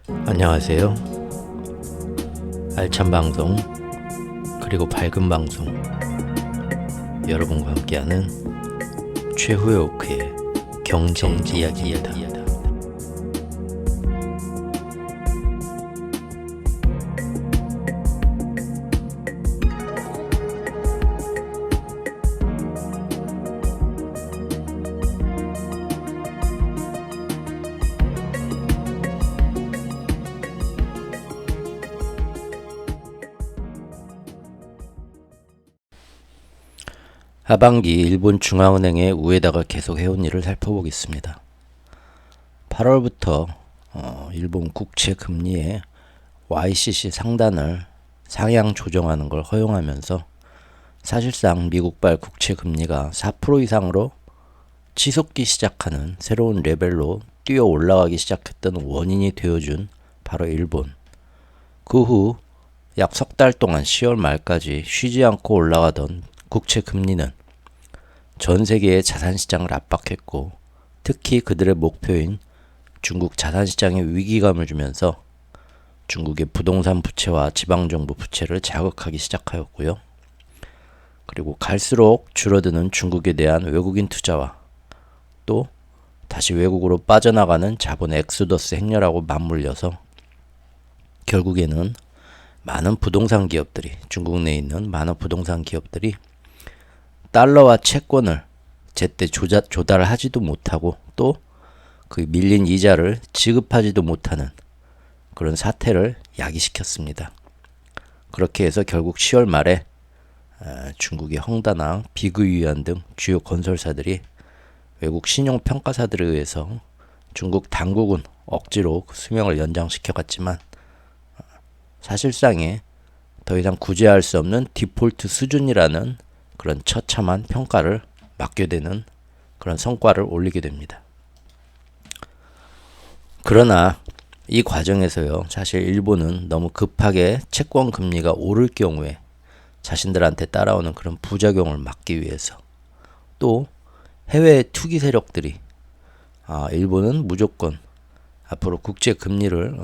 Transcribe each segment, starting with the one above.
안녕하세요. 알찬 방송 그리고 밝은 방송 여러분과 함께하는 최후의 오크의 경제 이야기입니다. 하반기 일본 중앙은행의 우에다가 계속해온 일을 살펴보겠습니다. 8월부터 일본 국채 금리의 YCC 상단을 상향 조정하는 걸 허용하면서 사실상 미국발 국채 금리가 4% 이상으로 치솟기 시작하는 새로운 레벨로 뛰어 올라가기 시작했던 원인이 되어준 바로 일본. 그 후 약 석 달 동안 10월 말까지 쉬지 않고 올라가던 국채 금리는 전 세계의 자산시장을 압박했고, 특히 그들의 목표인 중국 자산시장에 위기감을 주면서 중국의 부동산 부채와 지방정부 부채를 자극하기 시작하였고요. 그리고 갈수록 줄어드는 중국에 대한 외국인 투자와 또 다시 외국으로 빠져나가는 자본 엑소더스 행렬하고 맞물려서 결국에는 많은 부동산 기업들이, 중국 내에 있는 많은 부동산 기업들이 달러와 채권을 제때 조달을 하지도 못하고 또 그 밀린 이자를 지급하지도 못하는 그런 사태를 야기시켰습니다. 그렇게 해서 결국 10월 말에 중국의 헝다나 비그위안 등 주요 건설사들이 외국 신용평가사들에 의해서 중국 당국은 억지로 그 수명을 연장시켜갔지만 사실상에 더 이상 구제할 수 없는 디폴트 수준이라는 그런 처참한 평가를 맡게 되는 그런 성과를 올리게 됩니다. 그러나 이 과정에서요, 사실 일본은 너무 급하게 채권 금리가 오를 경우에 자신들한테 따라오는 그런 부작용을 막기 위해서 또 해외 투기 세력들이 일본은 무조건 앞으로 국제 금리를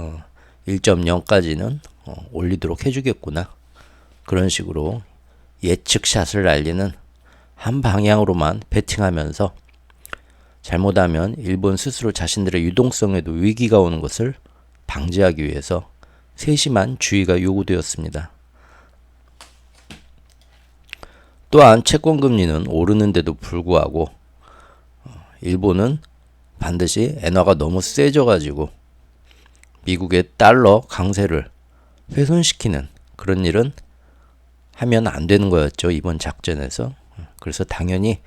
1.0까지는 올리도록 해주겠구나, 그런 식으로 예측샷을 날리는 한 방향으로만 베팅하면서 잘못하면 일본 스스로 자신들의 유동성에도 위기가 오는 것을 방지하기 위해서 세심한 주의가 요구되었습니다. 또한 채권 금리는 오르는데도 불구하고 일본은 반드시 엔화가 너무 세져가지고 미국의 달러 강세를 훼손시키는 그런 일은 하면 안 되는 거였죠, 이번 작전에서. 그래서 당연히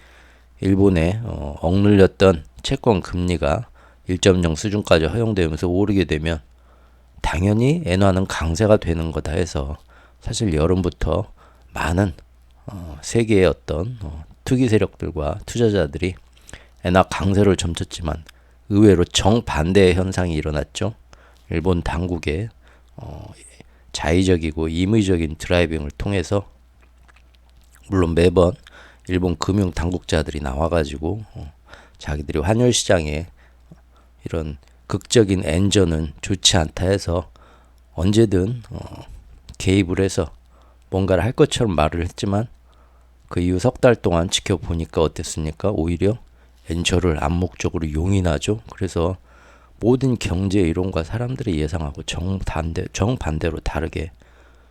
일본의 억눌렸던 채권 금리가 1.0 수준까지 허용되면서 오르게 되면 당연히 엔화는 강세가 되는 거다 해서 사실 여름부터 많은 세계의 어떤 투기 세력들과 투자자들이 엔화 강세를 점쳤지만 의외로 정반대의 현상이 일어났죠. 일본 당국의 자의적이고 임의적인 드라이빙을 통해서, 물론 매번 일본 금융 당국자들이 나와가지고 자기들이 환율 시장에 이런 극적인 엔저는 좋지 않다 해서 언제든 개입을 해서 뭔가를 할 것처럼 말을 했지만 그 이후 석 달 동안 지켜보니까 어땠습니까? 오히려 엔저를 암묵적으로 용인하죠. 그래서 모든 경제 이론과 사람들이 예상하고 정반대로 다르게,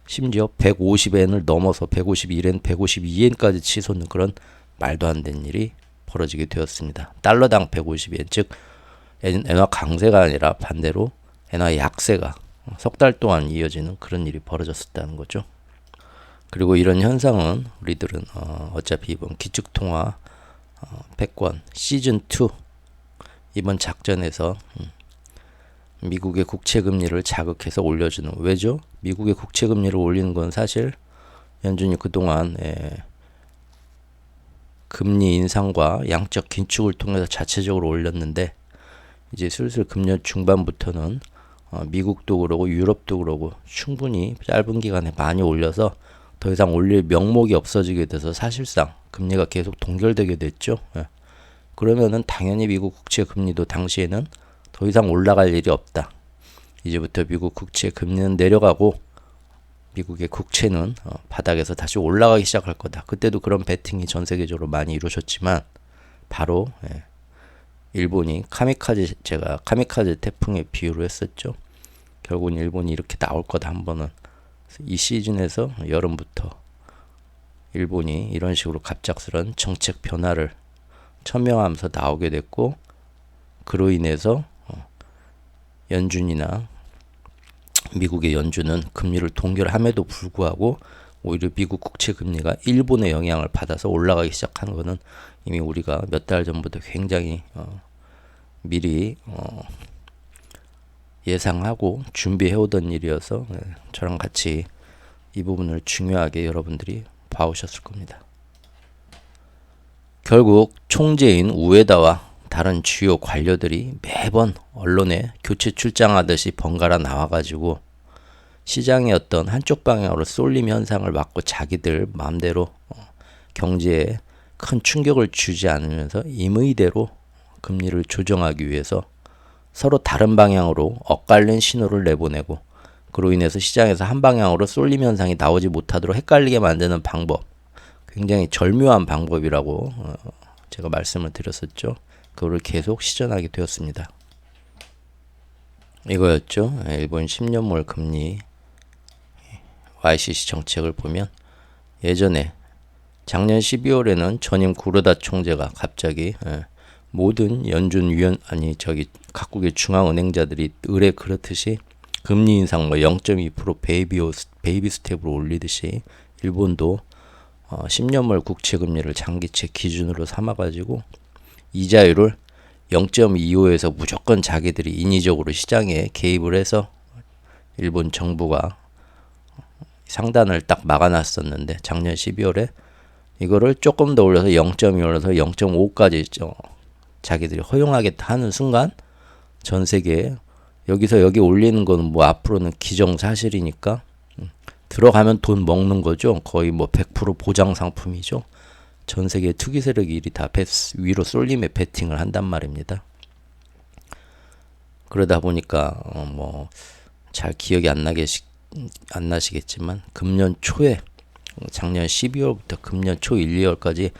심지어 150엔을 넘어서 151엔, 152엔까지 치솟는 그런 말도 안 되는 일이 벌어지게 되었습니다. 달러당 150엔, 즉 엔화 강세가 아니라 반대로 엔화 약세가 석 달 동안 이어지는 그런 일이 벌어졌었다는 거죠. 그리고 이런 현상은 우리들은 어차피 이번 기축통화 패권 시즌2 이번 작전에서 미국의 국채금리를 자극해서 올려주는, 왜죠? 미국의 국채금리를 올리는 건 사실 연준이 그동안 금리 인상과 양적 긴축을 통해서 자체적으로 올렸는데 이제 슬슬 금년 중반부터는 미국도 그러고 유럽도 그러고 충분히 짧은 기간에 많이 올려서 더 이상 올릴 명목이 없어지게 돼서 사실상 금리가 계속 동결되게 됐죠. 그러면은 당연히 미국 국채 금리도 당시에는 더 이상 올라갈 일이 없다. 이제부터 미국 국채 금리는 내려가고 미국의 국채는 바닥에서 다시 올라가기 시작할 거다. 그때도 그런 베팅이 전 세계적으로 많이 이루어졌지만 바로 일본이 제가 카미카제 태풍의 비유로 했었죠. 결국은 일본이 이렇게 나올 거다 한 번은. 이 시즌에서 여름부터 일본이 이런 식으로 갑작스런 정책 변화를 천명하면서 나오게 됐고, 그로 인해서 연준이나 미국의 연준은 금리를 동결함에도 불구하고 오히려 미국 국채 금리가 일본의 영향을 받아서 올라가기 시작하는 것은 이미 우리가 몇 달 전부터 굉장히 미리 예상하고 준비해오던 일이어서 저랑 같이 이 부분을 중요하게 여러분들이 봐오셨을 겁니다. 결국 총재인 우에다와 다른 주요 관료들이 매번 언론에 교체 출장하듯이 번갈아 나와가지고 시장의 어떤 한쪽 방향으로 쏠림 현상을 막고 자기들 마음대로 경제에 큰 충격을 주지 않으면서 임의대로 금리를 조정하기 위해서 서로 다른 방향으로 엇갈린 신호를 내보내고, 그로 인해서 시장에서 한 방향으로 쏠림 현상이 나오지 못하도록 헷갈리게 만드는 방법, 굉장히 절묘한 방법이라고 제가 말씀을 드렸었죠. 그거를 계속 시전하게 되었습니다. 이거였죠. 일본 10년물 금리 YCC 정책을 보면, 예전에 작년 12월에는 전임 구로다 총재가 갑자기 모든 각국의 중앙은행자들이 의뢰 그렇듯이 금리 인상 0.2% 베이비 스텝으로 올리듯이 일본도 10년물 국채 금리를 장기채 기준으로 삼아가지고 이자율을 0.25에서 무조건 자기들이 인위적으로 시장에 개입을 해서 일본 정부가 상단을 딱 막아놨었는데, 작년 12월에 이거를 조금 더 올려서 0.2에서 0.5까지 자기들이 허용하겠다 하는 순간 전 세계에 여기서 여기 올리는 거는 뭐 앞으로는 기정사실이니까 들어가면 돈 먹는 거죠. 거의 뭐 100% 보장 상품이죠. 전 세계 투기 세력이 이리 다 위로 쏠림에 베팅을 한단 말입니다. 그러다 보니까 뭐 잘 기억이 안 나시겠지만 금년 초에 작년 12월부터 금년 초 1, 2월까지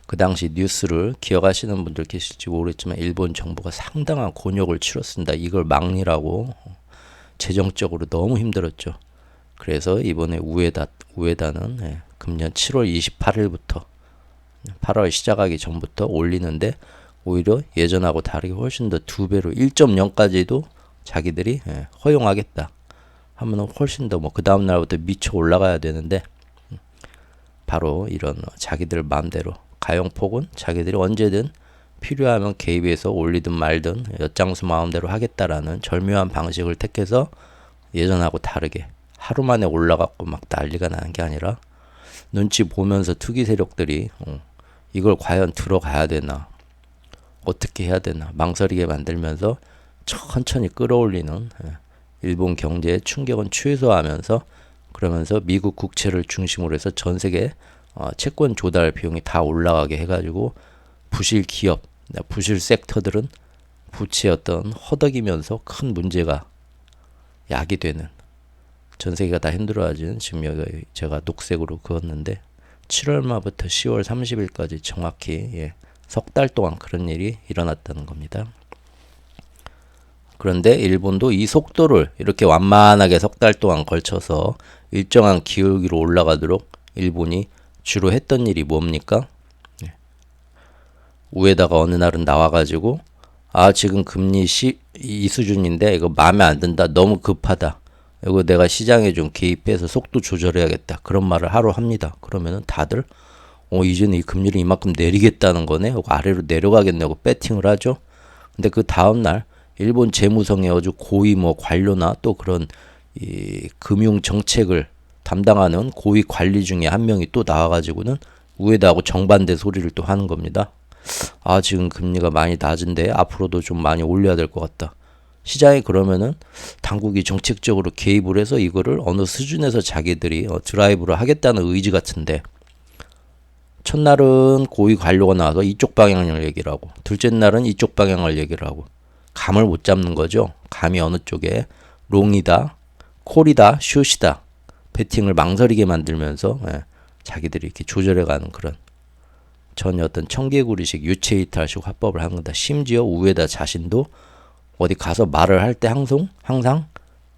그 당시 뉴스를 기억하시는 분들 계실지 모르겠지만 일본 정부가 상당한 곤욕을 치렀습니다. 이걸 막느라고 재정적으로 너무 힘들었죠. 그래서 이번에 우에다는 금년 7월 28일부터 8월 시작하기 전부터 올리는데, 오히려 예전하고 다르게 훨씬 더 2배로 1.0까지도 자기들이 허용하겠다 하면 훨씬 더 그 다음 날부터 미쳐 올라가야 되는데, 바로 이런 자기들 마음대로 가용폭은 자기들이 언제든 필요하면 개입해서 올리든 말든 엿장수 마음대로 하겠다라는 절묘한 방식을 택해서 예전하고 다르게 하루 만에 올라갔고 막 난리가 나는 게 아니라 눈치 보면서 투기 세력들이 이걸 과연 들어가야 되나, 어떻게 해야 되나 망설이게 만들면서 천천히 끌어올리는 일본 경제의 충격은 최소화하면서, 그러면서 미국 국채를 중심으로 해서 전 세계 채권 조달 비용이 다 올라가게 해가지고 부실 기업, 부실 섹터들은 부채 어떤 허덕이면서 큰 문제가 야기되는, 전 세계가 다 힘들어하지는, 지금 여기 제가 녹색으로 그었는데 7월 말부터 10월 30일까지 정확히 석 달 동안 그런 일이 일어났다는 겁니다. 그런데 일본도 이 속도를 이렇게 완만하게 석 달 동안 걸쳐서 일정한 기울기로 올라가도록 일본이 주로 했던 일이 뭡니까? 우에다가 어느 날은 나와가지고 지금 금리 이 수준인데 이거 마음에 안 든다, 너무 급하다, 이거 내가 시장에 좀 개입해서 속도 조절해야겠다, 그런 말을 하루 합니다. 그러면은 다들 이제는 이 금리를 이만큼 내리겠다는 거네, 아래로 내려가겠냐고 배팅을 하죠. 근데 그 다음날 일본 재무성의 아주 고위 관료나 또 그런 이 금융 정책을 담당하는 고위 관리 중에 한 명이 또 나와가지고는 우에다하고 정반대 소리를 또 하는 겁니다. 지금 금리가 많이 낮은데 앞으로도 좀 많이 올려야 될 것 같다. 시장이 그러면은 당국이 정책적으로 개입을 해서 이거를 어느 수준에서 자기들이 드라이브를 하겠다는 의지 같은데, 첫날은 고위 관료가 나와서 이쪽 방향을 얘기를 하고, 둘째 날은 이쪽 방향을 얘기를 하고, 감을 못 잡는 거죠. 감이 어느 쪽에 롱이다, 콜이다, 숏이다 베팅을 망설이게 만들면서 자기들이 이렇게 조절해가는 그런 전혀 어떤 청개구리식 유체 이탈식 화법을 하는 거다. 심지어 우에다 자신도 어디 가서 말을 할 때 항상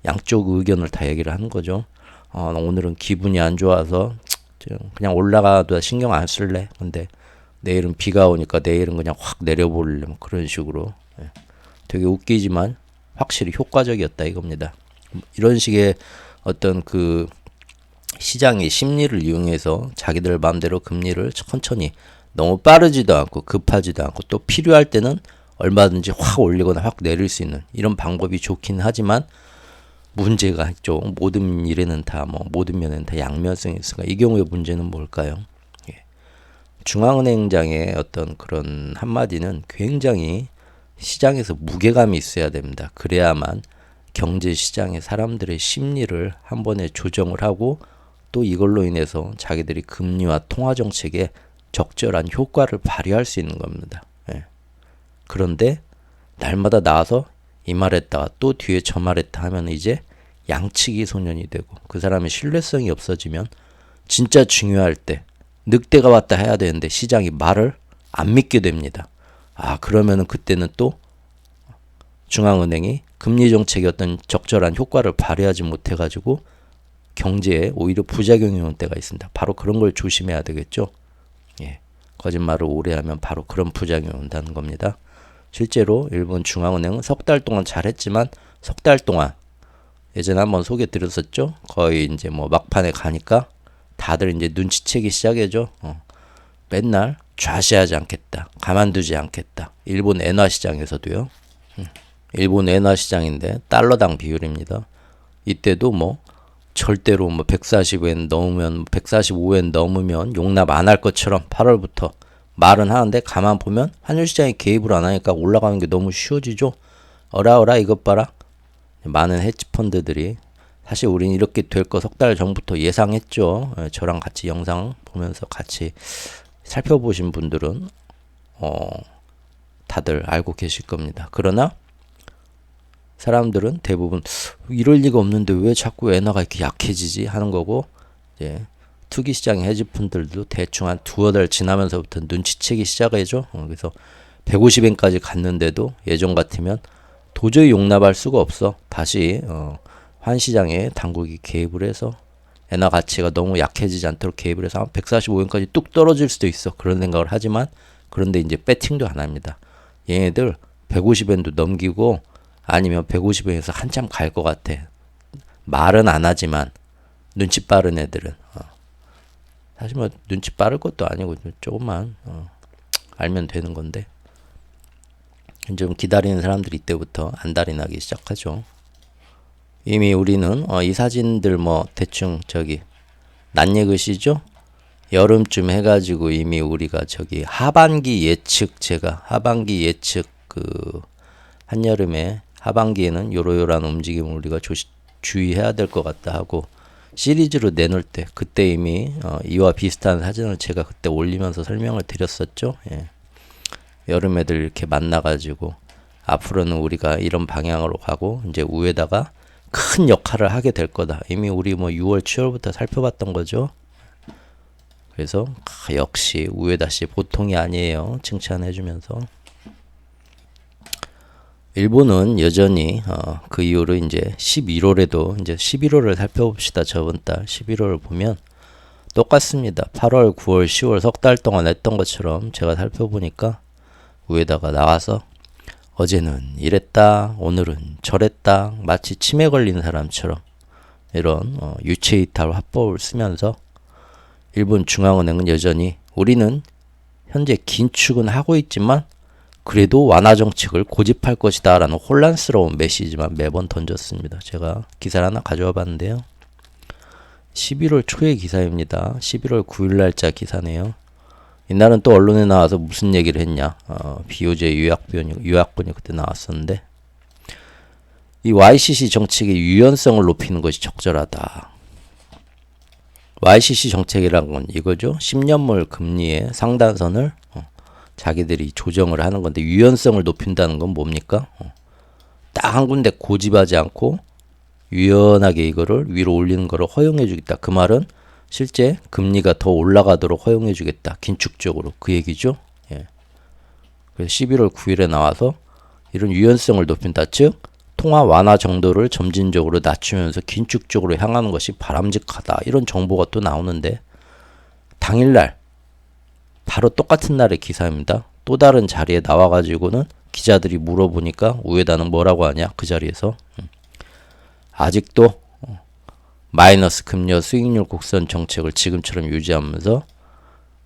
양쪽 의견을 다 얘기를 하는 거죠. 오늘은 기분이 안 좋아서 그냥 올라가도 신경 안 쓸래. 근데 내일은 비가 오니까 내일은 그냥 확 내려볼래. 뭐 그런 식으로. 되게 웃기지만 확실히 효과적이었다 이겁니다. 이런 식의 어떤 그 시장의 심리를 이용해서 자기들 마음대로 금리를 천천히 너무 빠르지도 않고 급하지도 않고 또 필요할 때는 얼마든지 확 올리거나 확 내릴 수 있는 이런 방법이 좋긴 하지만 문제가 있죠. 모든 일에는 다 모든 면에는 다 양면성이 있으니까 이 경우의 문제는 뭘까요? 중앙은행장의 어떤 그런 한마디는 굉장히 시장에서 무게감이 있어야 됩니다. 그래야만 경제 시장의 사람들의 심리를 한 번에 조정을 하고 또 이걸로 인해서 자기들이 금리와 통화 정책에 적절한 효과를 발휘할 수 있는 겁니다. 그런데 날마다 나와서 이 말했다가 또 뒤에 저 말했다 하면 이제 양치기 소년이 되고 그 사람의 신뢰성이 없어지면 진짜 중요할 때 늑대가 왔다 해야 되는데 시장이 말을 안 믿게 됩니다. 그러면은 그때는 또 중앙은행이 금리 정책의 어떤 적절한 효과를 발휘하지 못해가지고 경제에 오히려 부작용이 오는 때가 있습니다. 바로 그런 걸 조심해야 되겠죠. 거짓말을 오래 하면 바로 그런 부작용이 온다는 겁니다. 실제로 일본 중앙은행은 석 달 동안 잘했지만 석 달 동안 예전에 한번 소개 드렸었죠. 거의 이제 막판에 가니까 다들 이제 눈치채기 시작해죠. 맨날 좌시하지 않겠다. 가만두지 않겠다. 일본 엔화 시장에서도요. 일본 엔화 시장인데 달러당 비율입니다. 이때도 절대로 140엔 넘으면 145엔 넘으면 용납 안 할 것처럼 8월부터 말은 하는데 가만 보면 환율 시장에 개입을 안 하니까 올라가는 게 너무 쉬워지죠. 어라 이것 봐라. 많은 헤지펀드들이 사실 우린 이렇게 될 거 석 달 전부터 예상했죠. 저랑 같이 영상 보면서 같이 살펴보신 분들은 다들 알고 계실 겁니다. 그러나 사람들은 대부분 이럴 리가 없는데 왜 자꾸 엔화가 이렇게 약해지지 하는 거고 이제 투기 시장 헤지펀드들도 대충 한 두어 달 지나면서부터 눈치채기 시작하죠. 그래서 150엔까지 갔는데도 예전 같으면 도저히 용납할 수가 없어. 다시 환시장에 당국이 개입을 해서 엔화 가치가 너무 약해지지 않도록 개입을 해서 한 145엔까지 뚝 떨어질 수도 있어. 그런 생각을 하지만 그런데 이제 배팅도 안 합니다. 얘네들 150엔도 넘기고 아니면 150엔에서 한참 갈 것 같아. 말은 안 하지만 눈치 빠른 애들은 사실 눈치 빠를 것도 아니고 조금만 알면 되는 건데 좀 기다리는 사람들이 이때부터 안달이 나기 시작하죠. 이미 우리는 이 사진들 대충 낮 예그시죠? 여름쯤 해가지고 이미 우리가 하반기 예측 제가 하반기 예측 한여름에 하반기에는 요러요러한 움직임을 우리가 주의해야 될 것 같다 하고 시리즈로 내놓을 때 그때 이미 이와 비슷한 사진을 제가 그때 올리면서 설명을 드렸었죠. 여름 애들 이렇게 만나가지고 앞으로는 우리가 이런 방향으로 가고 이제 우에다가 큰 역할을 하게 될 거다. 이미 우리 6월, 7월부터 살펴봤던 거죠. 그래서 역시 우에다 씨 보통이 아니에요. 칭찬해주면서 일본은 여전히 그 이후로 이제 11월에도 이제 11월을 살펴봅시다. 저번 달 11월을 보면 똑같습니다. 8월, 9월, 10월 석 달 동안 했던 것처럼 제가 살펴보니까 위에다가 나와서 어제는 이랬다, 오늘은 저랬다, 마치 치매 걸린 사람처럼 이런 유체 이탈 화법을 쓰면서 일본 중앙은행은 여전히 우리는 현재 긴축은 하고 있지만 그래도 완화 정책을 고집할 것이다 라는 혼란스러운 메시지만 매번 던졌습니다. 제가 기사를 하나 가져와 봤는데요. 11월 초의 기사입니다. 11월 9일 날짜 기사네요. 이날은 또 언론에 나와서 무슨 얘기를 했냐. 비오제 유학본이 그때 나왔었는데 이 YCC 정책의 유연성을 높이는 것이 적절하다. YCC 정책이란 건 이거죠. 10년물 금리의 상단선을 자기들이 조정을 하는 건데 유연성을 높인다는 건 뭡니까? 딱 한 군데 고집하지 않고 유연하게 이거를 위로 올리는 거를 허용해 주겠다. 그 말은 실제 금리가 더 올라가도록 허용해 주겠다. 긴축적으로 그 얘기죠. 예. 그래서 11월 9일에 나와서 이런 유연성을 높인다. 즉 통화 완화 정도를 점진적으로 낮추면서 긴축적으로 향하는 것이 바람직하다. 이런 정보가 또 나오는데 당일날 바로 똑같은 날의 기사입니다. 또 다른 자리에 나와가지고는 기자들이 물어보니까 우에다는 뭐라고 하냐 그 자리에서 아직도 마이너스 금리와 수익률 곡선 정책을 지금처럼 유지하면서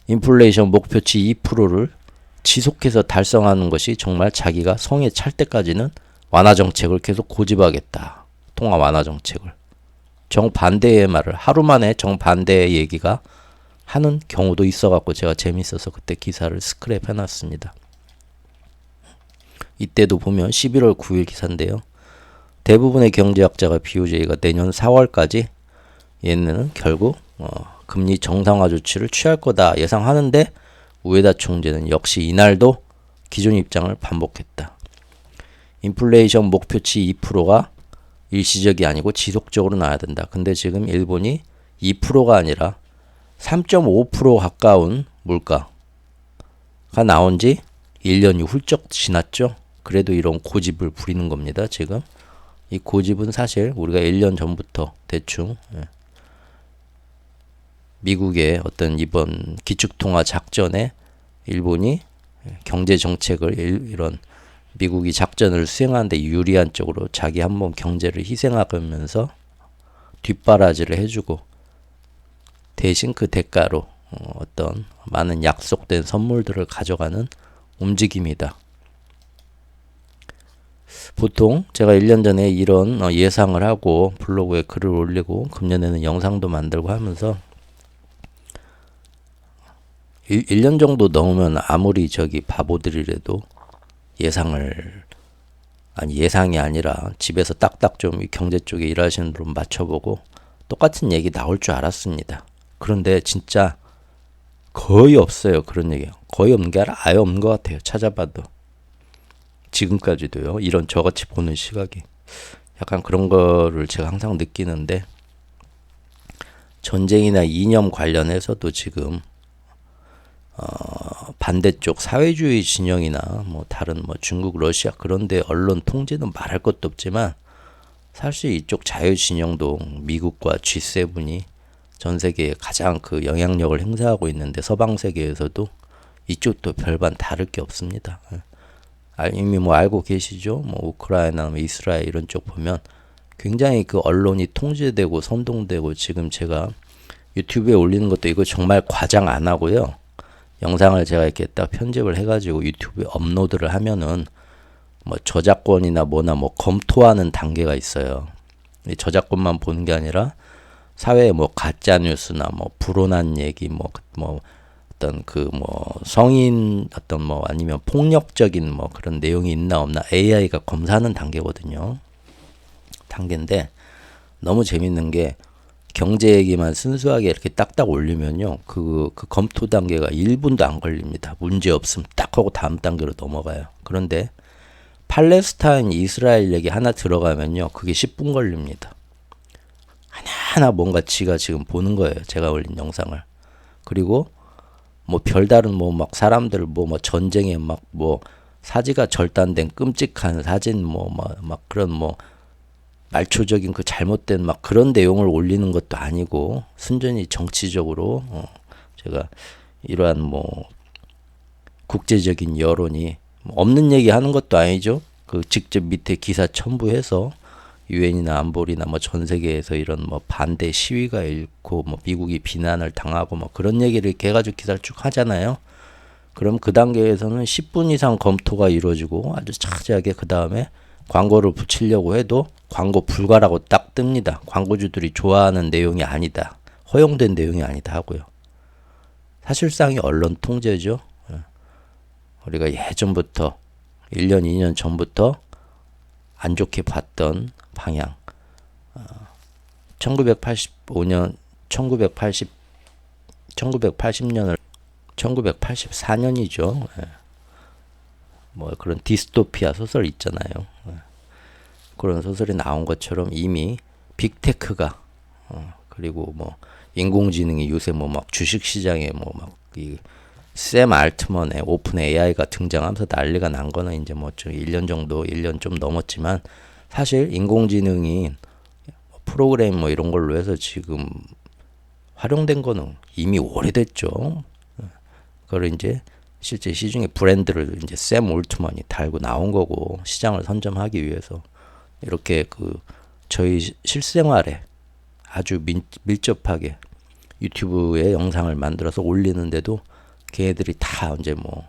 인플레이션 목표치 2%를 지속해서 달성하는 것이 정말 자기가 성에 찰 때까지는 완화 정책을 계속 고집하겠다. 통화 완화 정책을. 정반대의 말을 하루 만에 정반대의 얘기가 하는 경우도 있어갖고 제가 재밌어서 그때 기사를 스크랩 해놨습니다. 이때도 보면 11월 9일 기사인데요. 대부분의 경제학자가 BOJ가 내년 4월까지 얘네는 결국 금리 정상화 조치를 취할 거다 예상하는데 우에다 총재는 역시 이날도 기존 입장을 반복했다. 인플레이션 목표치 2%가 일시적이 아니고 지속적으로 나야 된다. 근데 지금 일본이 2%가 아니라 3.5% 가까운 물가가 나온 지 1년이 훌쩍 지났죠. 그래도 이런 고집을 부리는 겁니다. 지금 이 고집은 사실 우리가 1년 전부터 대충 미국의 어떤 이번 기축통화 작전에 일본이 경제 정책을 이런 미국이 작전을 수행하는데 유리한 쪽으로 자기 한번 경제를 희생하면서 뒷바라지를 해주고 대신 그 대가로 어떤 많은 약속된 선물들을 가져가는 움직임이다. 보통 제가 1년 전에 이런 예상을 하고 블로그에 글을 올리고 금년에는 영상도 만들고 하면서 1년 정도 넘으면 아무리 바보들이라도 예상이 아니라 집에서 딱딱 좀 경제 쪽에 일하시는 분 맞춰보고 똑같은 얘기 나올 줄 알았습니다. 그런데 진짜 거의 없어요. 그런 얘기가. 거의 없는 게 아니라 아예 없는 것 같아요. 찾아봐도. 지금까지도요. 이런 저같이 보는 시각이. 약간 그런 거를 제가 항상 느끼는데 전쟁이나 이념 관련해서도 지금 반대쪽 사회주의 진영이나 뭐 다른 뭐 중국, 러시아 그런데 언론 통제는 말할 것도 없지만 사실 이쪽 자유 진영도 미국과 G7이 전 세계에 가장 그 영향력을 행사하고 있는데 서방 세계에서도 이쪽도 별반 다를 게 없습니다. 이미 뭐 알고 계시죠? 뭐 우크라이나, 이스라엘 이런 쪽 보면 굉장히 그 언론이 통제되고 선동되고 지금 제가 유튜브에 올리는 것도 이거 정말 과장 안 하고요. 영상을 제가 이렇게 딱 편집을 해가지고 유튜브에 업로드를 하면은 뭐 저작권이나 뭐나 뭐 검토하는 단계가 있어요. 이 저작권만 보는 게 아니라 사회에 뭐 가짜 뉴스나 뭐 불온한 얘기 뭐 어떤 그 뭐 성인 어떤 뭐 아니면 폭력적인 뭐 그런 내용이 있나 없나 AI가 검사하는 단계거든요. 단계인데 너무 재밌는 게 경제 얘기만 순수하게 이렇게 딱딱 올리면요. 그 검토 단계가 1분도 안 걸립니다. 문제 없음 딱 하고 다음 단계로 넘어가요. 그런데 팔레스타인, 이스라엘 얘기 하나 들어가면요. 그게 10분 걸립니다. 하나하나 뭔가 지가 지금 보는 거예요. 제가 올린 영상을. 그리고 뭐 별다른 뭐 막 사람들 뭐 전쟁에 막 뭐 사지가 절단된 끔찍한 사진 막 그런 뭐 말초적인 그 잘못된 막 그런 내용을 올리는 것도 아니고 순전히 정치적으로 제가 이러한 뭐 국제적인 여론이 없는 얘기 하는 것도 아니죠. 그 직접 밑에 기사 첨부해서 유엔이나 안보리나 뭐 전 세계에서 이런 뭐 반대 시위가 일고 뭐 미국이 비난을 당하고 뭐 그런 얘기를 이렇게 해가지고 기사를 쭉 하잖아요. 그럼 그 단계에서는 10분 이상 검토가 이루어지고 아주 자세하게 그 다음에 광고를 붙이려고 해도 광고 불가라고 딱 뜹니다. 광고주들이 좋아하는 내용이 아니다. 허용된 내용이 아니다 하고요. 사실상이 언론 통제죠. 우리가 예전부터 1년, 2년 전부터 안 좋게 봤던 방향. 1985년, 1980년을 1984년이죠. 뭐 그런 디스토피아 소설 있잖아요. 그런 소설이 나온 것처럼 이미 빅테크가 그리고 뭐 인공지능이 요새 뭐 막 주식시장에 뭐 막 이 샘 알트먼의 오픈 AI가 등장하면서 난리가 난 거는 이제 뭐 좀 1년 정도, 1년 좀 넘었지만 사실 인공지능이 프로그램 뭐 이런 걸로 해서 지금 활용된 거는 이미 오래됐죠. 그걸 이제 실제 시중에 브랜드를 이제 샘 올트먼이 달고 나온 거고 시장을 선점하기 위해서 이렇게 그 저희 실생활에 아주 밀접하게 유튜브에 영상을 만들어서 올리는데도 걔네들이 다 이제 뭐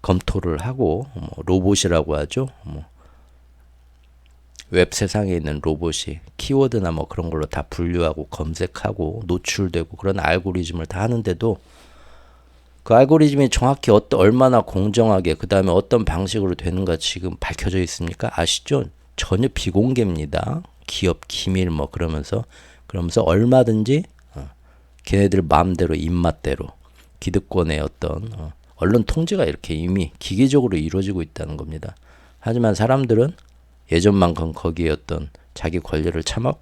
검토를 하고 뭐 로봇이라고 하죠. 뭐 웹 세상에 있는 로봇이 키워드나 뭐 그런 걸로 다 분류하고 검색하고 노출되고 그런 알고리즘을 다 하는데도 그 알고리즘이 정확히 얼마나 공정하게 그 다음에 어떤 방식으로 되는가 지금 밝혀져 있습니까? 아시죠? 전혀 비공개입니다. 기업 기밀 뭐 그러면서 얼마든지 걔네들 마음대로 입맛대로 기득권의 어떤 언론 통제가 이렇게 이미 기계적으로 이루어지고 있다는 겁니다. 하지만 사람들은 예전만큼 거기에 어떤 자기 권리를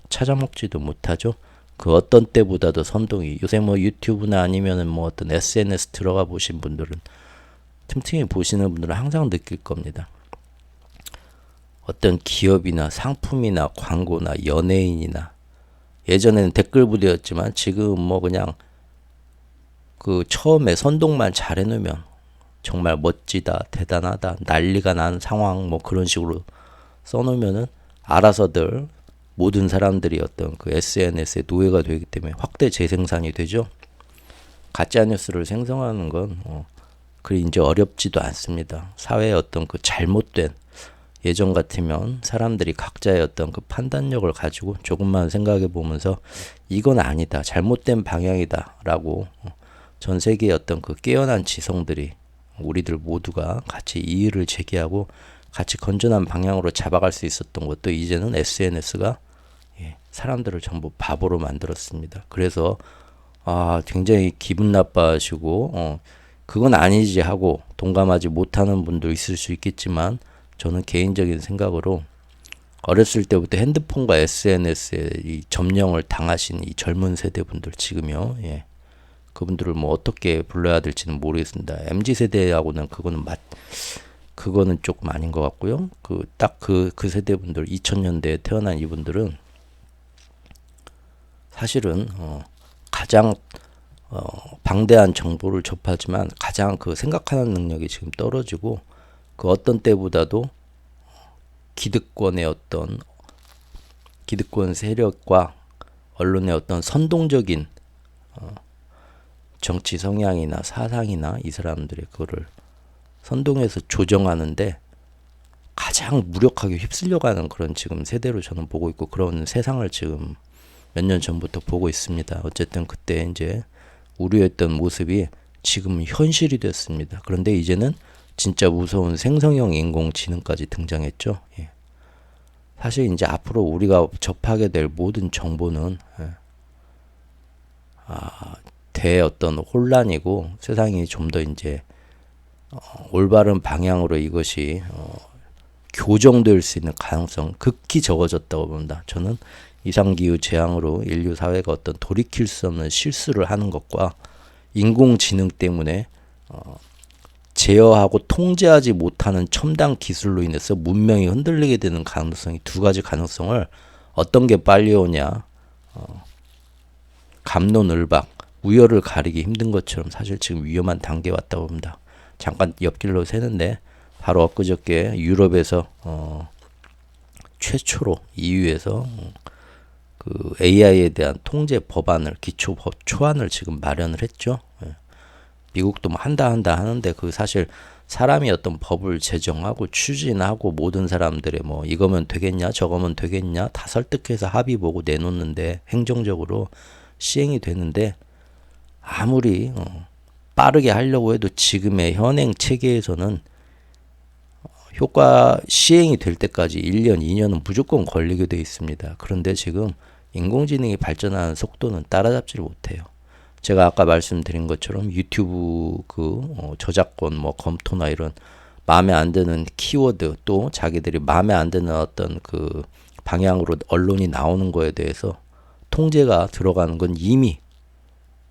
찾아먹지도 못하죠. 그 어떤 때보다도 선동이 요새 뭐 유튜브나 아니면은 뭐 어떤 SNS 들어가 보신 분들은 틈틈이 보시는 분들은 항상 느낄 겁니다. 어떤 기업이나 상품이나 광고나 연예인이나 예전에는 댓글 부대였지만 지금 뭐 그냥 그 처음에 선동만 잘 해놓으면 정말 멋지다, 대단하다, 난리가 난 상황 뭐 그런 식으로 써놓으면은 알아서들 모든 사람들이 어떤 그 SNS의 노예가 되기 때문에 확대 재생산이 되죠. 가짜 뉴스를 생성하는 건 그리 이제 어렵지도 않습니다. 사회의 어떤 그 잘못된 예전 같으면 사람들이 각자의 어떤 그 판단력을 가지고 조금만 생각해 보면서 이건 아니다, 잘못된 방향이다라고 전 세계의 어떤 그 깨어난 지성들이 우리들 모두가 같이 이의를 제기하고 같이 건전한 방향으로 잡아갈 수 있었던 것도 이제는 SNS가 사람들을 전부 바보로 만들었습니다. 그래서 굉장히 기분 나빠하시고 그건 아니지 하고 동감하지 못하는 분도 있을 수 있겠지만 저는 개인적인 생각으로 어렸을 때부터 핸드폰과 SNS에 이 점령을 당하신 이 젊은 세대분들 지금요. 그분들을 뭐 어떻게 불러야 될지는 모르겠습니다. MZ 세대하고는 그거는 조금 아닌 것 같고요. 그 세대분들 2000년대에 태어난 이분들은 사실은 가장 방대한 정보를 접하지만 가장 그 생각하는 능력이 지금 떨어지고 그 어떤 때보다도 기득권 세력과 언론의 어떤 선동적인 정치 성향이나 사상이나 이 사람들의 그거를 선동해서 조정하는데 가장 무력하게 휩쓸려가는 그런 지금 세대로 저는 보고 있고 그런 세상을 지금 몇 년 전부터 보고 있습니다. 어쨌든 그때 이제 우려했던 모습이 지금 현실이 됐습니다. 그런데 이제는 진짜 무서운 생성형 인공지능까지 등장했죠. 사실 이제 앞으로 우리가 접하게 될 모든 정보는 대 어떤 혼란이고 세상이 좀 더 이제 올바른 방향으로 이것이 교정될 수 있는 가능성 극히 적어졌다고 봅니다. 저는 이상기후 재앙으로 인류 사회가 어떤 돌이킬 수 없는 실수를 하는 것과 인공지능 때문에 제어하고 통제하지 못하는 첨단 기술로 인해서 문명이 흔들리게 되는 가능성이 두 가지 가능성을 어떤 게 빨리 오냐 갑론을박 우열을 가리기 힘든 것처럼 사실 지금 위험한 단계에 왔다고 봅니다. 잠깐 옆길로 새는데 바로 엊그저께 유럽에서 최초로 EU에서 그 AI에 대한 통제 법안을 기초 법 초안을 지금 마련을 했죠. 미국도 뭐 한다 하는데 그 사실 사람이 어떤 법을 제정하고 추진하고 모든 사람들의 뭐 이거면 되겠냐 저거면 되겠냐 다 설득해서 합의 보고 내놓는데 행정적으로 시행이 되는데 아무리 빠르게 하려고 해도 지금의 현행 체계에서는 효과 시행이 될 때까지 1년, 2년은 무조건 걸리게 돼 있습니다. 그런데 지금 인공지능이 발전하는 속도는 따라잡지를 못해요. 제가 아까 말씀드린 것처럼 유튜브 저작권 뭐 검토나 이런 마음에 안 드는 키워드 또 자기들이 마음에 안 드는 어떤 그 방향으로 언론이 나오는 거에 대해서 통제가 들어가는 건 이미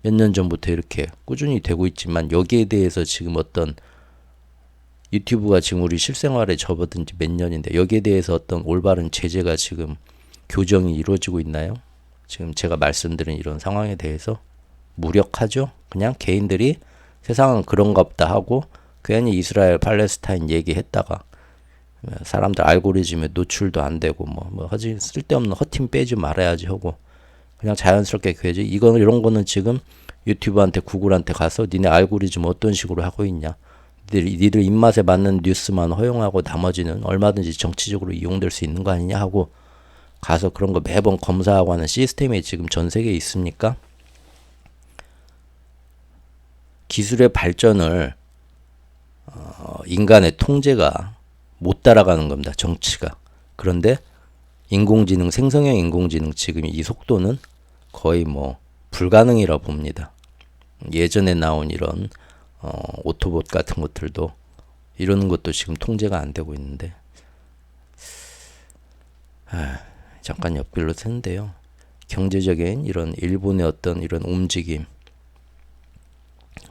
몇 년 전부터 이렇게 꾸준히 되고 있지만, 여기에 대해서 지금 어떤 유튜브가 지금 우리 실생활에 접어든 지 몇 년인데 여기에 대해서 어떤 올바른 제재가 지금 교정이 이루어지고 있나요? 지금 제가 말씀드린 이런 상황에 대해서 무력하죠. 그냥 개인들이 세상은 그런가 보다 하고 괜히 이스라엘 팔레스타인 얘기했다가 사람들 알고리즘에 노출도 안 되고 뭐 하지, 쓸데없는 헛팀 빼지 말아야지 하고 그냥 자연스럽게 그래야지. 이런 거는 지금 유튜브한테 구글한테 가서 니네 알고리즘 어떤 식으로 하고 있냐, 니들 입맛에 맞는 뉴스만 허용하고 나머지는 얼마든지 정치적으로 이용될 수 있는 거 아니냐 하고 가서 그런 거 매번 검사하고 하는 시스템이 지금 전 세계에 있으니까, 기술의 발전을 인간의 통제가 못 따라가는 겁니다. 정치가. 그런데 인공지능, 생성형 인공지능 지금 이 속도는 거의 뭐 불가능이라 봅니다. 예전에 나온 이런 오토봇 같은 것들도 이러는 것도 지금 통제가 안 되고 있는데, 잠깐 옆길로 새는데요. 경제적인 이런 일본의 어떤 이런 움직임,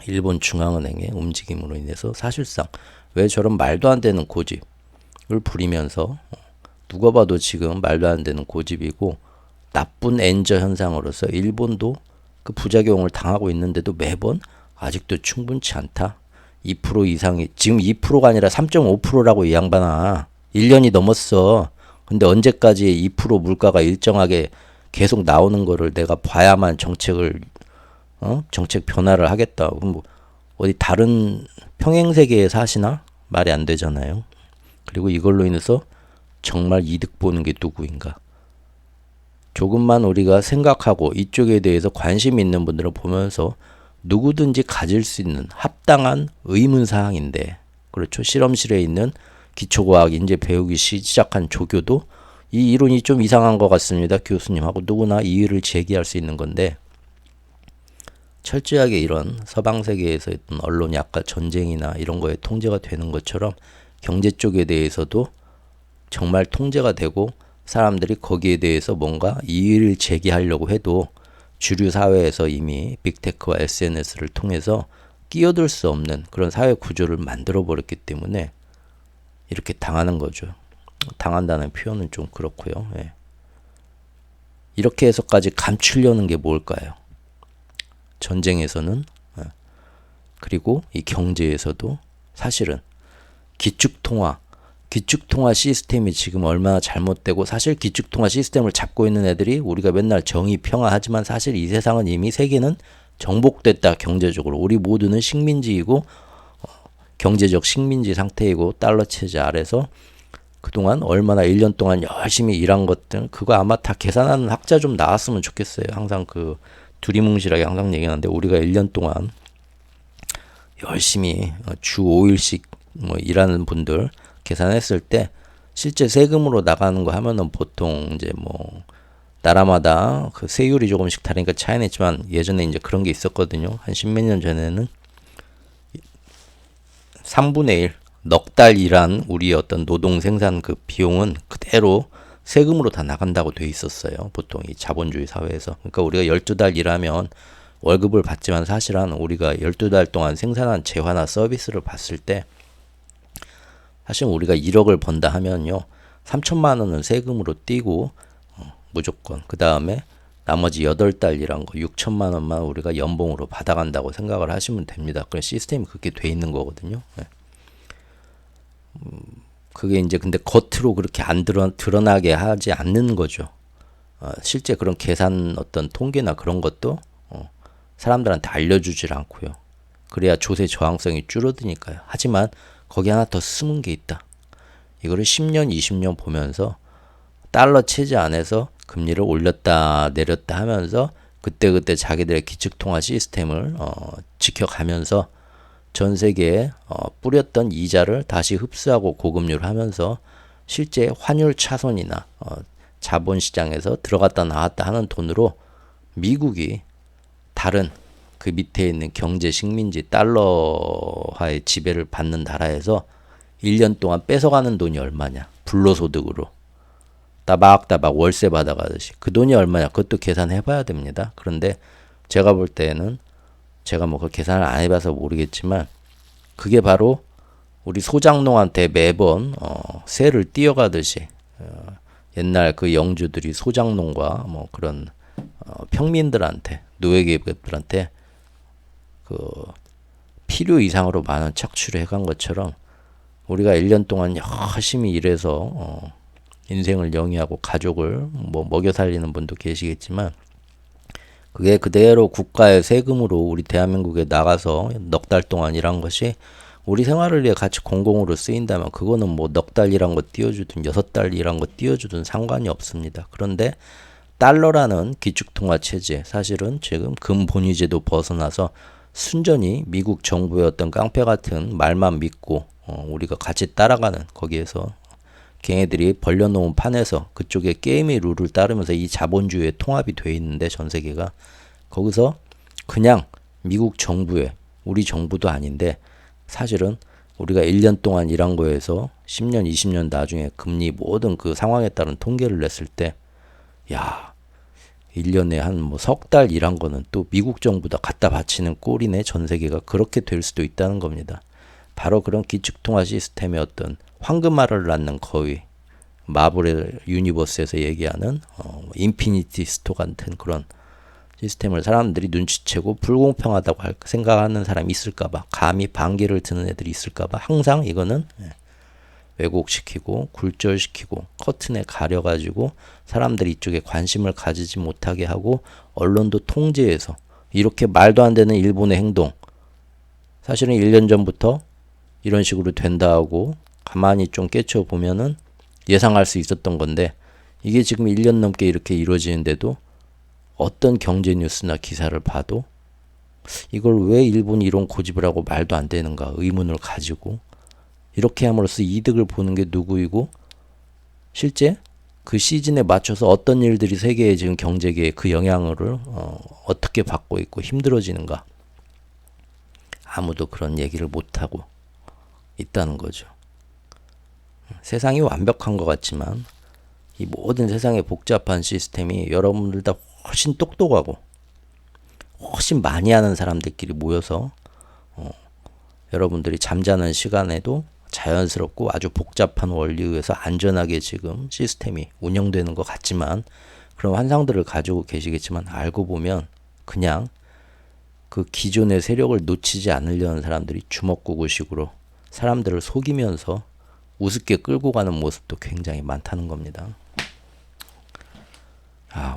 일본 중앙은행의 움직임으로 인해서 사실상 왜 저런 말도 안 되는 고집을 부리면서, 누가 봐도 지금 말도 안 되는 고집이고 나쁜 엔저 현상으로서 일본도 그 부작용을 당하고 있는데도 매번 아직도 충분치 않다. 2% 이상이, 지금 2%가 아니라 3.5%라고 이 양반아. 1년이 넘었어. 근데 언제까지 2% 물가가 일정하게 계속 나오는 거를 내가 봐야만 정책 변화를 하겠다. 그럼 뭐 어디 다른 평행세계에 사시나? 말이 안 되잖아요. 그리고 이걸로 인해서 정말 이득 보는 게 누구인가? 조금만 우리가 생각하고 이쪽에 대해서 관심 있는 분들을 보면서 누구든지 가질 수 있는 합당한 의문사항인데, 그렇죠. 실험실에 있는 기초과학 이제 배우기 시작한 조교도 이 이론이 좀 이상한 것 같습니다. 교수님하고 누구나 이의를 제기할 수 있는 건데, 철저하게 이런 서방 세계에서 있던 언론이 아까 전쟁이나 이런 거에 통제가 되는 것처럼 경제 쪽에 대해서도 정말 통제가 되고 사람들이 거기에 대해서 뭔가 이의를 제기하려고 해도 주류 사회에서 이미 빅테크와 SNS를 통해서 끼어들 수 없는 그런 사회 구조를 만들어 버렸기 때문에 이렇게 당하는 거죠. 당한다는 표현은 좀 그렇고요. 예. 이렇게 해서까지 감추려는 게 뭘까요? 전쟁에서는, 그리고 이 경제에서도 사실은 기축통화 시스템이 지금 얼마나 잘못되고, 사실 기축통화 시스템을 잡고 있는 애들이 우리가 맨날 정의 평화하지만 사실 이 세상은 이미 세계는 정복됐다. 경제적으로 우리 모두는 식민지이고 경제적 식민지 상태이고 달러 체제 아래서 그동안 얼마나 1년 동안 열심히 일한 것들, 그거 아마 다 계산하는 학자 좀 나왔으면 좋겠어요. 항상 그 두리뭉실하게 항상 얘기하는데, 우리가 1년 동안 열심히 주 5일씩 뭐 일하는 분들 계산했을 때 실제 세금으로 나가는 거 하면은 보통 이제 뭐 나라마다 그 세율이 조금씩 다르니까 차이는 있지만, 예전에 이제 그런 게 있었거든요. 한 십몇 년 전에는 3분의 1, 넉 달 일한 우리 어떤 노동 생산 그 비용은 그대로 세금으로 다 나간다고 돼 있었어요. 보통 이 자본주의 사회에서. 그러니까 우리가 12달 일하면 월급을 받지만 사실은 우리가 12달 동안 생산한 재화나 서비스를 봤을 때 사실 우리가 1억을 번다 하면요, 3천만 원은 세금으로 떼고 무조건, 그 다음에 나머지 8달 일한 거 6천만 원만 우리가 연봉으로 받아간다고 생각을 하시면 됩니다. 그런 시스템이 그렇게 돼 있는 거거든요. 그게 이제 근데 겉으로 그렇게 안 드러나게 하지 않는 거죠. 실제 그런 계산 어떤 통계나 그런 것도 사람들한테 알려주질 않고요. 그래야 조세 저항성이 줄어드니까요. 하지만 거기 하나 더 숨은 게 있다. 이거를 10년, 20년 보면서 달러 체제 안에서 금리를 올렸다 내렸다 하면서 그때그때 자기들의 기축통화 시스템을 지켜가면서 전 세계에 뿌렸던 이자를 다시 흡수하고 고금리를 하면서 실제 환율 차손이나 자본시장에서 들어갔다 나왔다 하는 돈으로 미국이 다른 그 밑에 있는 경제 식민지 달러화의 지배를 받는 나라에서 1년 동안 뺏어가는 돈이 얼마냐? 불로소득으로. 따박따박 월세 받아가듯이 그 돈이 얼마냐 그것도 계산해 봐야 됩니다. 그런데 제가 볼 때는 제가 뭐 그 계산을 안 해봐서 모르겠지만 그게 바로 우리 소장농한테 매번 새를 띄어가듯이 옛날 그 영주들이 소장농과 뭐 그런 평민들한테 노예계급들한테 그 필요 이상으로 많은 착취를 해간 것처럼 우리가 1년 동안 열심히 일해서 인생을 영위하고 가족을 뭐 먹여 살리는 분도 계시겠지만 그게 그대로 국가의 세금으로 우리 대한민국에 나가서 넉 달 동안 일한 것이 우리 생활을 위해 같이 공공으로 쓰인다면 그거는 뭐 넉 달 일한 거 띄워주든 6달 일한 거 띄워주든 상관이 없습니다. 그런데 달러라는 기축통화 체제 사실은 지금 금본위제도 벗어나서 순전히 미국 정부의 어떤 깡패 같은 말만 믿고 우리가 같이 따라가는 거기에서 걔네들이 벌려놓은 판에서 그쪽에 게임의 룰을 따르면서 이 자본주의에 통합이 돼 있는데 전 세계가 거기서 그냥 미국 정부에 우리 정부도 아닌데 사실은 우리가 1년 동안 일한 거에서 10년, 20년 나중에 금리 모든 그 상황에 따른 통계를 냈을 때 야, 1년에 한 뭐 석 달 일한 거는 또 미국 정부다 갖다 바치는 꼴이네. 전 세계가 그렇게 될 수도 있다는 겁니다. 바로 그런 기축통화 시스템의 어떤 황금알을 낳는 거위, 마블의 유니버스에서 얘기하는 인피니티 스토 같은 그런 시스템을 사람들이 눈치채고 불공평하다고 생각하는 사람이 있을까봐 감히 반기를 드는 애들이 있을까봐 항상 이거는 왜곡시키고 굴절시키고 커튼에 가려가지고 사람들이 이쪽에 관심을 가지지 못하게 하고 언론도 통제해서 이렇게 말도 안 되는 일본의 행동 사실은 1년 전부터 이런 식으로 된다 하고 가만히 좀 깨쳐보면은 예상할 수 있었던 건데 이게 지금 1년 넘게 이렇게 이루어지는데도 어떤 경제 뉴스나 기사를 봐도 이걸 왜 일본이 이런 고집을 하고 말도 안 되는가 의문을 가지고 이렇게 함으로써 이득을 보는 게 누구이고 실제 그 시즌에 맞춰서 어떤 일들이 세계의 지금 경제계에 그 영향을 어떻게 받고 있고 힘들어지는가 아무도 그런 얘기를 못하고 있다는 거죠. 세상이 완벽한 것 같지만 이 모든 세상의 복잡한 시스템이 여러분들보다 훨씬 똑똑하고 훨씬 많이 하는 사람들끼리 모여서 여러분들이 잠자는 시간에도 자연스럽고 아주 복잡한 원리에 의해서 안전하게 지금 시스템이 운영되는 것 같지만 그런 환상들을 가지고 계시겠지만 알고 보면 그냥 그 기존의 세력을 놓치지 않으려는 사람들이 주먹구구식으로 사람들을 속이면서 우습게 끌고 가는 모습도 굉장히 많다는 겁니다.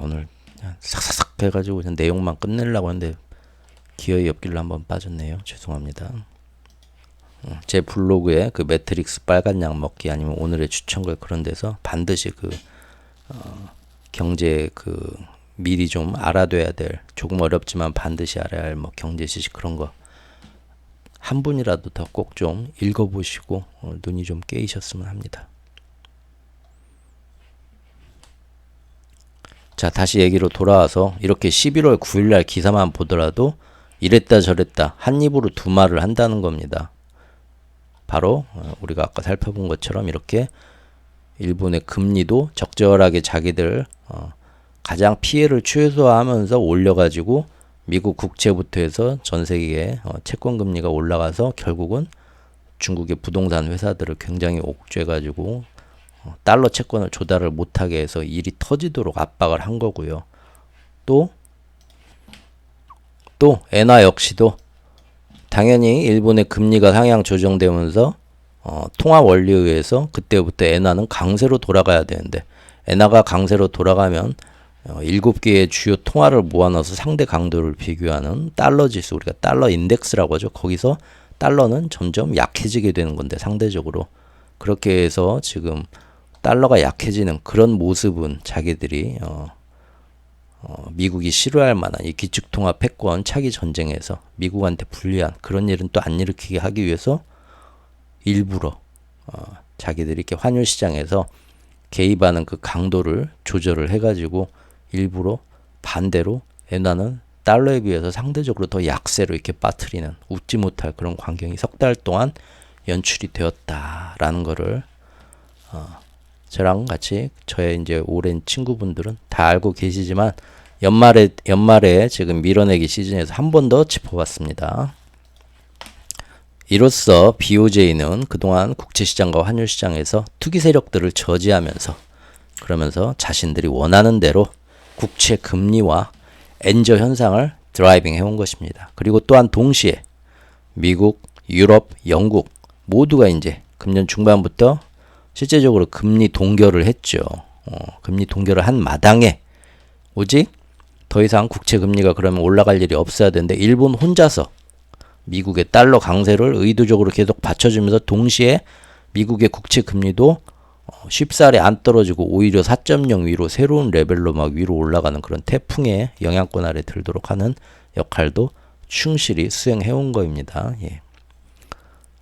오늘 그냥 삭삭삭 해가지고 그냥 내용만 끝내려고 했는데 기어이 옆길로 한번 빠졌네요. 죄송합니다. 제 블로그에 그 매트릭스 빨간 약 먹기 아니면 오늘의 추천글 그런 데서 반드시 그 경제 그 미리 좀 알아둬야 될 조금 어렵지만 반드시 알아야 할 뭐 경제 지식 그런 거 한 분이라도 더 꼭 좀 읽어보시고 눈이 좀 깨이셨으면 합니다. 자, 다시 얘기로 돌아와서 이렇게 11월 9일날 기사만 보더라도 이랬다 저랬다 한 입으로 두 말을 한다는 겁니다. 바로 우리가 아까 살펴본 것처럼 이렇게 일본의 금리도 적절하게 자기들 가장 피해를 최소화하면서 올려가지고 미국 국채부터 해서 전 세계의 채권 금리가 올라가서 결국은 중국의 부동산 회사들을 굉장히 옥죄가지고 달러 채권을 조달을 못하게 해서 일이 터지도록 압박을 한 거고요. 또 엔화 역시도 당연히 일본의 금리가 상향 조정되면서 통화 원리에 의해서 그때부터 엔화는 강세로 돌아가야 되는데 엔화가 강세로 돌아가면 7개의 주요 통화를 모아넣어서 상대 강도를 비교하는 달러 지수 우리가 달러 인덱스라고 하죠. 거기서 달러는 점점 약해지게 되는 건데 상대적으로 그렇게 해서 지금 달러가 약해지는 그런 모습은 자기들이 미국이 싫어할 만한 이 기축통화 패권 차기 전쟁에서 미국한테 불리한 그런 일은 또 안 일으키게 하기 위해서 일부러 자기들이 이렇게 환율 시장에서 개입하는 그 강도를 조절을 해가지고 일부러 반대로 엔화는 달러에 비해서 상대적으로 더 약세로 이렇게 빠뜨리는 웃지 못할 그런 광경이 석 달 동안 연출이 되었다라는 거를 저랑 같이 저의 이제 오랜 친구분들은 다 알고 계시지만 연말에 지금 밀어내기 시즌에서 한 번 더 짚어봤습니다. 이로써 BOJ는 그동안 국채시장과 환율시장에서 투기 세력들을 저지하면서 그러면서 자신들이 원하는 대로 국채 금리와 엔저 현상을 드라이빙 해온 것입니다. 그리고 또한 동시에 미국, 유럽, 영국 모두가 이제 금년 중반부터 실제적으로 금리 동결을 했죠. 금리 동결을 한 마당에 오직 더 이상 국채 금리가 그러면 올라갈 일이 없어야 되는데 일본 혼자서 미국의 달러 강세를 의도적으로 계속 받쳐주면서 동시에 미국의 국채 금리도 쉽사리 안 떨어지고 오히려 4.0 위로 새로운 레벨로 막 위로 올라가는 그런 태풍의 영향권 아래 들도록 하는 역할도 충실히 수행해온 거입니다. 예.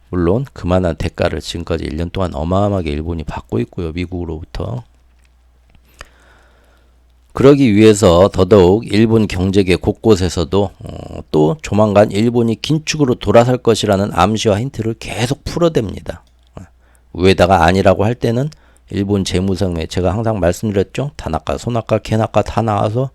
물론 그만한 대가를 지금까지 1년 동안 어마어마하게 일본이 받고 있고요. 미국으로부터. 그러기 위해서 더더욱 일본 경제계 곳곳에서도 또 조만간 일본이 긴축으로 돌아설 것이라는 암시와 힌트를 계속 풀어댑니다. 위에다가 아니라고 할 때는 일본 재무성에 제가 항상 말씀드렸죠. 다나카, 소나카, 케나카 다 나와서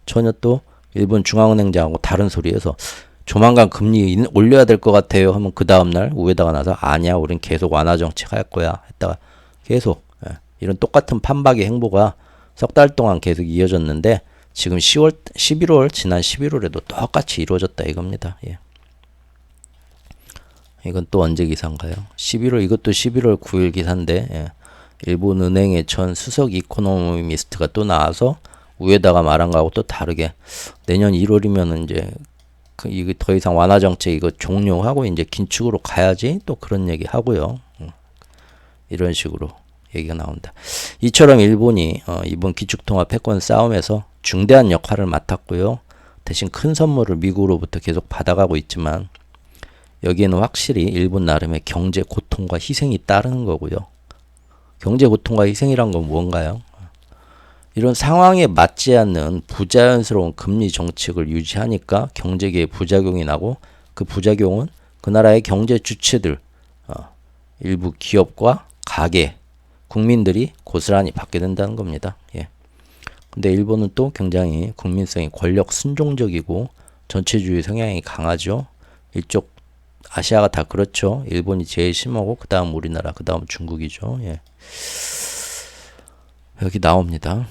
전혀 또 일본 중앙은행장하고 다른 소리에서 조만간 금리 올려야 될 것 같아요 하면 그 다음날 우에다가 나서 아니야 우린 계속 완화 정책 할 거야 했다가 계속 이런 똑같은 판박의 행보가 석 달 동안 계속 이어졌는데 지금 11월 지난 11월에도 똑같이 이루어졌다 이겁니다. 예. 이건 또 언제 기사인가요? 11월 이것도 11월 9일 기사인데 예. 일본 은행의 전 수석 이코노미스트가 또 나와서 위에다가 말한 거하고 또 다르게 내년 1월이면은 이제 이거 더 이상 완화 정책 이거 종료하고 이제 긴축으로 가야지 또 그런 얘기 하고요. 이런 식으로 얘기가 나온다. 이처럼 일본이 이번 기축통화 패권 싸움에서 중대한 역할을 맡았고요. 대신 큰 선물을 미국으로부터 계속 받아가고 있지만 여기에는 확실히 일본 나름의 경제 고통과 희생이 따르는 거고요. 경제 고통과 희생이란 건 뭔가요? 이런 상황에 맞지 않는 부자연스러운 금리 정책을 유지하니까 경제계에 부작용이 나고 그 부작용은 그 나라의 경제 주체들, 일부 기업과 가계, 국민들이 고스란히 받게 된다는 겁니다. 예. 근데 일본은 또 굉장히 국민성이 권력 순종적이고 전체주의 성향이 강하죠. 이쪽 아시아가 다 그렇죠. 일본이 제일 심하고 그 다음 우리나라, 그 다음 중국이죠. 예. 여기 나옵니다.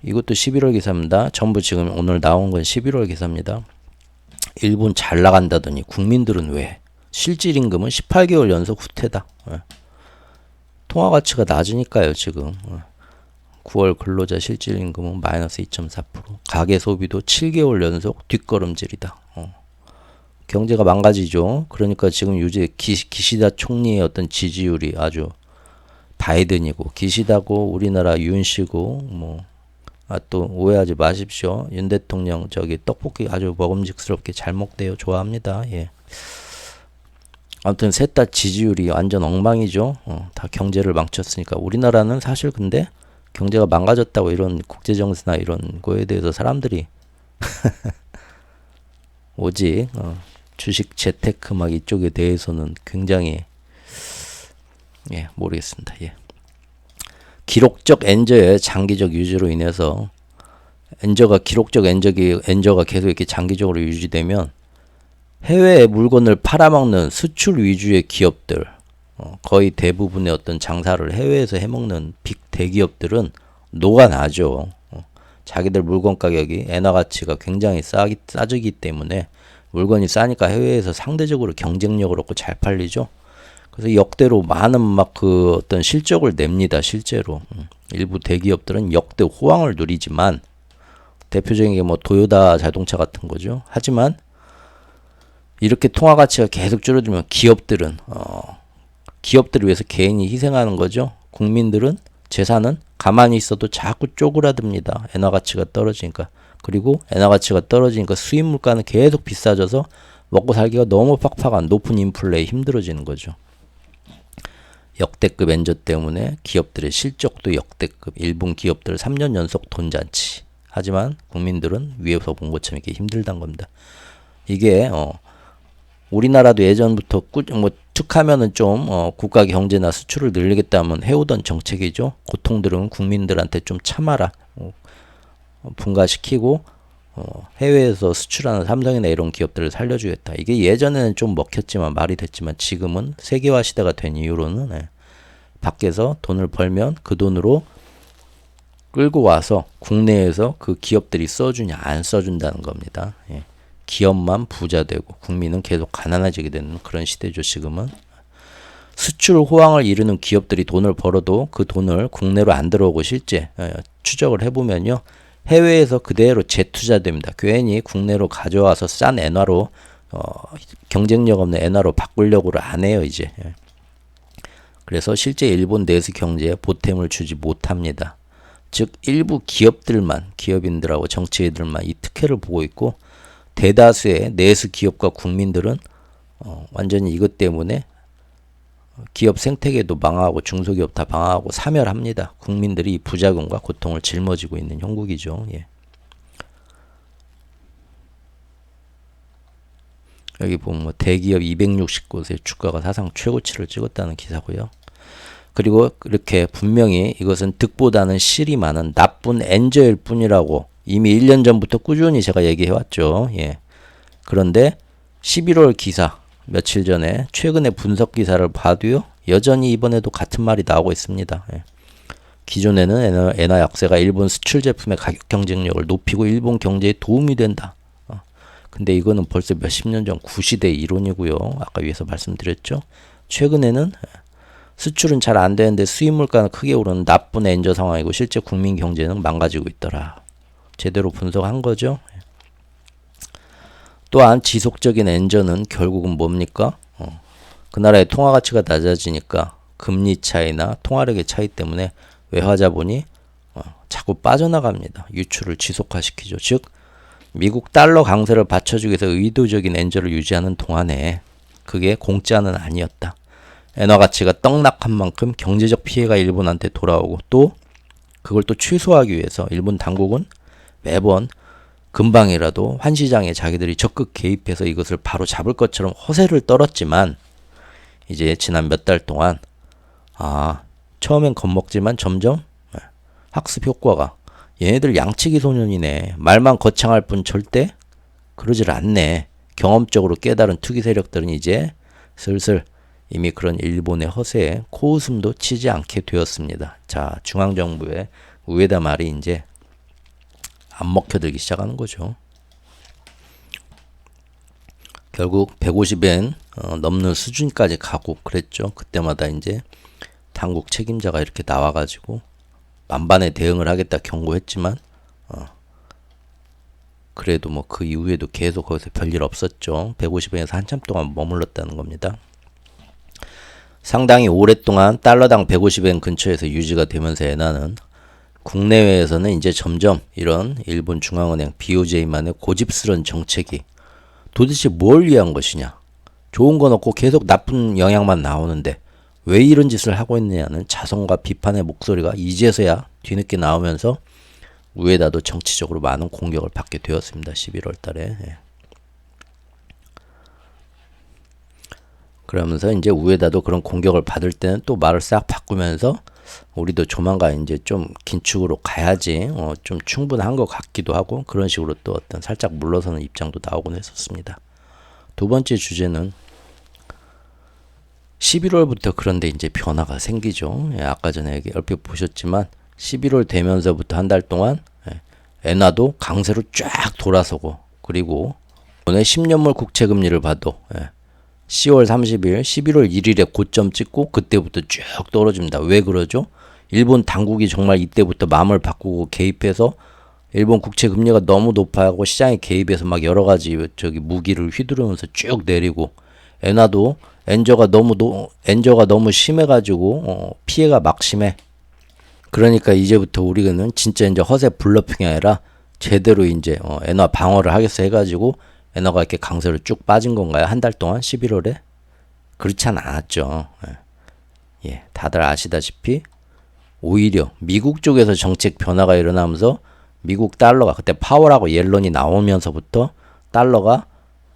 이것도 11월 기사입니다. 전부 지금 오늘 나온 건 11월 기사입니다. 일본 잘 나간다더니 국민들은 왜? 실질 임금은 18개월 연속 후퇴다. 통화 가치가 낮으니까요. 지금 9월 근로자 실질 임금은 마이너스 2.4%. 가계 소비도 7개월 연속 뒷걸음질이다. 경제가 망가지죠. 그러니까 지금 요새 기시다 총리의 어떤 지지율이 아주 바이든이고 기시다고 우리나라 윤씨고 또 오해하지 마십시오. 윤 대통령 저기 떡볶이 아주 먹음직스럽게 잘 먹대요. 좋아합니다. 예. 아무튼 셋 다 지지율이 완전 엉망이죠. 다 경제를 망쳤으니까 우리나라는 사실 근데 경제가 망가졌다고 이런 국제정세나 이런 거에 대해서 사람들이 오직 주식 재테크 막 이쪽에 대해서는 굉장히 모르겠습니다. 예. 기록적 엔저의 장기적 유지로 인해서 기록적 엔저가 계속 이렇게 장기적으로 유지되면 해외에 물건을 팔아먹는 수출 위주의 기업들, 거의 대부분의 어떤 장사를 해외에서 해먹는 빅 대기업들은 녹아나죠. 자기들 물건 가격이 엔화 가치가 굉장히 싸지기 때문에 물건이 싸니까 해외에서 상대적으로 경쟁력을 얻고 잘 팔리죠. 그래서 역대로 많은 막 그 어떤 실적을 냅니다. 실제로 일부 대기업들은 역대 호황을 누리지만 대표적인 게 뭐 도요타 자동차 같은 거죠. 하지만 이렇게 통화 가치가 계속 줄어들면 기업들을 위해서 개인이 희생하는 거죠. 국민들은 재산은 가만히 있어도 자꾸 쪼그라듭니다. 엔화 가치가 떨어지니까. 그리고 엔화 가치가 떨어지니까 수입 물가는 계속 비싸져서 먹고 살기가 너무 팍팍한 높은 인플레에 힘들어지는 거죠. 역대급 엔저 때문에 기업들의 실적도 역대급, 일본 기업들 3년 연속 돈잔치. 하지만 국민들은 위에서 본 것처럼 이렇게 힘들다는 겁니다. 이게 우리나라도 예전부터 툭하면은 좀 국가 경제나 수출을 늘리겠다면 해오던 정책이죠. 고통들은 국민들한테 좀 참아라. 분가시키고 해외에서 수출하는 삼성이나 이런 기업들을 살려주겠다. 이게 예전에는 좀 먹혔지만 말이 됐지만 지금은 세계화 시대가 된 이후로는 밖에서 돈을 벌면 그 돈으로 끌고 와서 국내에서 그 기업들이 써주냐 안 써준다는 겁니다. 예. 기업만 부자 되고 국민은 계속 가난해지게 되는 그런 시대죠. 지금은 수출 호황을 이루는 기업들이 돈을 벌어도 그 돈을 국내로 안 들어오고 실제 추적을 해보면요. 해외에서 그대로 재투자됩니다. 괜히 국내로 가져와서 싼 엔화로 경쟁력 없는 엔화로 바꾸려고를 안 해요. 이제. 그래서 실제 일본 내수 경제에 보탬을 주지 못합니다. 즉 일부 기업들만 기업인들하고 정치인들만 이 특혜를 보고 있고 대다수의 내수 기업과 국민들은 완전히 이것 때문에 기업 생태계도 망하고 중소기업 다 망하고 사멸합니다. 국민들이 부작용과 고통을 짊어지고 있는 형국이죠. 예. 여기 보면 뭐 대기업 260곳의 주가가 사상 최고치를 찍었다는 기사고요. 그리고 이렇게 분명히 이것은 득보다는 실이 많은 나쁜 엔저일 뿐이라고 이미 1년 전부터 꾸준히 제가 얘기해왔죠. 예. 그런데 11월 기사 며칠 전에 최근의 분석 기사를 봐도요. 여전히 이번에도 같은 말이 나오고 있습니다. 예. 기존에는 엔화 약세가 일본 수출 제품의 가격 경쟁력을 높이고 일본 경제에 도움이 된다. 근데 이거는 벌써 몇십 년 전 구시대 이론이고요. 아까 위에서 말씀드렸죠. 최근에는 수출은 잘 안 되는데 수입 물가는 크게 오르는 나쁜 엔저 상황이고 실제 국민 경제는 망가지고 있더라. 제대로 분석한 거죠. 또한 지속적인 엔저는 결국은 뭡니까? 그 나라의 통화 가치가 낮아지니까 금리 차이나 통화력의 차이 때문에 외화 자본이 자꾸 빠져나갑니다. 유출을 지속화시키죠. 즉 미국 달러 강세를 받쳐주기 위해서 의도적인 엔저를 유지하는 동안에 그게 공짜는 아니었다. 엔화 가치가 떡락한 만큼 경제적 피해가 일본한테 돌아오고 또 그걸 또 취소하기 위해서 일본 당국은 매번 금방이라도 환시장에 자기들이 적극 개입해서 이것을 바로 잡을 것처럼 허세를 떨었지만 이제 지난 몇 달 동안 처음엔 겁먹지만 점점 학습 효과가 얘네들 양치기 소년이네. 말만 거창할 뿐 절대 그러질 않네. 경험적으로 깨달은 투기 세력들은 이제 슬슬 이미 그런 일본의 허세에 코웃음도 치지 않게 되었습니다. 자, 중앙정부의 우에다 말이 이제 안 먹혀들기 시작하는 거죠. 결국 150엔 넘는 수준까지 가고 그랬죠. 그때마다 이제 당국 책임자가 이렇게 나와가지고 만반의 대응을 하겠다 경고했지만 그래도 뭐 그 이후에도 계속 거기서 별일 없었죠. 150엔에서 한참 동안 머물렀다는 겁니다. 상당히 오랫동안 달러당 150엔 근처에서 유지가 되면서 엔화는 국내외에서는 이제 점점 이런 일본 중앙은행 BOJ만의 고집스런 정책이 도대체 뭘 위한 것이냐. 좋은 건 없고 계속 나쁜 영향만 나오는데 왜 이런 짓을 하고 있느냐는 자성과 비판의 목소리가 이제서야 뒤늦게 나오면서 우에다도 정치적으로 많은 공격을 받게 되었습니다. 11월 달에. 그러면서 이제 우에다도 그런 공격을 받을 때는 또 말을 싹 바꾸면서 우리도 조만간 이제 좀 긴축으로 가야지 좀 충분한 것 같기도 하고 그런 식으로 또 어떤 살짝 물러서는 입장도 나오곤 했었습니다. 두 번째 주제는 11월부터 그런데 이제 변화가 생기죠. 아까 전에 얼핏 보셨지만 11월 되면서부터 한 달 동안 엔화도 강세로 쫙 돌아서고 그리고 오늘 10년물 국채금리를 봐도 10월 30일, 11월 1일에 고점 찍고 그때부터 쭉 떨어집니다. 왜 그러죠? 일본 당국이 정말 이때부터 마음을 바꾸고 개입해서 일본 국채 금리가 너무 높아하고 시장에 개입해서 막 여러 가지 무기를 휘두르면서 쭉 내리고 엔화도 엔저가 너무 심해가지고 피해가 막심해. 그러니까 이제부터 우리는 진짜 이제 허세 블러핑이 아니라 제대로 이제 엔화 방어를 하겠어 해가지고 엔화가 이렇게 강세로 쭉 빠진 건가요? 한 달 동안 11월에? 그렇진 않았죠. 예, 다들 아시다시피 오히려 미국 쪽에서 정책 변화가 일어나면서 미국 달러가 그때 파월하고 옐런이 나오면서부터 달러가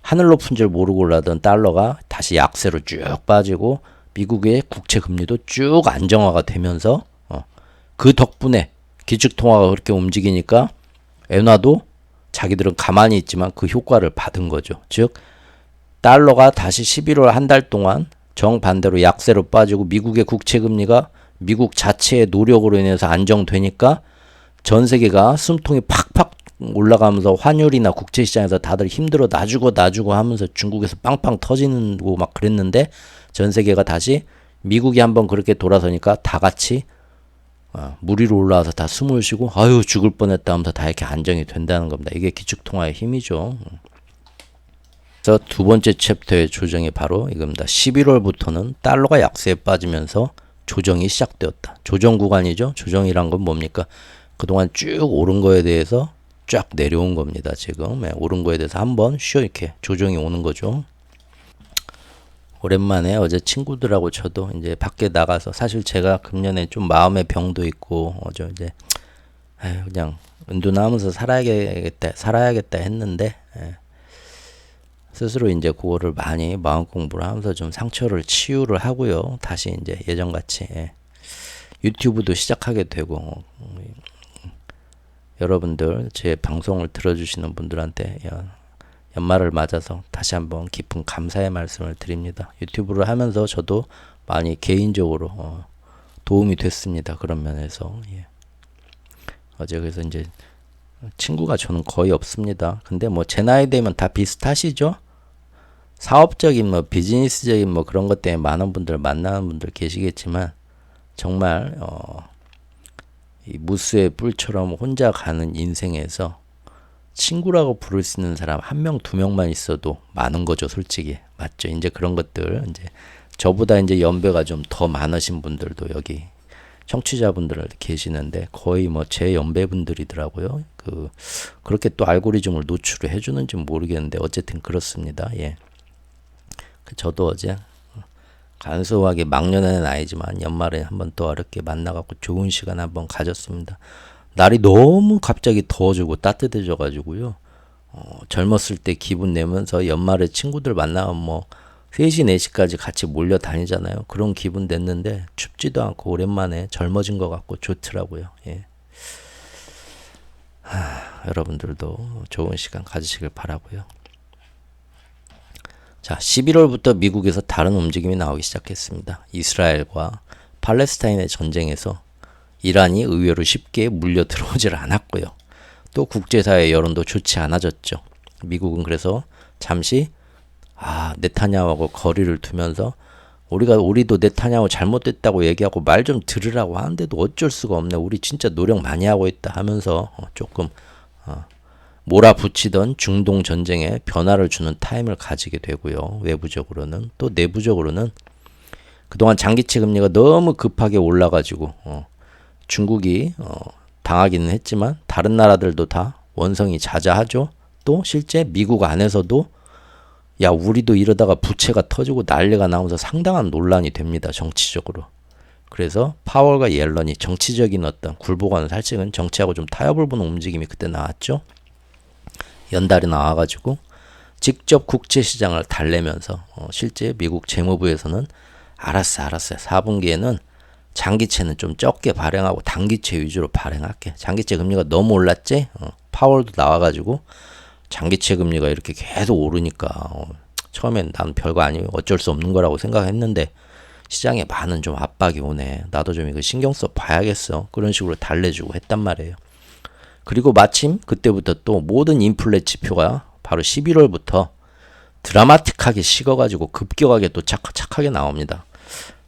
하늘 높은 줄 모르고 올라던 달러가 다시 약세로 쭉 빠지고 미국의 국채 금리도 쭉 안정화가 되면서 그 덕분에 기축통화가 그렇게 움직이니까 엔화도 자기들은 가만히 있지만 그 효과를 받은 거죠. 즉 달러가 다시 11월 한 달 동안 정반대로 약세로 빠지고 미국의 국채 금리가 미국 자체의 노력으로 인해서 안정되니까 전 세계가 숨통이 팍팍 올라가면서 환율이나 국채 시장에서 다들 힘들어 놔주고 하면서 중국에서 빵빵 터지는 거 막 그랬는데 전 세계가 다시 미국이 한번 그렇게 돌아서니까 다 같이 물 위로 올라와서 다 숨을 쉬고 아유 죽을 뻔했다 하면서 다 이렇게 안정이 된다는 겁니다. 이게 기축통화의 힘이죠. 그래서 두 번째 챕터의 조정이 바로 이겁니다. 11월부터는 달러가 약세에 빠지면서 조정이 시작되었다. 조정 구간이죠. 조정이란 건 뭡니까? 그동안 쭉 오른 거에 대해서 쫙 내려온 겁니다. 지금 오른 거에 대해서 한번 쉬어 이렇게 조정이 오는 거죠. 오랜만에 어제 친구들하고 저도 이제 밖에 나가서 사실 제가 금년에 좀 마음의 병도 있고 어제 이제 그냥 은둔하면서 살아야겠다 했는데 스스로 이제 그거를 많이 마음 공부를 하면서 좀 상처를 치유를 하고요. 다시 이제 예전같이 유튜브도 시작하게 되고 여러분들 제 방송을 들어주시는 분들한테 연말을 맞아서 다시 한번 깊은 감사의 말씀을 드립니다. 유튜브를 하면서 저도 많이 개인적으로 도움이 됐습니다. 그런 면에서 어제 그래서 이제 친구가 저는 거의 없습니다. 근데 뭐 제 나이 되면 다 비슷하시죠? 사업적인 뭐 비즈니스적인 뭐 그런 것 때문에 많은 분들 만나는 분들 계시겠지만 정말 이 무수의 뿔처럼 혼자 가는 인생에서 친구라고 부를 수 있는 사람 한 명, 두 명만 있어도 많은 거죠, 솔직히. 맞죠? 이제 그런 것들, 이제 저보다 이제 연배가 좀 더 많으신 분들도 여기 청취자분들 계시는데 거의 뭐 제 연배분들이더라고요. 그렇게 또 알고리즘을 노출을 해주는지 모르겠는데 어쨌든 그렇습니다. 예. 저도 어제 간소하게 막년의 나이지만 연말에 한번 또 어렵게 만나갖고 좋은 시간 한번 가졌습니다. 날이 너무 갑자기 더워지고 따뜻해져 가지고요. 젊었을 때 기분 내면서 연말에 친구들 만나면 뭐 3시, 4시까지 같이 몰려 다니잖아요. 그런 기분 냈는데 춥지도 않고 오랜만에 젊어진 것 같고 좋더라고요. 예. 여러분들도 좋은 시간 가지시길 바라고요. 자, 11월부터 미국에서 다른 움직임이 나오기 시작했습니다. 이스라엘과 팔레스타인의 전쟁에서 이란이 의외로 쉽게 물려 들어오질 않았고요. 또 국제사회 여론도 좋지 않아졌죠. 미국은 그래서 잠시 네타냐후하고 거리를 두면서 우리도 네타냐후 잘못됐다고 얘기하고 말 좀 들으라고 하는데도 어쩔 수가 없네. 우리 진짜 노력 많이 하고 있다 하면서 조금 몰아붙이던 중동 전쟁에 변화를 주는 타임을 가지게 되고요. 외부적으로는 또 내부적으로는 그동안 장기채 금리가 너무 급하게 올라가지고 중국이 당하기는 했지만 다른 나라들도 다 원성이 자자하죠. 또 실제 미국 안에서도 야 우리도 이러다가 부채가 터지고 난리가 나면서 상당한 논란이 됩니다. 정치적으로. 그래서 파월과 옐런이 정치적인 어떤 굴복하는 사실은 정치하고 좀 타협을 보는 움직임이 그때 나왔죠. 연달이 나와가지고 직접 국제시장을 달래면서 실제 미국 재무부에서는 알았어요. 4분기에는 장기채는 좀 적게 발행하고 단기채 위주로 발행할게. 장기채 금리가 너무 올랐지? 파월도 나와가지고 장기채 금리가 이렇게 계속 오르니까 처음엔 난 별거 아니고 어쩔 수 없는 거라고 생각했는데 시장에 많은 좀 압박이 오네. 나도 좀 이거 신경 써 봐야겠어. 그런 식으로 달래주고 했단 말이에요. 그리고 마침 그때부터 또 모든 인플레 지표가 바로 11월부터 드라마틱하게 식어가지고 급격하게 또 착하게 나옵니다.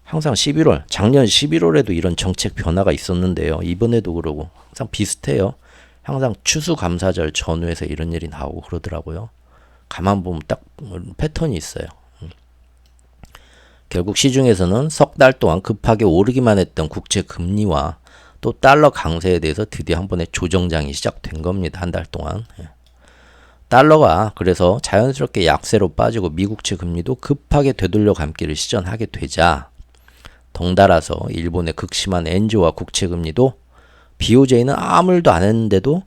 항상 11월, 작년 11월에도 이런 정책 변화가 있었는데요. 이번에도 그러고 항상 비슷해요. 항상 추수감사절 전후에서 이런 일이 나오고 그러더라고요. 가만 보면 딱 패턴이 있어요. 결국 시중에서는 석 달 동안 급하게 오르기만 했던 국채 금리와 또 달러 강세에 대해서 드디어 한 번의 조정장이 시작된 겁니다. 한 달 동안. 달러가 그래서 자연스럽게 약세로 빠지고 미국채 금리도 급하게 되돌려 감기를 시전하게 되자 덩달아서 일본의 극심한 엔조와 국채 금리도 BOJ는 아무 일도 안 했는데도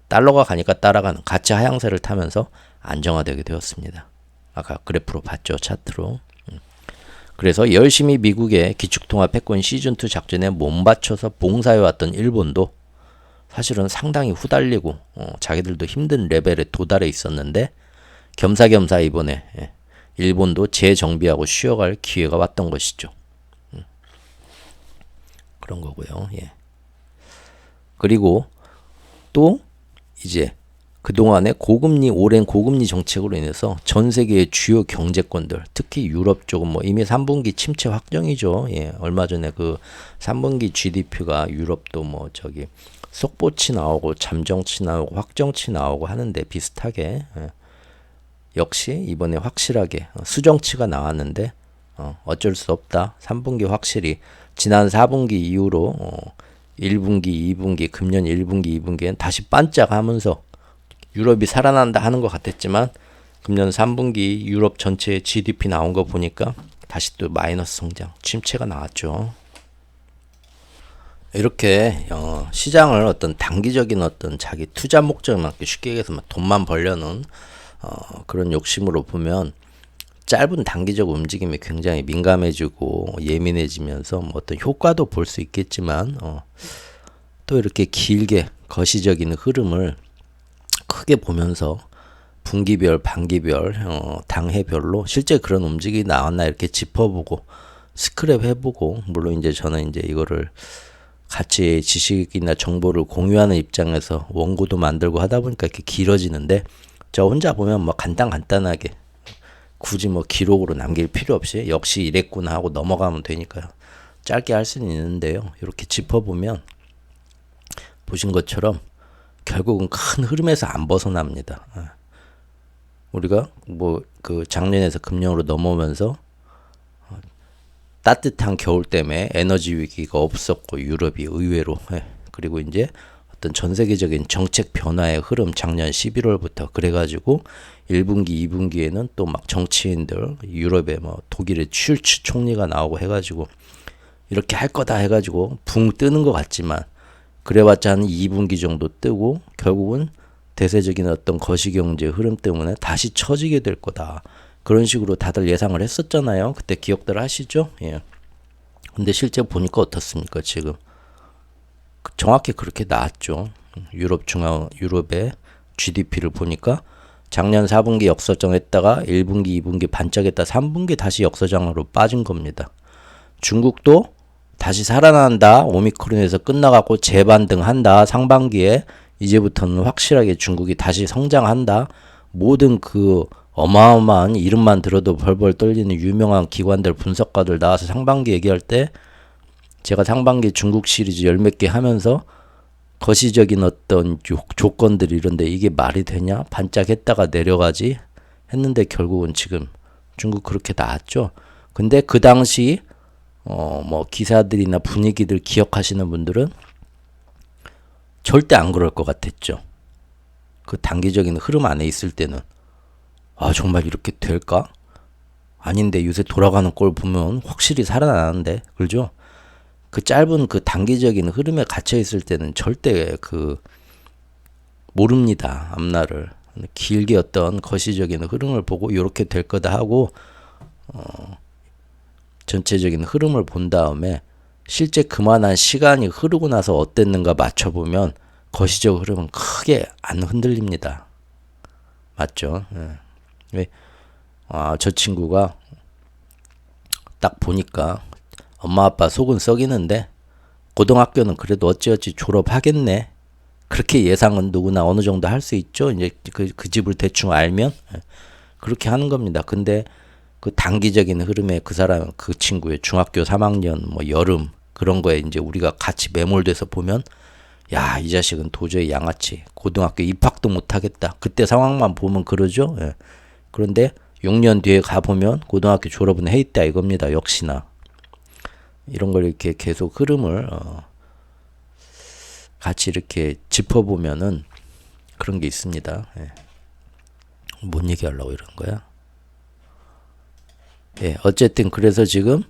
달러가 가니까 따라가는 가치 하향세를 타면서 안정화되게 되었습니다. 아까 그래프로 봤죠, 차트로. 그래서 열심히 미국의 기축통화 패권 시즌2 작전에 몸바쳐서 봉사해왔던 일본도 사실은 상당히 후달리고 자기들도 힘든 레벨에 도달해 있었는데 겸사겸사 이번에 일본도 재정비하고 쉬어갈 기회가 왔던 것이죠. 그런 거고요. 예. 그리고 또 이제 그동안의 고금리, 오랜 고금리 정책으로 인해서 전 세계의 주요 경제권들, 특히 유럽 쪽은 뭐 이미 3분기 침체 확정이죠. 예, 얼마 전에 그 3분기 GDP가 유럽도 뭐 저기 속보치 나오고 잠정치 나오고 확정치 나오고 하는데 비슷하게 역시 이번에 확실하게 수정치가 나왔는데 어쩔 수 없다. 3분기 확실히 지난 4분기 이후로 1분기, 2분기, 금년 1분기, 2분기엔 다시 반짝하면서 유럽이 살아난다 하는 것 같았지만 금년 3분기 유럽 전체 GDP 나온 거 보니까 다시 또 마이너스 성장, 침체가 나왔죠. 이렇게 시장을 어떤 단기적인 어떤 자기 투자 목적에 맞게 쉽게 얘기해서 돈만 벌려는 그런 욕심으로 보면 짧은 단기적 움직임에 굉장히 민감해지고 예민해지면서 뭐 어떤 효과도 볼 수 있겠지만 또 이렇게 길게 거시적인 흐름을 크게 보면서 분기별, 반기별, 당해별로 실제 그런 움직임이 나왔나 이렇게 짚어보고 스크랩 해보고 물론 이제 저는 이제 이거를 같이 지식이나 정보를 공유하는 입장에서 원고도 만들고 하다 보니까 이렇게 길어지는데 저 혼자 보면 뭐 간단하게 굳이 뭐 기록으로 남길 필요 없이 역시 이랬구나 하고 넘어가면 되니까요. 짧게 할 수는 있는데요. 이렇게 짚어보면 보신 것처럼 결국은 큰 흐름에서 안 벗어납니다. 우리가 뭐 그 작년에서 금년으로 넘어오면서 따뜻한 겨울 때문에 에너지 위기가 없었고 유럽이 의외로 그리고 이제 어떤 전 세계적인 정책 변화의 흐름 작년 11월부터 그래가지고 1분기, 2분기에는 또 막 정치인들 유럽의 뭐 독일의 슐츠 총리가 나오고 해가지고 이렇게 할 거다 해가지고 붕 뜨는 것 같지만 그래봤자 한 2분기 정도 뜨고 결국은 대세적인 어떤 거시경제 흐름 때문에 다시 처지게 될 거다. 그런 식으로 다들 예상을 했었잖아요. 그때 기억들 하시죠? 예. 근데 실제 보니까 어떻습니까? 지금 정확히 그렇게 나왔죠. 유럽의 GDP를 보니까 작년 4분기 역서정했다가 1분기, 2분기 반짝했다 3분기 다시 역서장으로 빠진 겁니다. 중국도 다시 살아난다. 오미크론에서 끝나갖고 재반등한다. 상반기에 이제부터는 확실하게 중국이 다시 성장한다. 모든 그 어마어마한 이름만 들어도 벌벌 떨리는 유명한 기관들 분석가들 나와서 상반기 얘기할 때 제가 상반기 중국 시리즈 열 몇 개 하면서 거시적인 어떤 조건들이 이런데 이게 말이 되냐? 반짝했다가 내려가지? 했는데 결국은 지금 중국 그렇게 나왔죠. 근데 그 당시 뭐 기사들이나 분위기들 기억하시는 분들은 절대 안 그럴 것 같았죠. 그 단기적인 흐름 안에 있을 때는 아 정말 이렇게 될까? 아닌데 요새 돌아가는 꼴 보면 확실히 살아나는데 그죠? 그 짧은 그 단기적인 흐름에 갇혀 있을 때는 절대 그 모릅니다. 앞날을 길게 어떤 거시적인 흐름을 보고 이렇게 될 거다 하고 전체적인 흐름을 본 다음에 실제 그만한 시간이 흐르고 나서 어땠는가 맞춰보면 거시적 흐름은 크게 안 흔들립니다. 맞죠? 왜? 저 친구가 딱 보니까 엄마 아빠 속은 썩이는데 고등학교는 그래도 어찌어찌 졸업하겠네. 그렇게 예상은 누구나 어느 정도 할 수 있죠. 이제 그 집을 대충 알면 그렇게 하는 겁니다. 근데 그 단기적인 흐름에 그 사람 그 친구의 중학교 3학년 뭐 여름 그런 거에 이제 우리가 같이 매몰돼서 보면 야, 이 자식은 도저히 양아치 고등학교 입학도 못 하겠다. 그때 상황만 보면 그러죠. 예. 그런데 6년 뒤에 가보면 고등학교 졸업은 해 있다 이겁니다. 역시나 이런 걸 이렇게 계속 흐름을 같이 이렇게 짚어보면은 그런 게 있습니다. 예. 뭔 얘기하려고 이런 거야? 예, 어쨌든 그래서 지금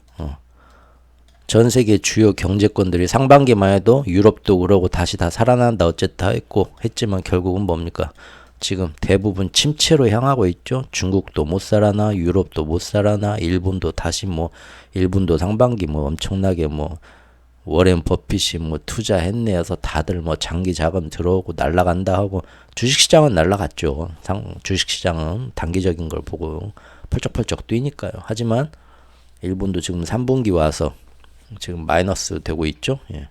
전 세계 주요 경제권들이 상반기만 해도 유럽도 그러고 다시 다 살아난다 어쨌다 했지만 결국은 뭡니까? 지금 대부분 침체로 향하고 있죠. 중국도 못 살아나, 유럽도 못 살아나, 일본도 다시 일본도 상반기 엄청나게 워렌 버핏이 투자했네 해서 다들 장기 자금 들어오고 날라간다 하고 주식시장은 날라갔죠. 주식시장은 단기적인 걸 보고 펄쩍펄쩍 뛰니까요. 하지만 일본도 지금 3분기 와서 지금 마이너스 되고 있죠. 예.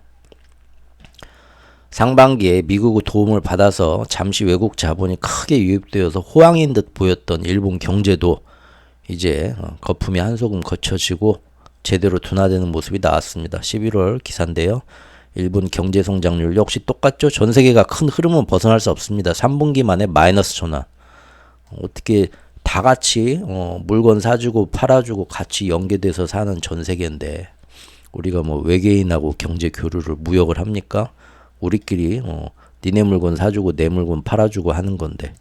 상반기에 미국의 도움을 받아서 잠시 외국 자본이 크게 유입되어서 호황인 듯 보였던 일본 경제도 이제 거품이 한 소금 거쳐지고 제대로 둔화되는 모습이 나왔습니다. 11월 기사인데요. 일본 경제 성장률 역시 똑같죠. 전 세계가 큰 흐름은 벗어날 수 없습니다. 3분기 만에 마이너스 전환. 어떻게 다 같이 물건 사주고 팔아주고 같이 연계돼서 사는 전 세계인데 우리가 외계인하고 경제 교류를 무역을 합니까? 우리끼리 니네 물건 사주고 내 물건 팔아주고 하는 건데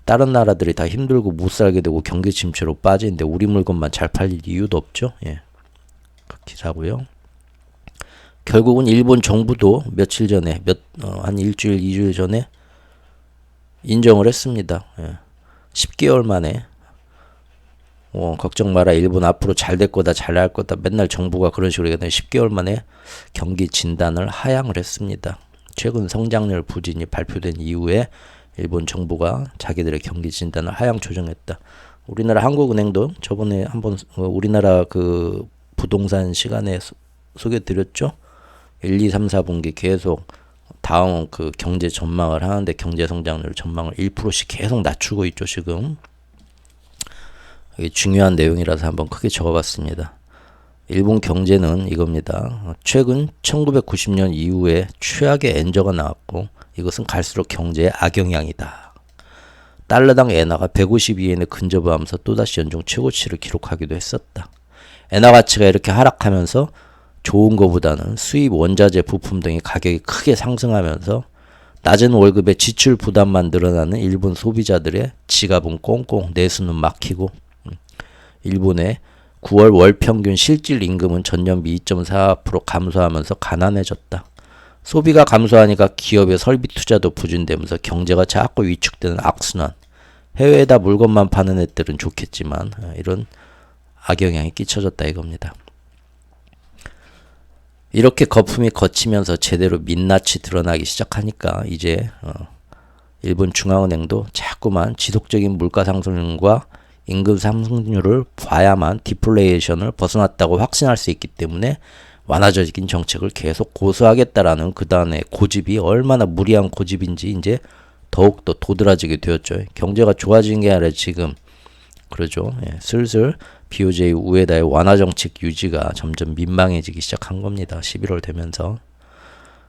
다른 나라들이 다 힘들고 못 살게 되고 경기 침체로 빠지는데 우리 물건만 잘 팔릴 이유도 없죠. 예. 그렇게 자고요. 결국은 일본 정부도 며칠 전에 한 일주일, 2주일 전에 인정을 했습니다. 예. 10개월 만에 걱정 마라. 일본 앞으로 잘 될 거다. 잘 할 거다. 맨날 정부가 그런 식으로 얘기하는데 10개월 만에 경기 진단을 하향을 했습니다. 최근 성장률 부진이 발표된 이후에 일본 정부가 자기들의 경기 진단을 하향 조정했다. 우리나라 한국은행도 저번에 한번 우리나라 그 부동산 시간에 소개드렸죠. 1, 2, 3, 4분기 계속 다음 그 경제 전망을 하는데 경제 성장률 전망을 1%씩 계속 낮추고 있죠, 지금. 이게 중요한 내용이라서 한번 크게 적어봤습니다. 일본 경제는 이겁니다. 최근 1990년 이후에 최악의 엔저가 나왔고 이것은 갈수록 경제의 악영향이다. 달러당 엔화가 152엔에 근접하면서 또다시 연중 최고치를 기록하기도 했었다. 엔화 가치가 이렇게 하락하면서 좋은 것보다는 수입 원자재 부품 등의 가격이 크게 상승하면서 낮은 월급에 지출 부담만 늘어나는 일본 소비자들의 지갑은 꽁꽁 내수는 막히고 일본의 9월 월 평균 실질 임금은 전년비 2.4% 감소하면서 가난해졌다. 소비가 감소하니까 기업의 설비 투자도 부진되면서 경제가 자꾸 위축되는 악순환. 해외에다 물건만 파는 애들은 좋겠지만 이런 악영향이 끼쳐졌다 이겁니다. 이렇게 거품이 거치면서 제대로 민낯이 드러나기 시작하니까 이제 일본 중앙은행도 자꾸만 지속적인 물가 상승과 임금 상승률을 봐야만 디플레이션을 벗어났다고 확신할 수 있기 때문에 완화적인 정책을 계속 고수하겠다라는 그다음에 고집이 얼마나 무리한 고집인지 이제 더욱더 도드라지게 되었죠. 경제가 좋아진 게 아니라 지금 그러죠. 예, 슬슬 BOJ 우에다의 완화 정책 유지가 점점 민망해지기 시작한 겁니다. 11월 되면서.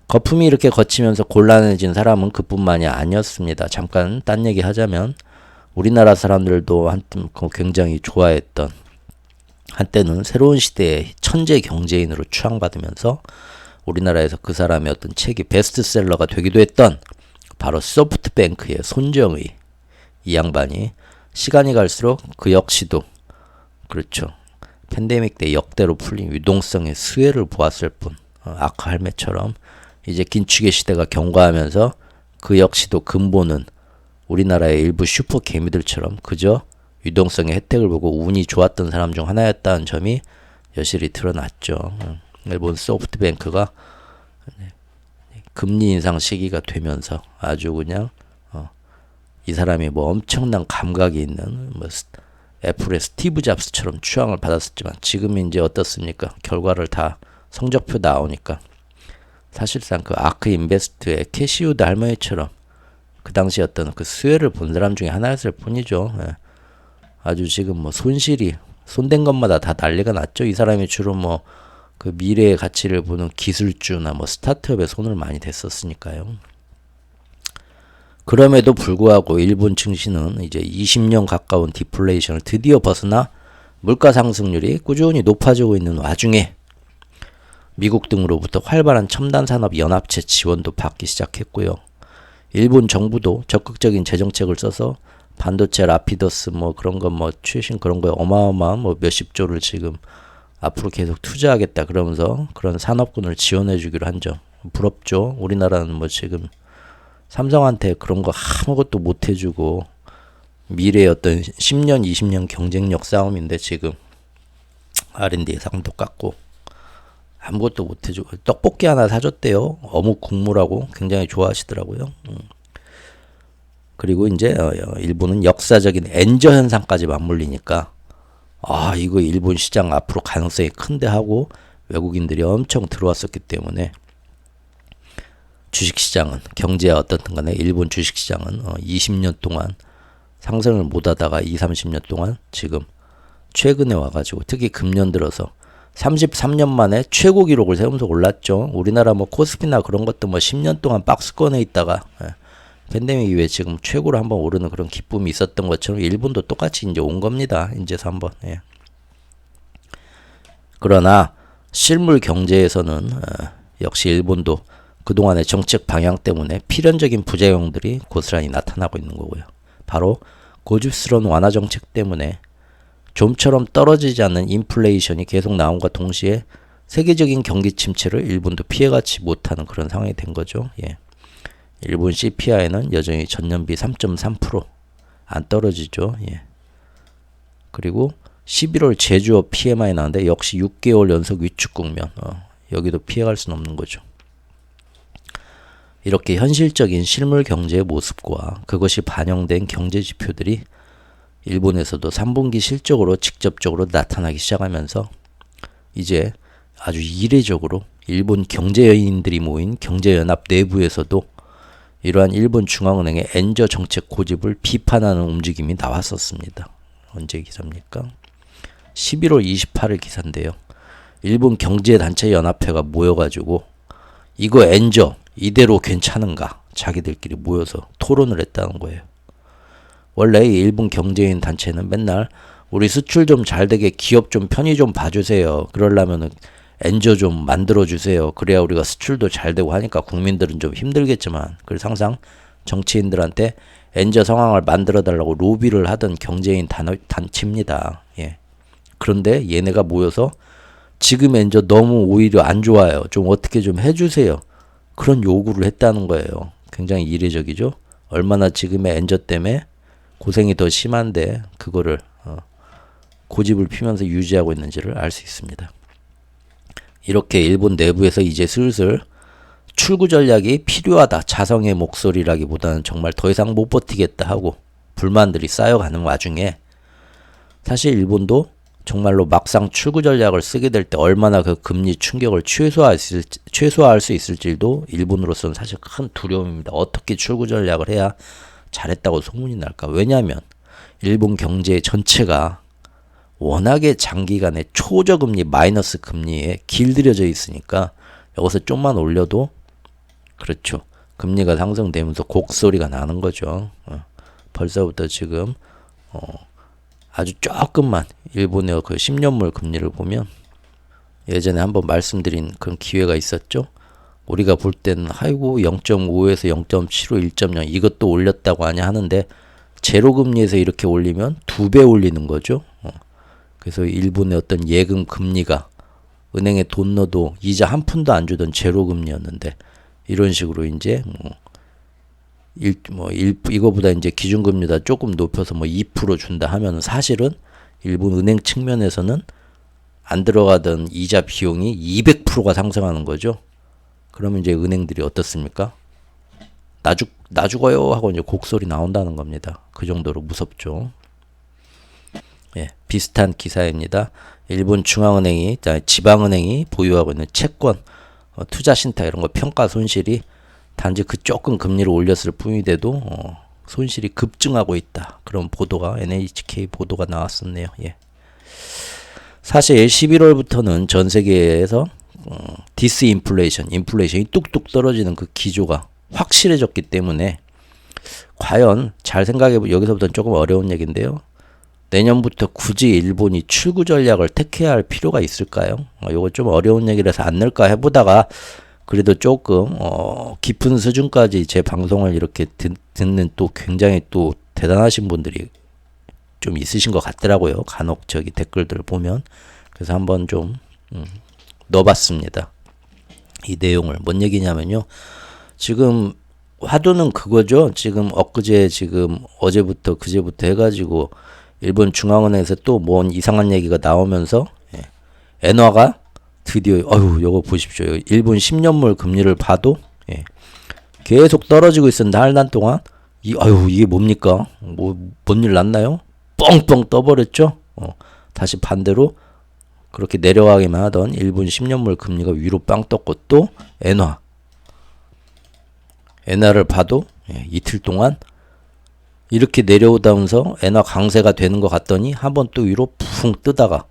거품이 이렇게 거치면서 곤란해진 사람은 그뿐만이 아니었습니다. 잠깐 딴 얘기 하자면 우리나라 사람들도 한때 굉장히 좋아했던 한때는 새로운 시대의 천재 경제인으로 추앙받으면서 우리나라에서 그 사람의 어떤 책이 베스트셀러가 되기도 했던 바로 소프트뱅크의 손정의 이 양반이 시간이 갈수록 그 역시도 그렇죠. 팬데믹 때 역대로 풀린 유동성의 수혜를 보았을 뿐 아까 할매처럼 이제 긴축의 시대가 경과하면서 그 역시도 근본은 우리나라의 일부 슈퍼 개미들처럼 그저 유동성의 혜택을 보고 운이 좋았던 사람 중 하나였다는 점이 여실히 드러났죠. 일본 소프트뱅크가 금리 인상 시기가 되면서 아주 그냥 이 사람이 엄청난 감각이 있는 애플의 스티브 잡스처럼 추앙을 받았었지만 지금 이제 어떻습니까? 결과를 다 성적표 나오니까 사실상 그 아크 인베스트의 캐시우드 할머니처럼 그 당시 어떤 그 수혜를 본 사람 중에 하나였을 뿐이죠. 예. 아주 지금 손실이 손댄 것마다 다 난리가 났죠. 이 사람이 주로 그 미래의 가치를 보는 기술주나 스타트업에 손을 많이 댔었으니까요. 그럼에도 불구하고 일본 증시는 이제 20년 가까운 디플레이션을 드디어 벗어나 물가 상승률이 꾸준히 높아지고 있는 와중에 미국 등으로부터 활발한 첨단 산업 연합체 지원도 받기 시작했고요. 일본 정부도 적극적인 재정책을 써서 반도체 라피더스 그런 거 최신 그런 거에 어마어마한 몇십 조를 지금 앞으로 계속 투자하겠다 그러면서 그런 산업군을 지원해 주기로 한 점. 부럽죠. 우리나라는 뭐 지금 삼성한테 그런 거 아무것도 못 해주고 미래의 어떤 10년, 20년 경쟁력 싸움인데 지금 R&D 예산도 깎고 아무것도 못 해주고 떡볶이 하나 사줬대요. 어묵 국물하고 굉장히 좋아하시더라고요. 그리고 이제 일본은 역사적인 엔저 현상까지 맞물리니까 이거 일본 시장 앞으로 가능성이 큰데 하고 외국인들이 엄청 들어왔었기 때문에 주식시장은 경제와 어떻든 간에 일본 주식시장은 20년 동안 상승을 못하다가 30년 동안 지금 최근에 와가지고 특히 금년 들어서 33년 만에 최고 기록을 세우면서 올랐죠. 우리나라 뭐 코스피나 그런 것도 뭐 10년 동안 박스권에 있다가 팬데믹 이후에 지금 최고로 한번 오르는 그런 기쁨이 있었던 것처럼 일본도 똑같이 이제 온 겁니다. 이제서 한번. 그러나 실물 경제에서는 역시 일본도 그동안의 정책 방향 때문에 필연적인 부작용들이 고스란히 나타나고 있는 거고요. 바로 고집스러운 완화 정책 때문에 좀처럼 떨어지지 않는 인플레이션이 계속 나온과 동시에 세계적인 경기 침체를 일본도 피해가지 못하는 그런 상황이 된 거죠. 일본 CPI는 여전히 전년비 3.3% 안 떨어지죠. 그리고 11월 제조업 PMI 나왔는데 역시 6개월 연속 위축 국면. 여기도 피해갈 수는 없는 거죠. 이렇게 현실적인 실물 경제의 모습과 그것이 반영된 경제 지표들이 일본에서도 3분기 실적으로 직접적으로 나타나기 시작하면서 이제 아주 이례적으로 일본 경제연인들이 모인 경제연합 내부에서도 이러한 일본 중앙은행의 엔저 정책 고집을 비판하는 움직임이 나왔었습니다. 언제 기사입니까? 11월 28일 기사인데요. 일본 경제단체 연합회가 모여가지고 이거 엔저 이대로 괜찮은가 자기들끼리 모여서 토론을 했다는 거예요. 원래 일본 경제인 단체는 맨날 우리 수출 좀 잘 되게 기업 좀 편히 좀 봐주세요. 그러려면은 엔저 좀 만들어주세요. 그래야 우리가 수출도 잘 되고 하니까 국민들은 좀 힘들겠지만 그래서 항상 정치인들한테 엔저 상황을 만들어달라고 로비를 하던 경제인 단체입니다. 그런데 얘네가 모여서 지금 엔저 너무 오히려 안 좋아요. 좀 어떻게 좀 해주세요. 그런 요구를 했다는 거예요. 굉장히 이례적이죠. 얼마나 지금의 엔저 때문에 고생이 더 심한데 그거를 고집을 피면서 유지하고 있는지를 알 수 있습니다. 이렇게 일본 내부에서 이제 슬슬 출구 전략이 필요하다. 자성의 목소리라기보다는 정말 더 이상 못 버티겠다 하고 불만들이 쌓여가는 와중에 사실 일본도 정말로 막상 출구 전략을 쓰게 될 때 얼마나 그 금리 충격을 최소화할 수 있을지도 일본으로서는 사실 큰 두려움입니다. 어떻게 출구 전략을 해야 잘했다고 소문이 날까? 왜냐하면 일본 경제 전체가 워낙에 장기간의 초저금리 마이너스 금리에 길들여져 있으니까 여기서 좀만 올려도 그렇죠. 금리가 상승되면서 곡소리가 나는 거죠. 벌써부터 지금 아주 조금만 일본의 그 10년물 금리를 보면 예전에 한번 말씀드린 그런 기회가 있었죠. 우리가 볼 때는 아이고 0.5에서 0.75, 1.0 이것도 올렸다고 하냐 하는데 제로금리에서 이렇게 올리면 2배 올리는 거죠. 그래서 일본의 어떤 예금 금리가 은행에 돈 넣어도 이자 한 푼도 안 주던 제로금리였는데 이런 식으로 이제 이거보다 이제 기준금리다 조금 높여서 2% 준다 하면은 사실은 일본 은행 측면에서는 안 들어가던 이자 비용이 200%가 상승하는 거죠. 그러면 이제 은행들이 어떻습니까? 나 죽어요 하고 이제 곡소리 나온다는 겁니다. 그 정도로 무섭죠. 비슷한 기사입니다. 일본 중앙은행이 지방은행이 보유하고 있는 채권, 투자신탁 이런 거 평가 손실이 단지 그 조금 금리를 올렸을 뿐인데도 손실이 급증하고 있다. 그런 보도가 NHK 보도가 나왔었네요. 사실 11월부터는 전 세계에서 인플레이션이 뚝뚝 떨어지는 그 기조가 확실해졌기 때문에 과연 잘 생각해보면 여기서부터는 조금 어려운 얘기인데요. 내년부터 굳이 일본이 출구 전략을 택해야 할 필요가 있을까요? 이거 좀 어려운 얘기라서 안 넣을까 해보다가 그래도 조금 깊은 수준까지 제 방송을 이렇게 듣는 또 굉장히 또 대단하신 분들이 좀 있으신 것 같더라고요. 간혹 저기 댓글들을 보면 그래서 한번 좀 넣어봤습니다. 이 내용을 뭔 얘기냐면요. 지금 화두는 그거죠. 지금 엊그제 지금 어제부터 그제부터 해가지고 일본 중앙은행에서 또 뭔 이상한 얘기가 나오면서 엔화가 드디어 요거 보십시오. 일본 10년물 금리를 봐도 계속 떨어지고 있었는데 한 달 동안 이게 뭡니까? 뭔 일 났나요? 뻥뻥 떠버렸죠. 다시 반대로 그렇게 내려가기만 하던 일본 10년물 금리가 위로 빵 떴고 또 엔화를 봐도 이틀 동안 이렇게 내려오다면서 엔화 강세가 되는 것 같더니 한번 또 위로 푹 뜨다가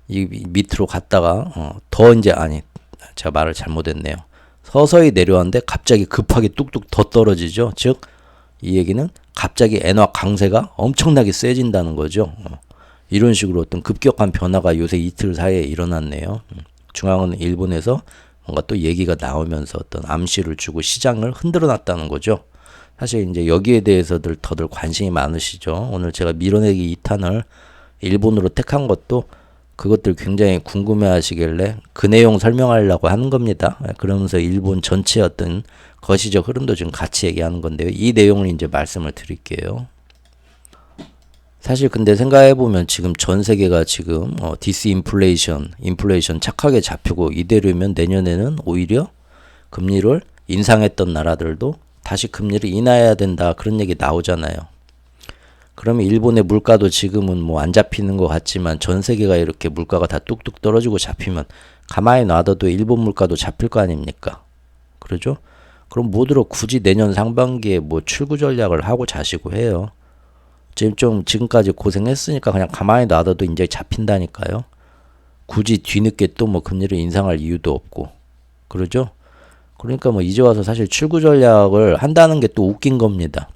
이 밑으로 갔다가 더 이제 제가 말을 잘못했네요. 서서히 내려왔는데 갑자기 급하게 뚝뚝 더 떨어지죠. 즉 이 얘기는 갑자기 엔화 강세가 엄청나게 세진다는 거죠. 이런 식으로 어떤 급격한 변화가 요새 이틀 사이에 일어났네요. 중앙은 일본에서 뭔가 또 얘기가 나오면서 어떤 암시를 주고 시장을 흔들어 놨다는 거죠. 사실 이제 여기에 대해서들 더들 관심이 많으시죠. 오늘 제가 밀어내기 2탄을 일본으로 택한 것도 그것들 굉장히 궁금해 하시길래 그 내용 설명하려고 하는 겁니다. 그러면서 일본 전체 어떤 거시적 흐름도 좀 같이 얘기하는 건데요. 이 내용을 이제 말씀을 드릴게요. 사실 근데 생각해보면 지금 전 세계가 지금 디스인플레이션, 인플레이션 착하게 잡히고 이대로면 내년에는 오히려 금리를 인상했던 나라들도 다시 금리를 인하해야 된다 그런 얘기 나오잖아요. 그러면 일본의 물가도 지금은 뭐 안 잡히는 것 같지만 전 세계가 이렇게 물가가 다 뚝뚝 떨어지고 잡히면 가만히 놔둬도 일본 물가도 잡힐 거 아닙니까? 그러죠? 그럼 뭐들어 굳이 내년 상반기에 뭐 출구 전략을 하고 자시고 해요. 지금까지 고생했으니까 그냥 가만히 놔둬도 이제 잡힌다니까요. 굳이 뒤늦게 또 뭐 금리를 인상할 이유도 없고. 그러죠? 그러니까 뭐 이제 와서 사실 출구 전략을 한다는 게 또 웃긴 겁니다.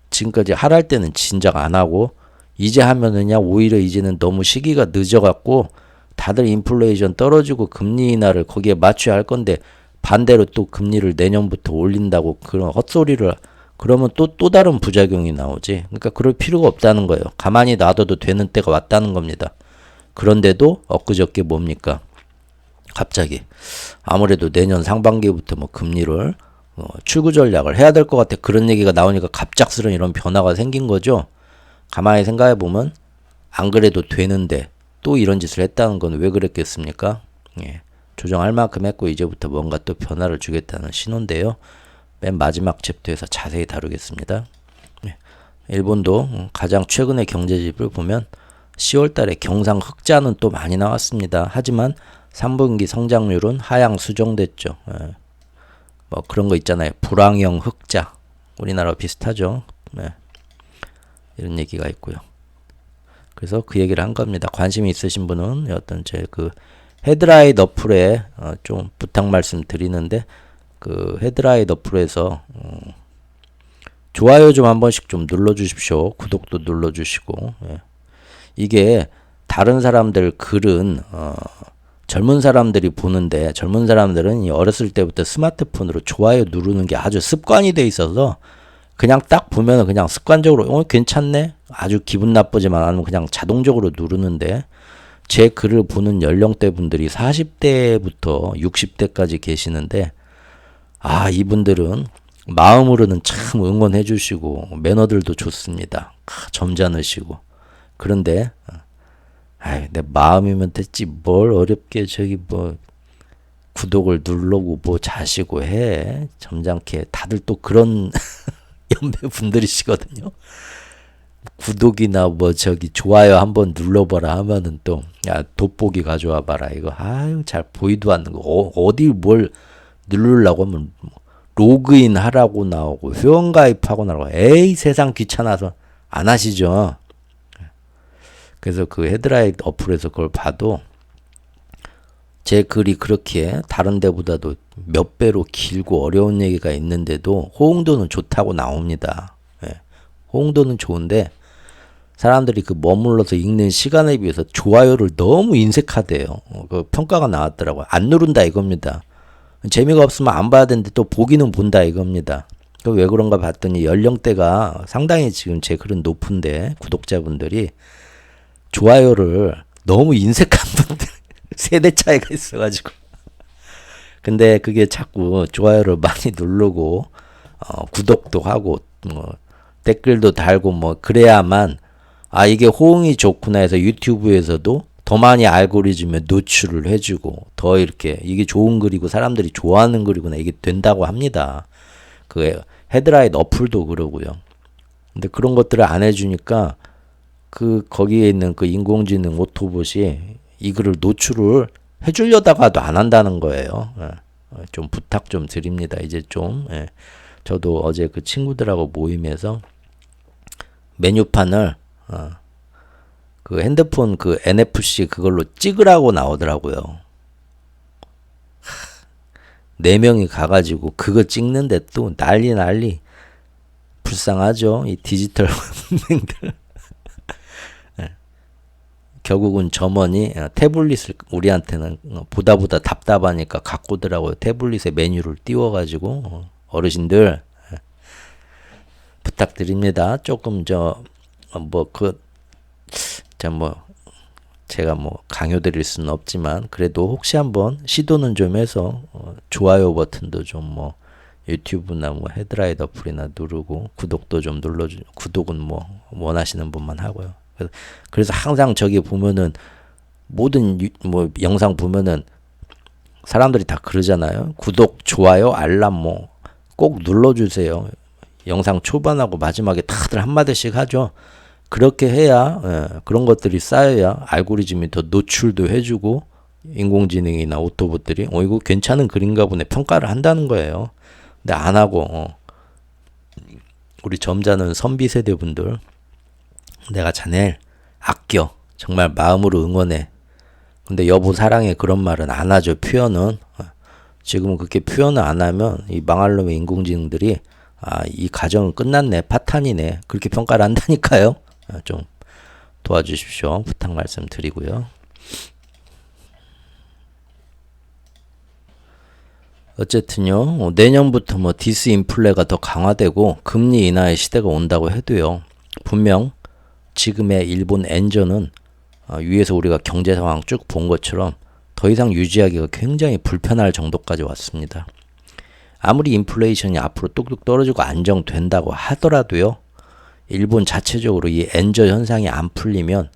지금까지 하랄 때는 진작 안 하고 이제 하면은야 오히려 이제는 너무 시기가 늦어갖고 다들 인플레이션 떨어지고 금리 인하를 거기에 맞춰야 할 건데 반대로 또 금리를 내년부터 올린다고 그런 헛소리를 그러면 또 다른 부작용이 나오지. 그러니까 그럴 필요가 없다는 거예요. 가만히 놔둬도 되는 때가 왔다는 겁니다. 그런데도 엊그저께 뭡니까? 갑자기 아무래도 내년 상반기부터 뭐 금리를 출구 전략을 해야 될 것 같아. 그런 얘기가 나오니까 갑작스런 이런 변화가 생긴 거죠. 가만히 생각해 보면 안 그래도 되는데 또 이런 짓을 했다는 건 왜 그랬겠습니까? 조정할 만큼 했고 이제부터 뭔가 또 변화를 주겠다는 신호인데요. 맨 마지막 챕터에서 자세히 다루겠습니다. 일본도 가장 최근의 경제지표를 보면 10월 달에 경상 흑자는 또 많이 나왔습니다. 하지만 3분기 성장률은 하향 수정됐죠. 뭐 그런 거 있잖아요. 불황형 흑자. 우리나라와 비슷하죠. 이런 얘기가 있고요. 그래서 그 얘기를 한 겁니다. 관심이 있으신 분은 어떤 제 그 헤드라인 어플에 좀 부탁 말씀 드리는데 그 헤드라인 어플에서 좋아요 좀 한 번씩 좀 눌러주십시오. 구독도 눌러주시고 이게 다른 사람들 글은 젊은 사람들이 보는데 젊은 사람들은 어렸을 때부터 스마트폰으로 좋아요 누르는 게 아주 습관이 돼 있어서 그냥 딱 보면 그냥 습관적으로 괜찮네 아주 기분 나쁘지만 않으면 그냥 자동적으로 누르는데 제 글을 보는 연령대 분들이 40대부터 60대까지 계시는데 이분들은 마음으로는 참 응원해 주시고 매너들도 좋습니다. 점잖으시고 그런데 내 마음이면 됐지 뭘 어렵게 저기 뭐 구독을 누르고 뭐 자시고 해. 점잖게 다들 또 그런 연배 분들이시거든요. 구독이나 뭐 저기 좋아요 한번 눌러봐라 하면은 또 야 돋보기 가져와 봐라 이거 잘 보이도 않는 거 어디 뭘 누르려고 하면 로그인 하라고 나오고 회원가입하고 나오고 에이 세상 귀찮아서 안 하시죠. 그래서 그 헤드라인 어플에서 그걸 봐도 제 글이 그렇게 다른 데보다도 몇 배로 길고 어려운 얘기가 있는데도 호응도는 좋다고 나옵니다. 호응도는 좋은데 사람들이 그 머물러서 읽는 시간에 비해서 좋아요를 너무 인색하대요. 그 평가가 나왔더라고요. 안 누른다 이겁니다. 재미가 없으면 안 봐야 되는데 또 보기는 본다 이겁니다. 왜 그런가 봤더니 연령대가 상당히 지금 제 글은 높은데 구독자분들이 좋아요를 너무 인색한 분들 세대 차이가 있어가지고. 근데 그게 자꾸 좋아요를 많이 누르고 구독도 하고 댓글도 달고 뭐 그래야만 아 이게 호응이 좋구나 해서 유튜브에서도 더 많이 알고리즘에 노출을 해주고 더 이렇게 이게 좋은 글이고 사람들이 좋아하는 글이구나 이게 된다고 합니다. 그 헤드라인 어플도 그러고요. 근데 그런 것들을 안 해주니까 그 거기에 있는 그 인공지능 오토봇이 이 글을 노출을 해주려다가도 안 한다는 거예요. 좀 부탁 좀 드립니다. 이제 좀 저도 어제 그 친구들하고 모임에서 메뉴판을 그 핸드폰 그 NFC 그걸로 찍으라고 나오더라고요. 4명이 가가지고 그거 찍는데 또 난리 불쌍하죠. 이 디지털 문맹들. 결국은 점원이 태블릿을 우리한테는 보다 답답하니까 갖고 오더라고요. 태블릿에 메뉴를 띄워가지고 어르신들 부탁드립니다. 조금 제가 강요 드릴 수는 없지만 그래도 혹시 한번 시도는 좀 해서 좋아요 버튼도 좀 유튜브나 헤드라인 어플이나 누르고 구독도 좀 눌러주. 구독은 원하시는 분만 하고요. 그래서 항상 저기 보면은 모든 영상 보면은 사람들이 다 그러잖아요. 구독, 좋아요, 알람 꼭 눌러주세요. 영상 초반하고 마지막에 다들 한마디씩 하죠. 그렇게 해야 그런 것들이 쌓여야 알고리즘이 더 노출도 해주고 인공지능이나 오토봇들이 이거 괜찮은 글인가 보네 평가를 한다는 거예요. 근데 안 하고 우리 점잖은 선비 세대분들 내가 자넬 아껴 정말 마음으로 응원해. 근데 여보 사랑해 그런 말은 안 하죠. 표현은 지금은 그렇게 표현을 안 하면 이 망할 놈의 인공지능들이 이 가정은 끝났네 파탄이네 그렇게 평가를 한다니까요. 좀 도와주십시오. 부탁 말씀 드리고요. 어쨌든요. 내년부터 디스인플레가 더 강화되고 금리 인하의 시대가 온다고 해도요. 분명 지금의 일본 엔저는 위에서 우리가 경제 상황 쭉 본 것처럼 더 이상 유지하기가 굉장히 불편할 정도까지 왔습니다. 아무리 인플레이션이 앞으로 뚝뚝 떨어지고 안정된다고 하더라도요. 일본 자체적으로 이 엔저 현상이 안 풀리면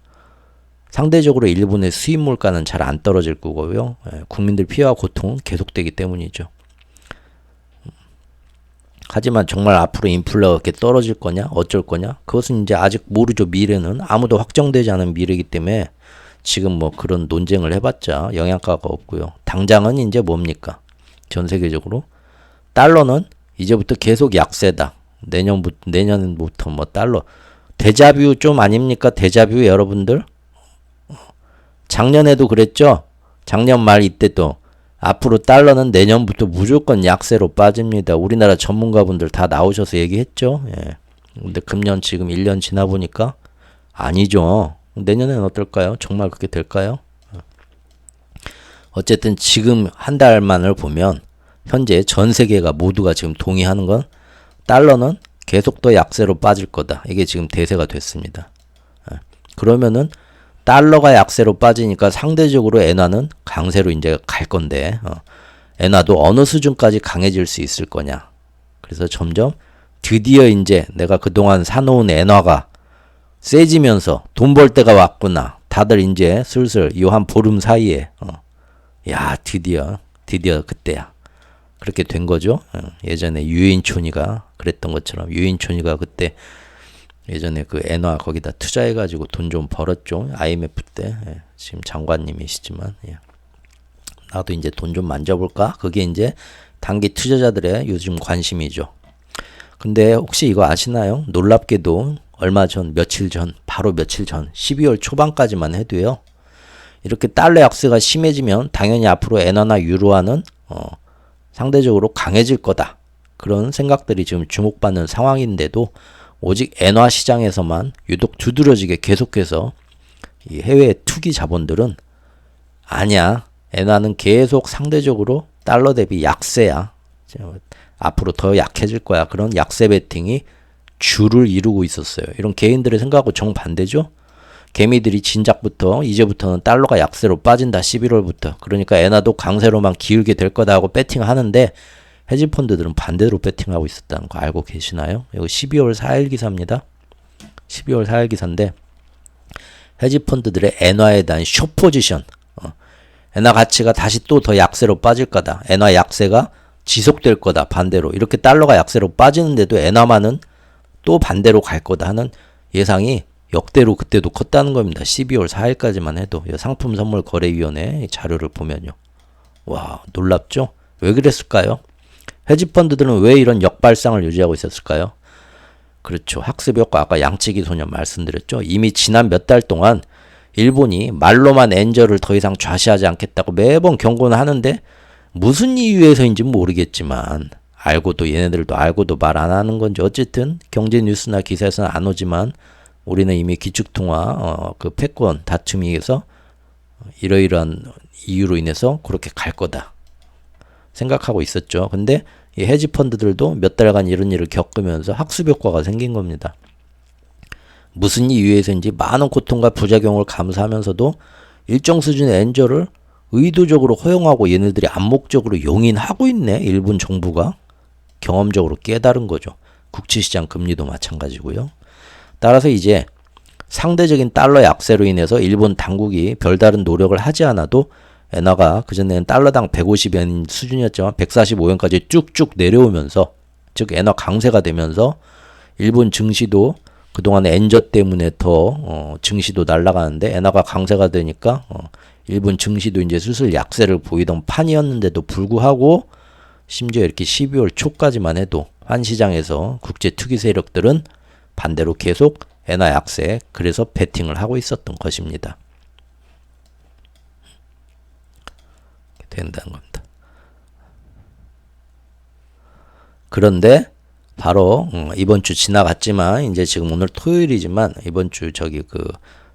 상대적으로 일본의 수입 물가는 잘 안 떨어질 거고요. 국민들 피해와 고통은 계속되기 때문이죠. 하지만 정말 앞으로 인플레가 이렇게 떨어질 거냐 어쩔 거냐 그것은 이제 아직 모르죠. 미래는 아무도 확정되지 않은 미래이기 때문에 지금 그런 논쟁을 해봤자 영향가가 없고요. 당장은 이제 뭡니까? 전 세계적으로 달러는 이제부터 계속 약세다. 내년부터 달러 데자뷰 좀 아닙니까? 데자뷰 여러분들 작년에도 그랬죠. 작년 말 이때도 앞으로 달러는 내년부터 무조건 약세로 빠집니다. 우리나라 전문가분들 다 나오셔서 얘기했죠. 근데 금년 지금 1년 지나 보니까 아니죠. 내년에는 어떨까요? 정말 그렇게 될까요? 어쨌든 지금 한 달만을 보면 현재 전 세계가 모두가 지금 동의하는 건 달러는 계속 더 약세로 빠질 거다. 이게 지금 대세가 됐습니다. 그러면은 달러가 약세로 빠지니까 상대적으로 엔화는 강세로 이제 갈 건데 엔화도 어느 수준까지 강해질 수 있을 거냐. 그래서 점점 드디어 이제 내가 그동안 사놓은 엔화가 세지면서 돈 벌 때가 왔구나. 다들 이제 슬슬 이 한 보름 사이에 야 드디어 그때야. 그렇게 된 거죠. 예전에 유인촌이가 그랬던 것처럼 유인촌이가 그때 예전에 그 엔화 거기다 투자해가지고 돈 좀 벌었죠. IMF 때. 지금 장관님이시지만. 나도 이제 돈 좀 만져볼까? 그게 이제 단기 투자자들의 요즘 관심이죠. 근데 혹시 이거 아시나요? 놀랍게도 바로 며칠 전, 12월 초반까지만 해도요. 이렇게 달러 약세가 심해지면 당연히 앞으로 엔화나 유로화는 상대적으로 강해질 거다. 그런 생각들이 지금 주목받는 상황인데도 오직 엔화 시장에서만 유독 두드러지게 계속해서 이 해외 투기 자본들은 아니야. 엔화는 계속 상대적으로 달러 대비 약세야. 앞으로 더 약해질 거야. 그런 약세 베팅이 주를 이루고 있었어요. 이런 개인들의 생각하고 정반대죠. 개미들이 진작부터 이제부터는 달러가 약세로 빠진다. 11월부터. 그러니까 엔화도 강세로만 기울게 될 거다 하고 배팅하는데 헤지펀드들은 반대로 배팅하고 있었다는 거 알고 계시나요? 이거 12월 4일 기사입니다. 12월 4일 기사인데 헤지펀드들의 엔화에 대한 숏포지션, 엔화 가치가 다시 또 더 약세로 빠질 거다. 엔화 약세가 지속될 거다. 반대로 이렇게 달러가 약세로 빠지는데도 엔화만은 또 반대로 갈 거다 하는 예상이 역대로 그때도 컸다는 겁니다. 12월 4일까지만 해도 상품선물거래위원회 자료를 보면요. 와, 놀랍죠? 왜 그랬을까요? 헤지펀드들은 왜 이런 역발상을 유지하고 있었을까요? 그렇죠. 학습효과 아까 양치기 소년 말씀드렸죠. 이미 지난 몇 달 동안 일본이 말로만 엔저를 더 이상 좌시하지 않겠다고 매번 경고는 하는데 무슨 이유에서인지 모르겠지만 알고도 얘네들도 알고도 말 안 하는 건지 어쨌든 경제 뉴스나 기사에서는 안 오지만 우리는 이미 기축통화 그 패권 다툼에서 이러이러한 이유로 인해서 그렇게 갈 거다 생각하고 있었죠. 근데 이 헤지펀드들도 몇 달간 이런 일을 겪으면서 학습효과가 생긴 겁니다. 무슨 이유에서인지 많은 고통과 부작용을 감수하면서도 일정 수준의 엔저를 의도적으로 허용하고 얘네들이 암묵적으로 용인하고 있네. 일본 정부가 경험적으로 깨달은 거죠. 국채시장 금리도 마찬가지고요. 따라서 이제 상대적인 달러 약세로 인해서 일본 당국이 별다른 노력을 하지 않아도 엔화가 그전에는 달러당 150엔 수준이었지만 145엔까지 쭉쭉 내려오면서 즉 엔화 강세가 되면서 일본 증시도 그동안 엔저 때문에 더 증시도 날아가는데 엔화가 강세가 되니까 일본 증시도 이제 슬슬 약세를 보이던 판이었는데도 불구하고 심지어 이렇게 12월 초까지만 해도 환시장에서 국제 투기 세력들은 반대로 계속 엔화 약세 그래서 베팅을 하고 있었던 것입니다. 된다는 겁니다. 그런데 바로 이번 주 지나갔지만 이제 지금 오늘 토요일이지만 이번 주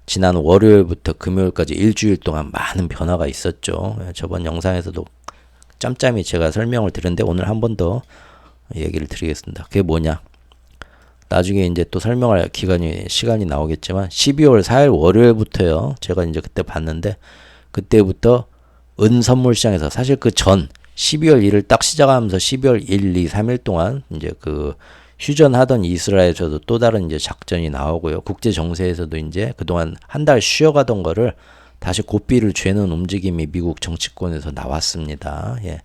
지난 월요일부터 금요일까지 일주일 동안 많은 변화가 있었죠. 저번 영상에서도 짬짬이 제가 설명을 드렸는데 오늘 한 번 더 얘기를 드리겠습니다. 그게 뭐냐? 나중에 이제 또 설명할 시간이 나오겠지만 12월 4일 월요일부터요. 제가 이제 그때 봤는데 그때부터 은 선물 시장에서 사실 그 전 12월 1일 딱 시작하면서 12월 1, 2, 3일 동안 이제 그 휴전하던 이스라엘에서도 또 다른 이제 작전이 나오고요. 국제 정세에서도 이제 그동안 한 달 쉬어가던 거를 다시 고삐를 죄는 움직임이 미국 정치권에서 나왔습니다. 예.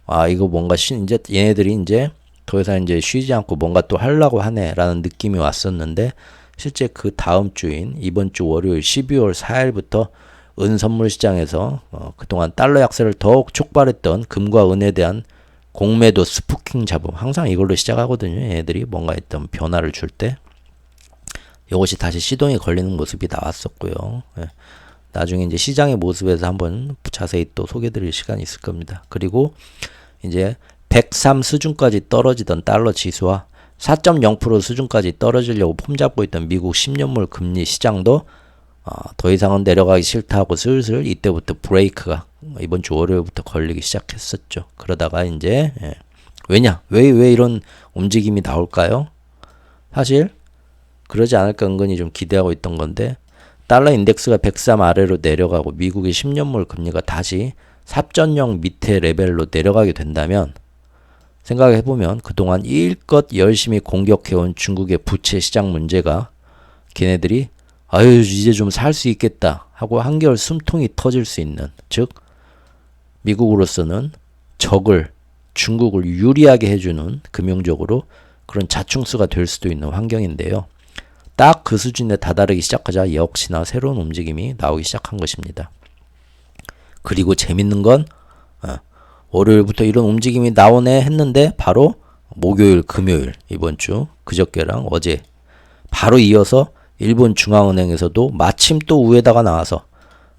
아, 이거 뭔가 이제 얘네들이 이제 더 이상 이제 쉬지 않고 뭔가 또 하려고 하네라는 느낌이 왔었는데 실제 그 다음 주인 이번 주 월요일 12월 4일부터 은 선물 시장에서 그동안 달러 약세를 더욱 촉발했던 금과 은에 대한 공매도 스푸킹 잡음 항상 이걸로 시작하거든요. 얘네들이 뭔가 했던 변화를 줄 때 이것이 다시 시동이 걸리는 모습이 나왔었고요. 예. 나중에 이제 시장의 모습에서 한번 자세히 또 소개드릴 시간이 있을 겁니다. 그리고 이제 103 수준까지 떨어지던 달러 지수와 4.0% 수준까지 떨어지려고 폼잡고 있던 미국 10년물 금리 시장도 더 이상은 내려가기 싫다 하고 슬슬 이때부터 브레이크가 이번 주 월요일부터 걸리기 시작했었죠. 그러다가 이제 왜 이런 움직임이 나올까요? 사실 그러지 않을까 은근히 좀 기대하고 있던 건데 달러 인덱스가 103 아래로 내려가고 미국의 10년물 금리가 다시 4.0 밑에 레벨로 내려가게 된다면 생각해보면 그동안 일껏 열심히 공격해온 중국의 부채 시장 문제가 걔네들이 아유 이제 좀 살 수 있겠다 하고 한결 숨통이 터질 수 있는 즉 미국으로서는 중국을 유리하게 해주는 금융적으로 그런 자충수가 될 수도 있는 환경인데요. 딱 그 수준에 다다르기 시작하자 역시나 새로운 움직임이 나오기 시작한 것입니다. 그리고 재밌는 건 월요일부터 이런 움직임이 나오네 했는데 바로 목요일, 금요일 이번 주 그저께랑 어제 바로 이어서 일본 중앙은행에서도 마침 또 위에다가 나와서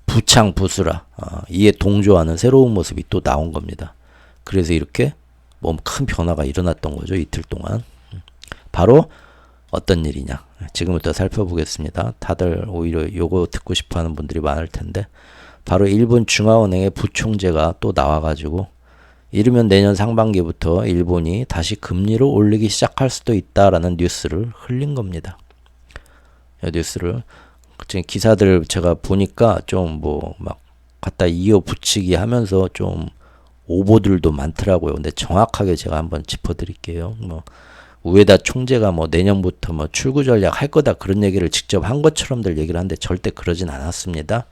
부창부수라 이에 동조하는 새로운 모습이 또 나온 겁니다. 그래서 이렇게 뭐 큰 변화가 일어났던 거죠. 이틀 동안. 바로 어떤 일이냐. 지금부터 살펴보겠습니다. 다들 오히려 요거 듣고 싶어하는 분들이 많을 텐데 바로 일본 중앙은행의 부총재가 또 나와가지고 이르면 내년 상반기부터 일본이 다시 금리를 올리기 시작할 수도 있다라는 뉴스를 흘린 겁니다. 이 뉴스를 지금 기사들 제가 보니까 좀 뭐 막 갖다 이어 붙이기 하면서 좀 오보들도 많더라고요. 근데 정확하게 제가 한번 짚어드릴게요. 뭐 우에다 총재가 뭐 내년부터 뭐 출구 전략 할 거다 그런 얘기를 직접 한 것처럼들 얘기를 하는데 절대 그러진 않았습니다.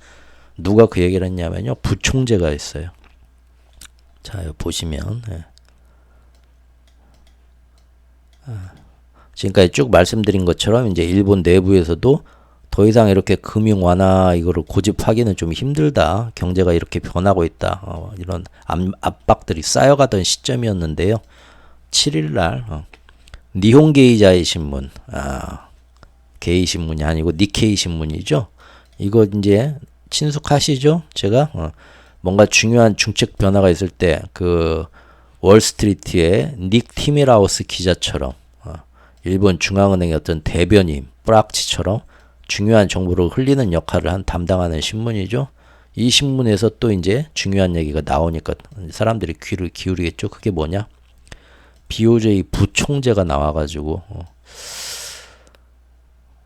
누가 그 얘기를 했냐면요. 부총재가 했어요. 자, 여기 보시면 지금까지 쭉 말씀드린 것처럼 이제 일본 내부에서도 더 이상 이렇게 금융 완화 이거를 고집하기는 좀 힘들다. 경제가 이렇게 변하고 있다. 이런 압박들이 쌓여가던 시점이었는데요. 7일 날 니혼 게이자이 신문, 게이 신문이 아니고 니케이 신문이죠. 이거 이제 친숙하시죠? 제가 뭔가 중요한 정책 변화가 있을 때 그 월스트리트의 닉 티미라우스 기자처럼 일본 중앙은행의 어떤 대변인 뿌락치처럼 중요한 정보를 흘리는 역할을 담당하는 신문이죠. 이 신문에서 또 이제 중요한 얘기가 나오니까 사람들이 귀를 기울이겠죠. 그게 뭐냐? BOJ 부총재가 나와가지고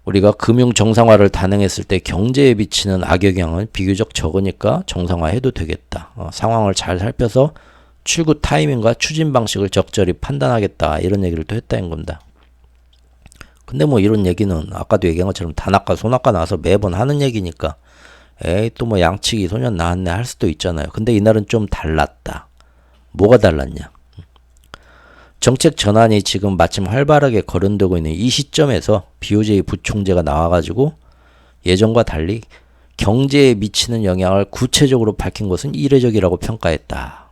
우리가 금융 정상화를 단행했을 때 경제에 미치는 악영향은 비교적 적으니까 정상화해도 되겠다. 상황을 잘 살펴서 출구 타이밍과 추진 방식을 적절히 판단하겠다. 이런 얘기를 또 했다는 겁니다. 근데 뭐 이런 얘기는 아까도 얘기한 것처럼 단아까 손아까 나와서 매번 하는 얘기니까 에이 또 뭐 양치기 소년 나왔네 할 수도 있잖아요. 근데 이날은 좀 달랐다. 뭐가 달랐냐? 정책 전환이 지금 마침 활발하게 거론되고 있는 이 시점에서 BOJ 부총재가 나와가지고 예전과 달리 경제에 미치는 영향을 구체적으로 밝힌 것은 이례적이라고 평가했다.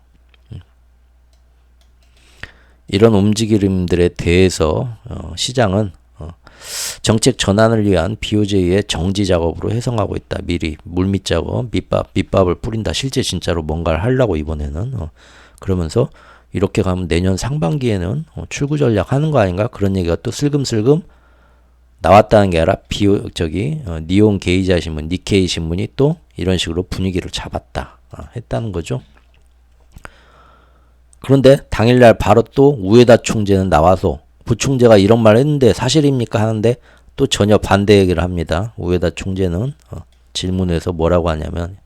이런 움직임들에 대해서 시장은 정책 전환을 위한 BOJ의 정지 작업으로 해석하고 있다. 미리 물밑 작업, 밑밥을 뿌린다. 실제 진짜로 뭔가를 하려고 이번에는 그러면서 이렇게 가면 내년 상반기에는 출구 전략 하는 거 아닌가? 그런 얘기가 또 슬금슬금 나왔다는 게 아니라 니온 게이자 신문, 니케이 신문이 또 이런 식으로 분위기를 잡았다. 했다는 거죠. 그런데 당일날 바로 또 우에다 총재는 나와서 부총재가 이런 말을 했는데 사실입니까? 하는데 또 전혀 반대 얘기를 합니다. 우에다 총재는 질문에서 뭐라고 하냐면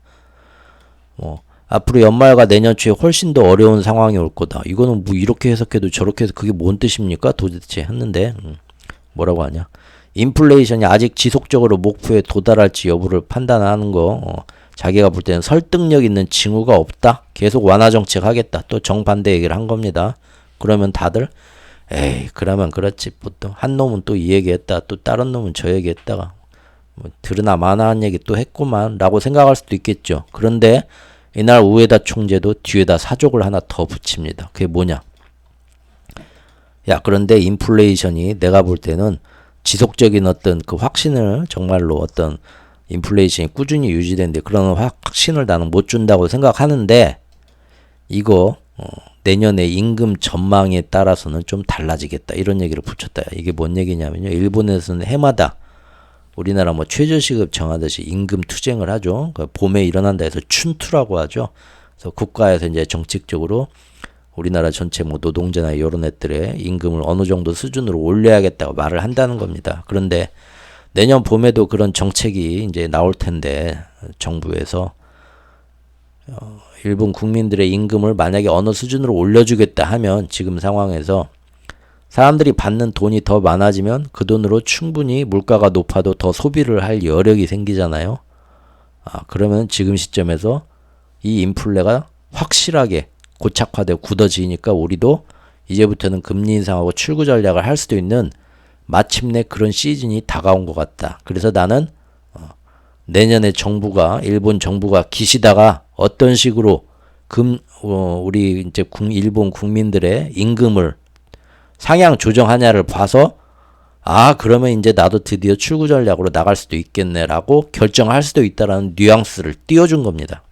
앞으로 연말과 내년 초에 훨씬 더 어려운 상황이 올 거다. 이거는 뭐 이렇게 해석해도 저렇게 해서 그게 뭔 뜻입니까? 도대체 했는데 뭐라고 하냐. 인플레이션이 아직 지속적으로 목표에 도달할지 여부를 판단하는 거 자기가 볼 때는 설득력 있는 징후가 없다. 계속 완화 정책 하겠다. 또 정반대 얘기를 한 겁니다. 그러면 다들 에이 그러면 그렇지. 보통 한 놈은 또 이 얘기했다. 또 다른 놈은 저 얘기했다가 뭐 들으나 마나한 얘기 또 했구만 라고 생각할 수도 있겠죠. 그런데 이날 우에다 총재도 뒤에다 사족을 하나 더 붙입니다. 그게 뭐냐? 야 그런데 인플레이션이 내가 볼 때는 지속적인 어떤 그 확신을 정말로 어떤 인플레이션이 꾸준히 유지되는데 그런 확신을 나는 못 준다고 생각하는데 이거 내년에 임금 전망에 따라서는 좀 달라지겠다. 이런 얘기를 붙였다. 이게 뭔 얘기냐면요. 일본에서는 해마다 우리나라 뭐 최저시급 정하듯이 임금 투쟁을 하죠. 그 봄에 일어난다 해서 춘투라고 하죠. 그래서 국가에서 이제 정책적으로 우리나라 전체 뭐 노동자나 이런 애들의 임금을 어느 정도 수준으로 올려야겠다고 말을 한다는 겁니다. 그런데 내년 봄에도 그런 정책이 이제 나올 텐데 정부에서 일본 국민들의 임금을 만약에 어느 수준으로 올려주겠다 하면 지금 상황에서 사람들이 받는 돈이 더 많아지면 그 돈으로 충분히 물가가 높아도 더 소비를 할 여력이 생기잖아요. 그러면 지금 시점에서 이 인플레가 확실하게 고착화되고 굳어지니까 우리도 이제부터는 금리 인상하고 출구 전략을 할 수도 있는 마침내 그런 시즌이 다가온 것 같다. 그래서 나는 내년에 정부가 일본 정부가 기시다가 어떤 식으로 우리 이제 일본 국민들의 임금을 상향 조정하냐를 봐서 그러면 이제 나도 드디어 출구 전략으로 나갈 수도 있겠네라고 결정할 수도 있다라는 뉘앙스를 띄워준 겁니다.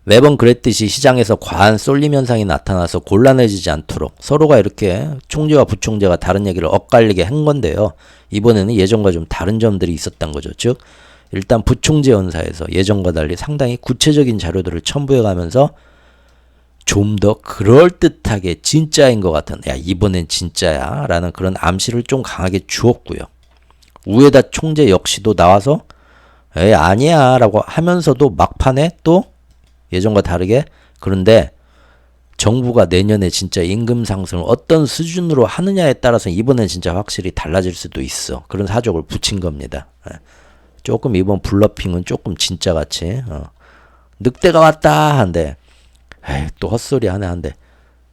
매번 그랬듯이 시장에서 과한 쏠림 현상이 나타나서 곤란해지지 않도록 서로가 이렇게 총재와 부총재가 다른 얘기를 엇갈리게 한 건데요. 이번에는 예전과 좀 다른 점들이 있었던 거죠. 즉 일단 부총재 연사에서 예전과 달리 상당히 구체적인 자료들을 첨부해가면서 좀 더 그럴듯하게 진짜인 것 같은 야 이번엔 진짜야 라는 그런 암시를 좀 강하게 주었고요. 우에다 총재 역시도 나와서 에이 아니야 라고 하면서도 막판에 또 예전과 다르게 그런데 정부가 내년에 진짜 임금 상승을 어떤 수준으로 하느냐에 따라서 이번엔 진짜 확실히 달라질 수도 있어. 그런 사족을 붙인 겁니다. 조금 이번 블러핑은 조금 진짜같이 늑대가 왔다 한데 에이, 또 헛소리 하네 한데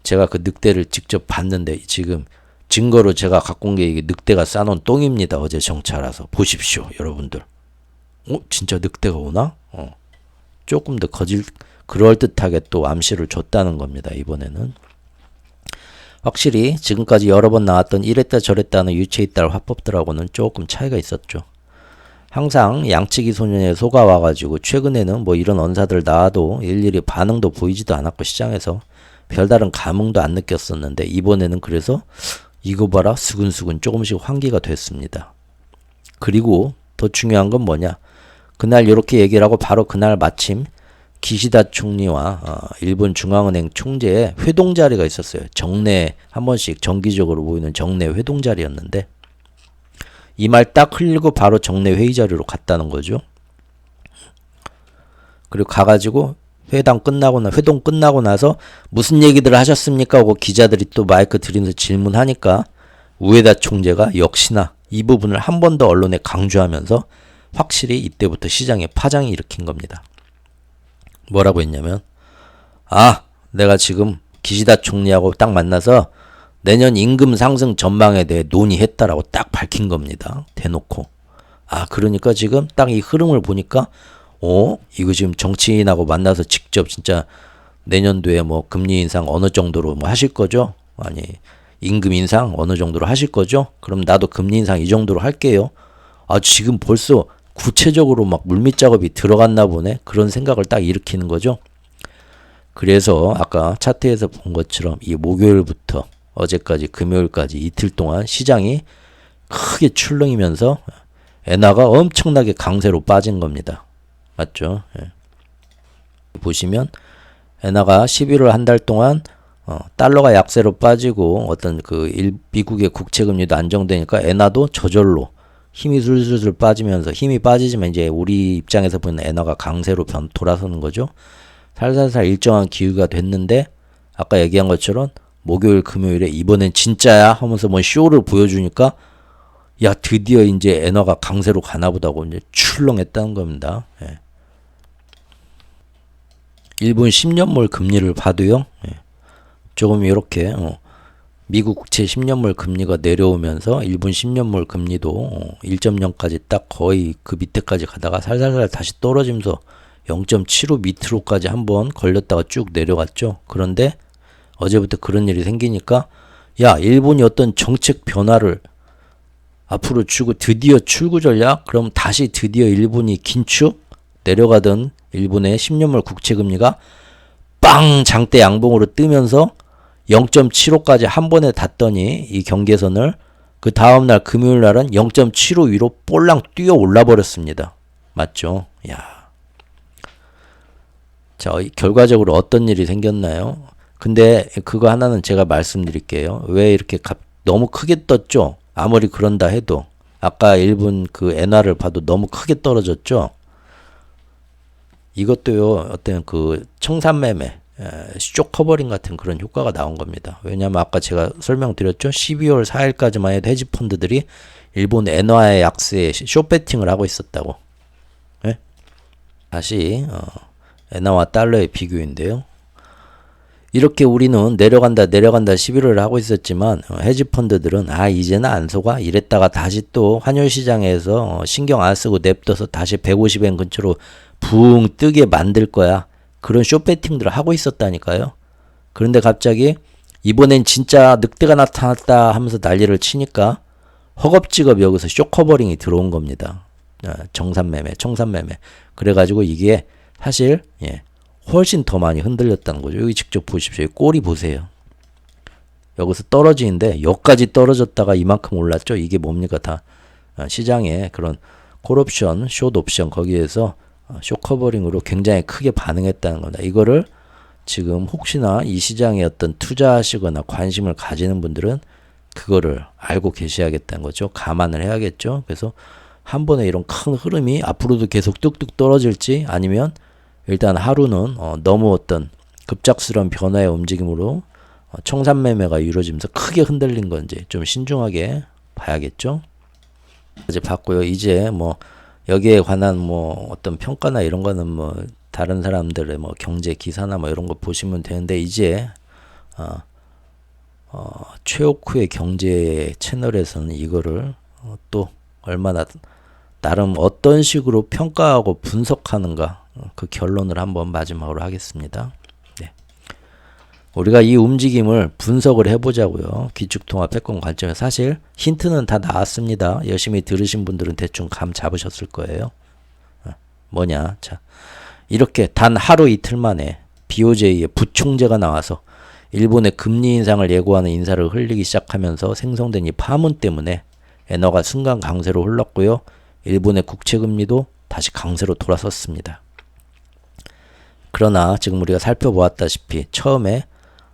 제가 그 늑대를 직접 봤는데 지금 증거로 제가 갖고 온 게 이게 늑대가 싸놓은 똥입니다. 어제 정찰 와서 보십시오 여러분들. 진짜 늑대가 오나? 조금 더 그럴듯하게 또 암시를 줬다는 겁니다. 이번에는. 확실히 지금까지 여러 번 나왔던 이랬다 저랬다는 유체이탈 화법들하고는 조금 차이가 있었죠. 항상 양치기 소년에 속아와가지고 최근에는 뭐 이런 언사들 나와도 일일이 반응도 보이지도 않았고 시장에서 별다른 감흥도 안 느꼈었는데 이번에는 그래서 이거 봐라 수근수근 조금씩 환기가 됐습니다. 그리고 더 중요한 건 뭐냐. 그날 이렇게 얘기를 하고 바로 그날 마침 기시다 총리와 일본 중앙은행 총재의 회동 자리가 있었어요. 정례 한 번씩 정기적으로 모이는 정례 회동 자리였는데 이 말 딱 흘리고 바로 정례 회의 자리로 갔다는 거죠. 그리고 가가지고 회동 끝나고 나서 무슨 얘기들을 하셨습니까? 하고 기자들이 또 마이크 들이면서 질문하니까 우에다 총재가 역시나 이 부분을 한 번 더 언론에 강조하면서 확실히 이때부터 시장에 파장이 일으킨 겁니다. 뭐라고 했냐면 내가 지금 기시다 총리하고 딱 만나서 내년 임금 상승 전망에 대해 논의했다라고 딱 밝힌 겁니다. 대놓고. 그러니까 지금 딱 이 흐름을 보니까 이거 지금 정치인하고 만나서 직접 진짜 내년도에 뭐 금리 인상 어느 정도로 뭐 하실 거죠? 아니 임금 인상 어느 정도로 하실 거죠? 그럼 나도 금리 인상 이 정도로 할게요. 지금 벌써 구체적으로 막 물밑 작업이 들어갔나 보네. 그런 생각을 딱 일으키는 거죠. 그래서 아까 차트에서 본 것처럼 이 목요일부터 어제까지 금요일까지 이틀 동안 시장이 크게 출렁이면서 엔화가 엄청나게 강세로 빠진 겁니다. 맞죠? 예. 보시면 엔화가 11월 한 달 동안 달러가 약세로 빠지고 어떤 미국의 국채금리도 안정되니까 엔화도 저절로 힘이 술술술 빠지면서 힘이 빠지지만 이제 우리 입장에서 보는 엔화가 강세로 돌아서는 거죠. 살살살 일정한 기후가 됐는데 아까 얘기한 것처럼 목요일 금요일에 이번엔 진짜야 하면서 뭐 쇼를 보여주니까 야 드디어 이제 엔화가 강세로 가나보다고 이제 출렁했다는 겁니다. 예. 일본 10년물 금리를 봐도요. 조금 이렇게 미국 국채 10년물 금리가 내려오면서 일본 10년물 금리도 1.0까지 딱 거의 그 밑에까지 가다가 살살살 다시 떨어지면서 0.75 밑으로까지 한번 걸렸다가 쭉 내려갔죠. 그런데 어제부터 그런 일이 생기니까 야 일본이 어떤 정책 변화를 앞으로 주고 드디어 출구 전략? 그럼 다시 드디어 일본이 긴축? 내려가던 일본의 10년물 국채금리가 빵 장대 양봉으로 뜨면서 0.75까지 한 번에 닿더니 이 경계선을 그 다음날 금요일 날은 0.75 위로 볼랑 뛰어 올라 버렸습니다. 맞죠? 야. 자, 결과적으로 어떤 일이 생겼나요? 근데 그거 하나는 제가 말씀드릴게요. 왜 이렇게 너무 크게 떴죠? 아무리 그런다 해도 아까 일본 그 엔화를 봐도 너무 크게 떨어졌죠? 이것도요. 어떤 그 청산매매 쇼 커버링 같은 그런 효과가 나온 겁니다. 왜냐하면 아까 제가 설명드렸죠. 12월 4일까지만 해도 헤지펀드들이 일본 엔화의 약세에 쇼배팅을 하고 있었다고. 네? 다시 엔화와 달러의 비교인데요. 이렇게 우리는 내려간다 11월을 하고 있었지만 헤지펀드들은 이제는 안 속아 이랬다가 다시 또 환율시장에서 신경 안 쓰고 냅둬서 다시 150엔 근처로 붕 뜨게 만들 거야. 그런 쇼배팅들을 하고 있었다니까요. 그런데 갑자기 이번엔 진짜 늑대가 나타났다 하면서 난리를 치니까 허겁지겁 여기서 쇼커버링이 들어온 겁니다. 정산매매, 청산매매. 그래가지고 이게 사실 훨씬 더 많이 흔들렸다는 거죠. 여기 직접 보십시오. 여기 꼬리 보세요. 여기서 떨어지는데 여기까지 떨어졌다가 이만큼 올랐죠. 이게 뭡니까? 다 시장에 그런 콜옵션, 숏옵션 거기에서 쇼커버링으로 굉장히 크게 반응했다는 겁니다. 이거를 지금 혹시나 이 시장에 어떤 투자하시거나 관심을 가지는 분들은 그거를 알고 계셔야겠다는 거죠. 감안을 해야겠죠. 그래서 한 번에 이런 큰 흐름이 앞으로도 계속 뚝뚝 떨어질지 아니면 일단 하루는 너무 어떤 급작스러운 변화의 움직임으로 청산매매가 이루어지면서 크게 흔들린 건지 좀 신중하게 봐야겠죠. 이제 봤고요. 이제 뭐 여기에 관한 뭐 어떤 평가나 이런 거는 뭐 다른 사람들의 뭐 경제 기사나 뭐 이런 거 보시면 되는데 이제 최옥후의 경제 채널에서는 이거를 또 얼마나 나름 어떤 식으로 평가하고 분석하는가 그 결론을 한번 마지막으로 하겠습니다. 네. 우리가 이 움직임을 분석을 해보자고요. 기축통화 패권 관점에 사실 힌트는 다 나왔습니다. 열심히 들으신 분들은 대충 감 잡으셨을 거예요. 뭐냐? 자, 이렇게 단 하루 이틀 만에 BOJ의 부총재가 나와서 일본의 금리 인상을 예고하는 인사를 흘리기 시작하면서 생성된 이 파문 때문에 엔화가 순간 강세로 흘렀고요. 일본의 국채금리도 다시 강세로 돌아섰습니다. 그러나 지금 우리가 살펴보았다시피 처음에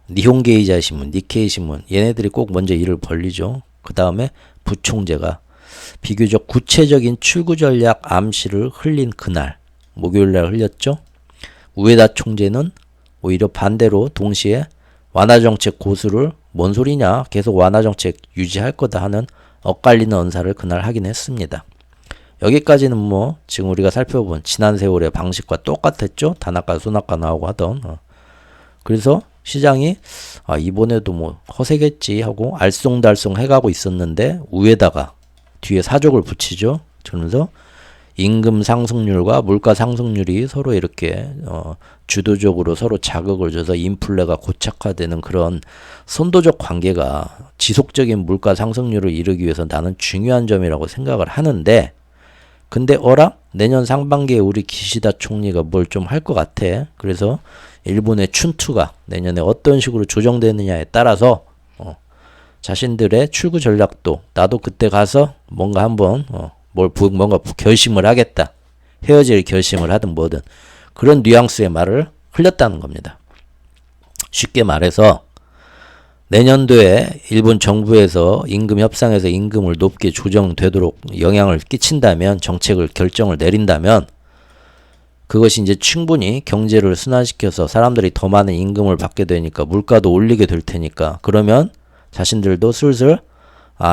니혼게이자 신문, 니케이 신문 얘네들이 꼭 먼저 일을 벌리죠. 그 다음에 부총재가 비교적 구체적인 출구 전략 암시를 흘린 그날 목요일날 흘렸죠. 우에다 총재는 오히려 반대로 동시에 완화정책 고수를 뭔 소리냐 계속 완화정책 유지할 거다 하는 엇갈리는 언사를 그날 하긴 했습니다. 여기까지는 뭐 지금 우리가 살펴본 지난 세월의 방식과 똑같았죠. 단아까 순아까 나오고 하던 그래서 시장이 이번에도 뭐 허세겠지 하고 알쏭달쏭 해가고 있었는데 우에다가 뒤에 사족을 붙이죠. 그러면서 임금 상승률과 물가 상승률이 서로 이렇게 주도적으로 서로 자극을 줘서 인플레가 고착화되는 그런 선도적 관계가 지속적인 물가 상승률을 이루기 위해서 나는 중요한 점이라고 생각을 하는데 근데 내년 상반기에 우리 기시다 총리가 뭘 좀 할 것 같아. 그래서 일본의 춘투가 내년에 어떤 식으로 조정되느냐에 따라서 자신들의 출구 전략도 나도 그때 가서 뭔가 한번 뭔가 결심을 하겠다. 헤어질 결심을 하든 뭐든 그런 뉘앙스의 말을 흘렸다는 겁니다. 쉽게 말해서 내년도에 일본 정부에서 임금 협상에서 임금을 높게 조정되도록 영향을 끼친다면 정책을 결정을 내린다면 그것이 이제 충분히 경제를 순환시켜서 사람들이 더 많은 임금을 받게 되니까 물가도 올리게 될 테니까 그러면 자신들도 슬슬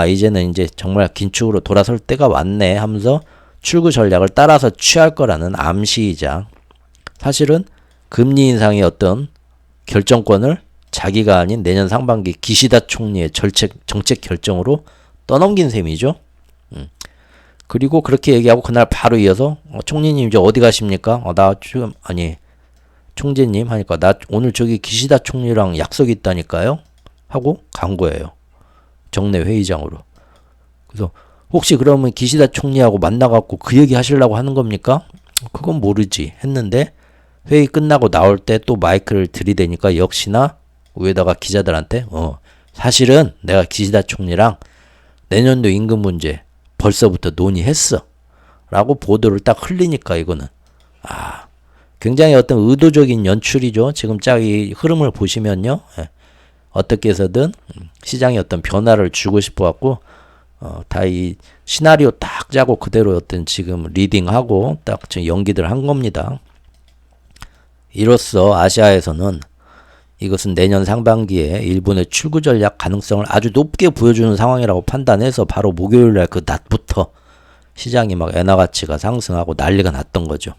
이제는 이제 정말 긴축으로 돌아설 때가 왔네 하면서 출구 전략을 따라서 취할 거라는 암시이자 사실은 금리 인상의 어떤 결정권을 자기가 아닌 내년 상반기 기시다 총리의 정책 결정으로 떠넘긴 셈이죠. 그리고 그렇게 얘기하고 그날 바로 이어서 총리님 이제 어디 가십니까? 나 지금 총재님 하니까 나 오늘 저기 기시다 총리랑 약속이 있다니까요. 하고 간 거예요. 정례 회의장으로. 그래서 혹시 그러면 기시다 총리하고 만나갖고 그 얘기 하시려고 하는 겁니까? 그건 모르지 했는데 회의 끝나고 나올 때 또 마이크를 들이대니까 역시나 위에다가 기자들한테 사실은 내가 기시다 총리랑 내년도 임금 문제 벌써부터 논의했어 라고 보도를 딱 흘리니까 이거는 굉장히 어떤 의도적인 연출이죠. 지금 이 흐름을 보시면요. 어떻게 해서든 시장에 어떤 변화를 주고 싶어 갖고 다 이 시나리오 딱 짜고 그대로 어떤 지금 리딩하고 딱 지금 연기들 한 겁니다. 이로써 아시아에서는 이것은 내년 상반기에 일본의 출구 전략 가능성을 아주 높게 보여주는 상황이라고 판단해서 바로 목요일날 그 낮부터 시장이 막 엔화 가치가 상승하고 난리가 났던 거죠.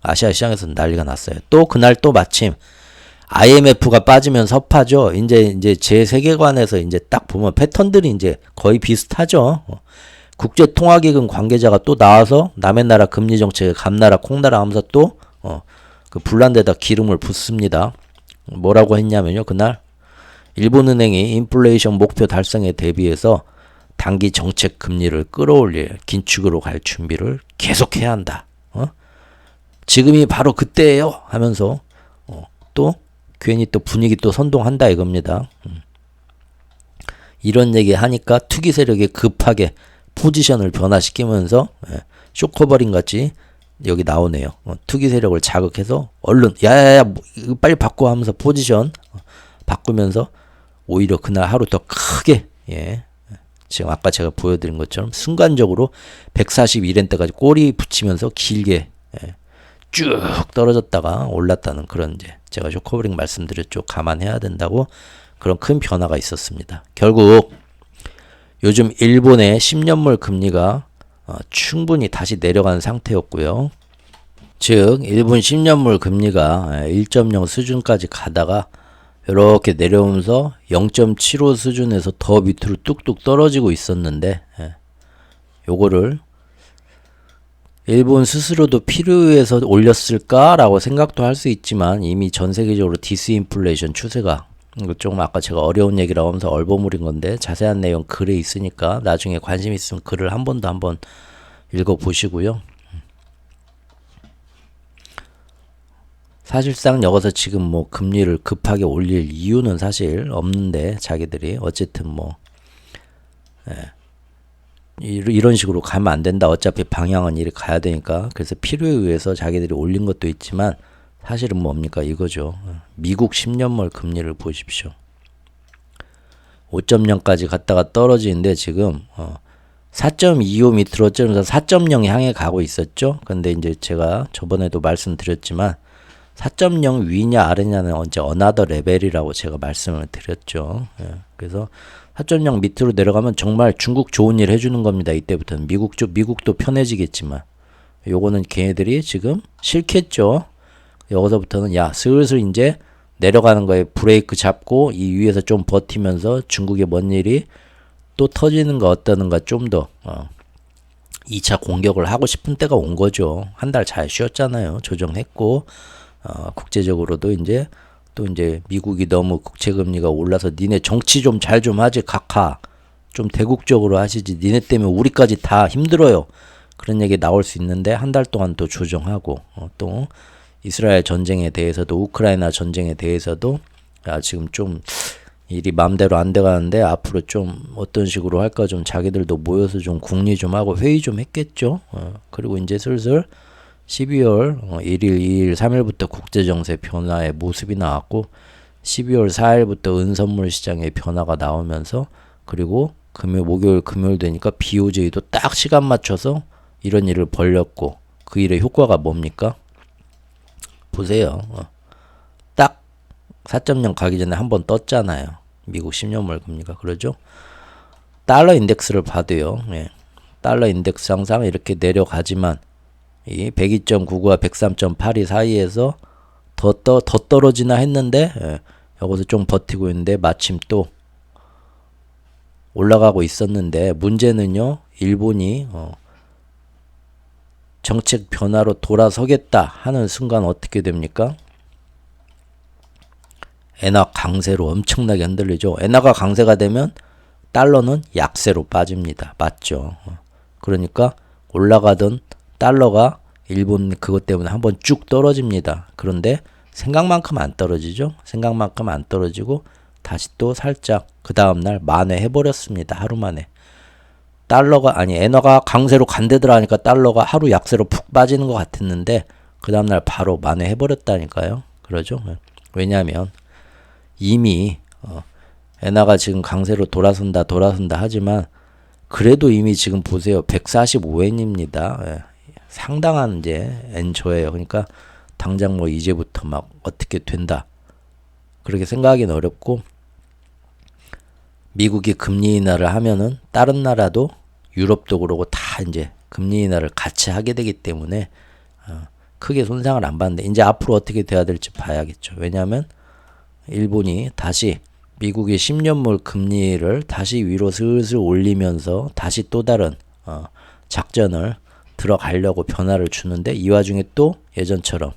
아시아 시장에서는 난리가 났어요. 또 그날 또 마침 IMF가 빠지면 섭하죠. 이제 제 세계관에서 이제 딱 보면 패턴들이 이제 거의 비슷하죠. 국제통화기금 관계자가 또 나와서 남의 나라 금리 정책에 감나라 콩나라 하면서 또 그 불난 데다 기름을 붓습니다. 뭐라고 했냐면요. 그날 일본은행이 인플레이션 목표 달성에 대비해서 단기 정책 금리를 끌어올릴 긴축으로 갈 준비를 계속해야 한다. 지금이 바로 그때예요 하면서 또 괜히 또 분위기 또 선동한다 이겁니다. 이런 얘기 하니까 투기 세력이 급하게 포지션을 변화시키면서 쇼커버링 같이 여기 나오네요. 투기 세력을 자극해서 얼른 야야야 빨리 바꿔 하면서 포지션 바꾸면서 오히려 그날 하루 더 크게 예. 지금 아까 제가 보여드린 것처럼 순간적으로 141엔대까지 꼬리 붙이면서 길게 쭉 떨어졌다가 올랐다는 그런 이제 제가 쇼커버링 말씀드렸죠. 감안해야 된다고 그런 큰 변화가 있었습니다. 결국 요즘 일본의 10년물 금리가 충분히 다시 내려간 상태였고요. 즉 일본 10년물 금리가 1.0 수준까지 가다가 이렇게 내려오면서 0.75 수준에서 더 밑으로 뚝뚝 떨어지고 있었는데 요거를 일본 스스로도 필요해서 올렸을까라고 생각도 할 수 있지만 이미 전 세계적으로 디스인플레이션 추세가 이거 조금 아까 제가 어려운 얘기라고 하면서 얼버무린 건데 자세한 내용 글에 있으니까 나중에 관심 있으면 글을 한 번 더 한번 읽어보시고요. 사실상 여기서 지금 뭐 금리를 급하게 올릴 이유는 사실 없는데 자기들이 어쨌든 뭐 이런 식으로 가면 안 된다. 어차피 방향은 이리 가야 되니까. 그래서 필요에 의해서 자기들이 올린 것도 있지만 사실은 뭡니까 이거죠. 미국 10년물 금리를 보십시오. 5.0까지 갔다가 떨어지는데 지금 4.25 밑으로 찌면서 4.0 향해 가고 있었죠. 근데 이제 제가 저번에도 말씀드렸지만 4.0 위냐 아래냐는 언제 어나더 레벨이라고 제가 말씀을 드렸죠. 그래서 4.0 밑으로 내려가면 정말 중국 좋은 일 해주는 겁니다. 이때부터는 미국도 편해지겠지만 요거는 걔네들이 지금 싫겠죠. 여기서부터는 야 슬슬 이제 내려가는 거에 브레이크 잡고 이 위에서 좀 버티면서 중국의 뭔 일이 또 터지는 거 어떠는가 좀 더 2차 공격을 하고 싶은 때가 온 거죠. 한 달 잘 쉬었잖아요. 조정했고 국제적으로도 이제 또 이제 미국이 너무 국채금리가 올라서 니네 정치 좀 잘 좀 하지 각하 좀 대국적으로 하시지 니네 때문에 우리까지 다 힘들어요. 그런 얘기 나올 수 있는데 한 달 동안 또 조정하고 또 이스라엘 전쟁에 대해서도 우크라이나 전쟁에 대해서도 지금 좀 일이 마음대로 안 돼가는데 앞으로 좀 어떤 식으로 할까 좀 자기들도 모여서 좀 궁리 좀 하고 회의 좀 했겠죠. 그리고 이제 슬슬 12월 1일, 2일, 3일부터 국제정세 변화의 모습이 나왔고 12월 4일부터 은선물 시장의 변화가 나오면서 그리고 목요일, 금요일 되니까 BOJ도 딱 시간 맞춰서 이런 일을 벌렸고 그 일의 효과가 뭡니까? 보세요. 딱 4.0 가기 전에 한번 떴잖아요. 미국 10년물 금리가 그러죠. 달러 인덱스를 봐도요. 달러 인덱스 항상 이렇게 내려가지만 이 102.99와 103.82 사이에서 더 떨어지나 했는데 여기서 좀 버티고 있는데 마침 또 올라가고 있었는데 문제는요. 일본이 정책 변화로 돌아서겠다 하는 순간 어떻게 됩니까? 엔화 강세로 엄청나게 흔들리죠. 엔화가 강세가 되면 달러는 약세로 빠집니다. 맞죠? 그러니까 올라가던 달러가 일본 그것 때문에 한번 쭉 떨어집니다. 그런데 생각만큼 안 떨어지죠. 생각만큼 안 떨어지고 다시 또 살짝 그 다음날 만회해버렸습니다. 하루 만에. 엔화가 강세로 간대더라 하니까 달러가 하루 약세로 푹 빠지는 것 같았는데 그 다음날 바로 만회해버렸다니까요. 그러죠. 왜냐하면 이미 엔화가 지금 강세로 돌아선다 하지만 그래도 이미 지금 보세요. 145엔입니다. 상당한 이제 엔초예요. 그러니까 당장 뭐 이제부터 막 어떻게 된다 그렇게 생각하기는 어렵고 미국이 금리 인하를 하면은 다른 나라도 유럽도 그러고 다 이제 금리 인하를 같이 하게 되기 때문에 크게 손상을 안 받는데 이제 앞으로 어떻게 돼야 될지 봐야겠죠. 왜냐하면 일본이 다시 미국의 10년물 금리를 다시 위로 슬슬 올리면서 다시 또 다른 작전을 들어가려고 변화를 주는데 이 와중에 또 예전처럼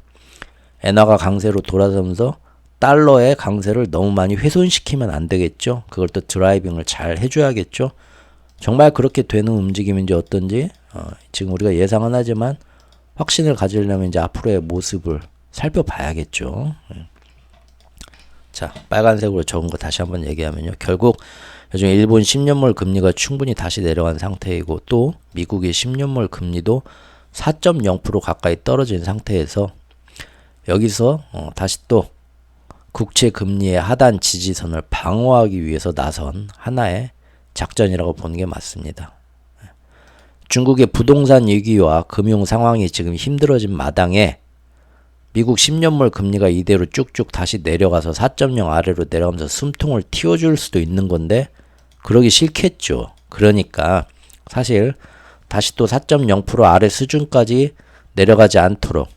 엔화가 강세로 돌아서면서 달러의 강세를 너무 많이 훼손시키면 안 되겠죠. 그걸 또 드라이빙을 잘 해줘야겠죠. 정말 그렇게 되는 움직임인지 어떤지 지금 우리가 예상은 하지만 확신을 가지려면 이제 앞으로의 모습을 살펴봐야겠죠. 자, 빨간색으로 적은 거 다시 한번 얘기하면요. 결국 요즘 일본 10년물 금리가 충분히 다시 내려간 상태이고 또 미국의 10년물 금리도 4.0% 가까이 떨어진 상태에서 여기서 다시 또 국채 금리의 하단 지지선을 방어하기 위해서 나선 하나의 작전이라고 보는 게 맞습니다. 중국의 부동산 위기와 금융 상황이 지금 힘들어진 마당에 미국 10년물 금리가 이대로 쭉쭉 다시 내려가서 4.0 아래로 내려가면서 숨통을 틔워줄 수도 있는 건데 그러기 싫겠죠. 그러니까 사실 다시 또 4.0% 아래 수준까지 내려가지 않도록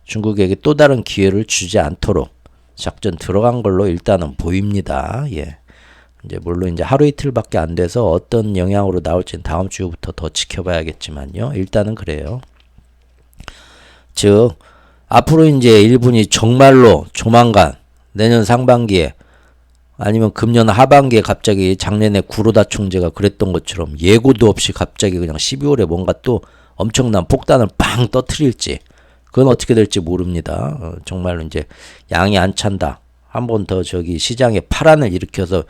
중국에게 또 다른 기회를 주지 않도록 작전 들어간 걸로 일단은 보입니다. 예. 이제 물론 이제 하루 이틀밖에 안 돼서 어떤 영향으로 나올지는 다음 주부터 더 지켜봐야겠지만요. 일단은 그래요. 즉 앞으로 이제 일본이 정말로 조만간 내년 상반기에 아니면 금년 하반기에 갑자기 작년에 구로다 총재가 그랬던 것처럼 예고도 없이 갑자기 그냥 12월에 뭔가 또 엄청난 폭탄을 빵 터뜨릴지 그건 어떻게 될지 모릅니다. 정말로 이제 양이 안 찬다. 한 번 더 저기 시장에 파란을 일으켜서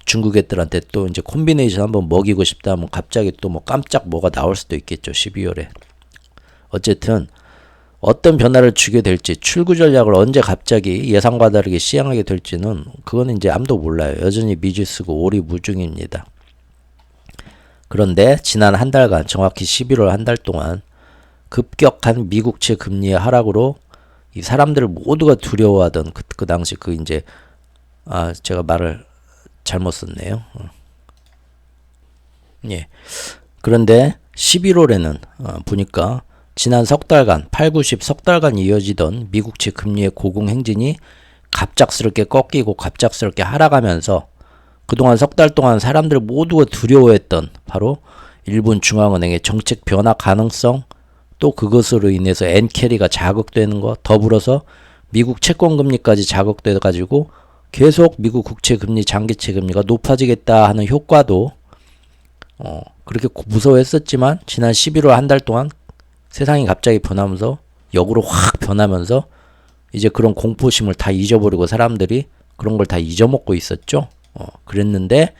중국 애들한테 또 이제 콤비네이션 한번 먹이고 싶다 하면 갑자기 또 뭐 깜짝 뭐가 나올 수도 있겠죠. 12월에. 어쨌든 어떤 변화를 주게 될지 출구 전략을 언제 갑자기 예상과 다르게 시행하게 될지는 그거는 이제 아무도 몰라요. 여전히 미지수고 오리무중입니다. 그런데 지난 한 달간 정확히 11월 한 달 동안 급격한 미국채 금리의 하락으로 이 사람들 모두가 두려워하던 그 당시 그 이제 제가 말을 잘못 썼네요. 예. 그런데 11월에는 보니까 지난 석 달간 8, 90 석 달간 이어지던 미국채 금리의 고공행진이 갑작스럽게 꺾이고 갑작스럽게 하락하면서 그동안 석 달 동안 사람들 모두가 두려워했던 바로 일본 중앙은행의 정책 변화 가능성 또 그것으로 인해서 엔캐리가 자극되는 거 더불어서 미국 채권금리까지 자극돼 가지고 계속 미국 국채금리 장기채금리가 높아지겠다 하는 효과도 그렇게 무서워했었지만 지난 11월 한 달 동안 세상이 갑자기 변하면서 역으로 확 변하면서 이제 그런 공포심을 다 잊어버리고 사람들이 그런 걸 다 잊어먹고 있었죠. 그랬는데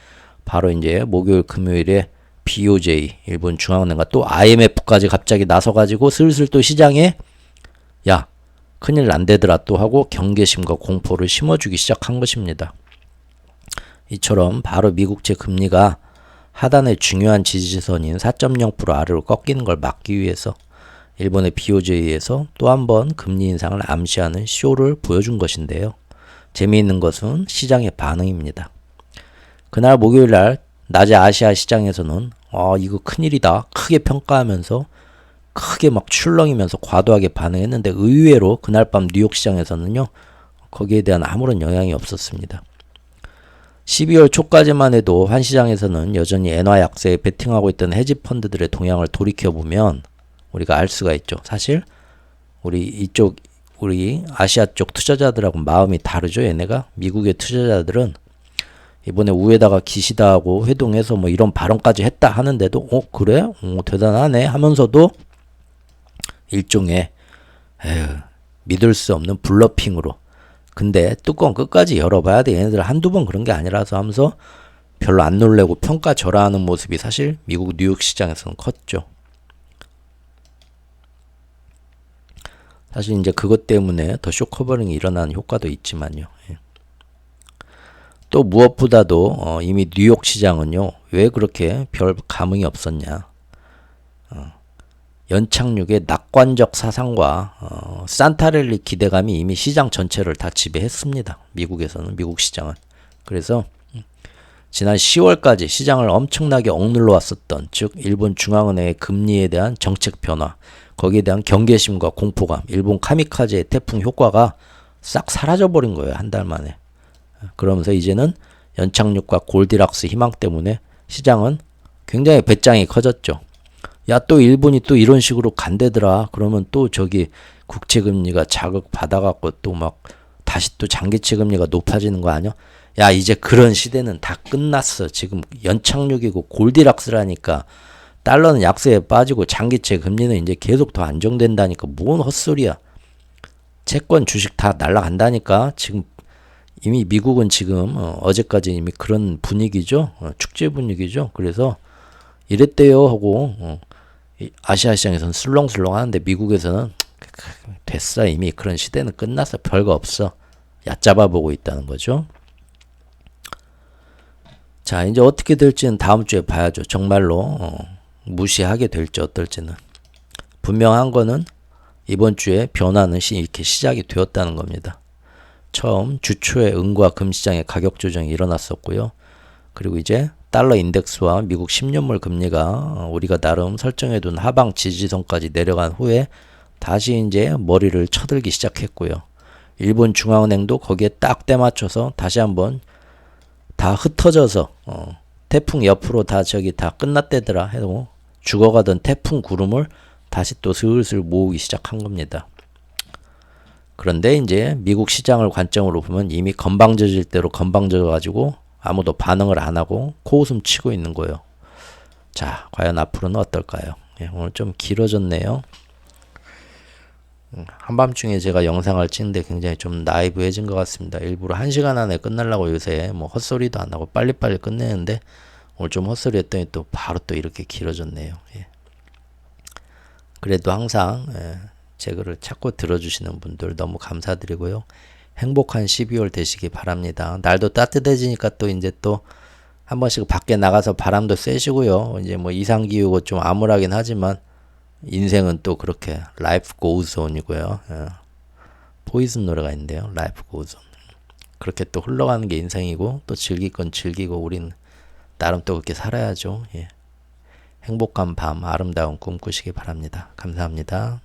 바로 이제 목요일 금요일에 BOJ 일본 중앙은행과 또 IMF까지 갑자기 나서가지고 슬슬 또 시장에 야 큰일 난대더라 또 하고 경계심과 공포를 심어주기 시작한 것입니다. 이처럼 바로 미국채 금리가 하단의 중요한 지지선인 4.0% 아래로 꺾이는 걸 막기 위해서 일본의 BOJ에서 또 한 번 금리 인상을 암시하는 쇼를 보여준 것인데요. 재미있는 것은 시장의 반응입니다. 그날 목요일날 낮에 아시아 시장에서는 이거 큰일이다 크게 평가하면서 크게 막 출렁이면서 과도하게 반응했는데 의외로 그날 밤 뉴욕 시장에서는요. 거기에 대한 아무런 영향이 없었습니다. 12월 초까지만 해도 한 시장에서는 여전히 엔화 약세에 베팅하고 있던 헤지펀드들의 동향을 돌이켜보면 우리가 알 수가 있죠. 사실 우리 아시아 쪽 투자자들하고 마음이 다르죠. 얘네가 미국의 투자자들은 이번에 우에다가 기시다하고 회동해서 뭐 이런 발언까지 했다 하는데도 그래? 대단하네 하면서도 일종의 믿을 수 없는 블러핑으로 근데 뚜껑 끝까지 열어봐야 돼. 얘네들 한두 번 그런 게 아니라서 하면서 별로 안 놀래고 평가절하하는 모습이 사실 미국 뉴욕 시장에서는 컸죠. 사실 이제 그것 때문에 더 쇼커버링이 일어나는 효과도 있지만요. 또 무엇보다도 이미 뉴욕 시장은요. 왜 그렇게 별 감흥이 없었냐. 연착륙의 낙관적 사상과 산타랠리 기대감이 이미 시장 전체를 다 지배했습니다. 미국에서는 미국 시장은. 그래서 지난 10월까지 시장을 엄청나게 억눌러 왔었던 즉 일본 중앙은행의 금리에 대한 정책 변화 거기에 대한 경계심과 공포감 일본 카미카제의 태풍 효과가 싹 사라져버린 거예요. 한 달 만에. 그러면서 이제는 연착륙과 골디락스 희망 때문에 시장은 굉장히 배짱이 커졌죠. 야, 또 일본이 또 이런 식으로 간대더라. 그러면 또 저기 국채금리가 자극 받아갖고 또 막 다시 또 장기채금리가 높아지는 거 아니야? 야, 이제 그런 시대는 다 끝났어. 지금 연착륙이고 골디락스라니까 달러는 약세에 빠지고 장기채 금리는 이제 계속 더 안정된다니까 뭔 헛소리야. 채권 주식 다 날라간다니까. 지금 이미 미국은 지금 어제까지 이미 그런 분위기죠. 축제 분위기죠. 그래서 이랬대요 하고 아시아 시장에서는 술렁술렁 하는데 미국에서는 됐어. 이미 그런 시대는 끝났어. 별거 없어. 얕잡아 보고 있다는 거죠. 자, 이제 어떻게 될지는 다음 주에 봐야죠. 정말로 무시하게 될지 어떨지는. 분명한 거는 이번 주에 변화는 이렇게 시작이 되었다는 겁니다. 처음 주 초에 은과 금 시장의 가격 조정이 일어났었고요. 그리고 이제 달러 인덱스와 미국 10년물 금리가 우리가 나름 설정해둔 하방 지지선까지 내려간 후에 다시 이제 머리를 쳐들기 시작했고요. 일본 중앙은행도 거기에 딱 때맞춰서 다시 한번 다 흩어져서 태풍 옆으로 다 끝났대더라 해도 죽어가던 태풍 구름을 다시 또 슬슬 모으기 시작한 겁니다. 그런데 이제 미국 시장을 관점으로 보면 이미 건방져질 대로 건방져 가지고 아무도 반응을 안 하고 코웃음 치고 있는 거예요. 자, 과연 앞으로는 어떨까요? 예, 오늘 좀 길어졌네요. 한밤중에 제가 영상을 찍는데 굉장히 좀 나이브해진 것 같습니다. 일부러 1시간 안에 끝내려고 요새 뭐 헛소리도 안 하고 빨리빨리 끝내는데 오늘 좀 헛소리 했더니 또 바로 또 이렇게 길어졌네요. 예. 그래도 항상 제 글을 찾고 들어주시는 분들 너무 감사드리고요. 행복한 12월 되시기 바랍니다. 날도 따뜻해지니까 또 이제 또 한 번씩 밖에 나가서 바람도 쐬시고요. 이제 뭐 이상기후고 좀 암울하긴 하지만 인생은 또 그렇게 life goes on이고요. 포이즌 노래가 있는데요. life goes on. 그렇게 또 흘러가는 게 인생이고 또 즐길 건 즐기고 우린 나름 또 그렇게 살아야죠. 예. 행복한 밤, 아름다운 꿈 꾸시기 바랍니다. 감사합니다.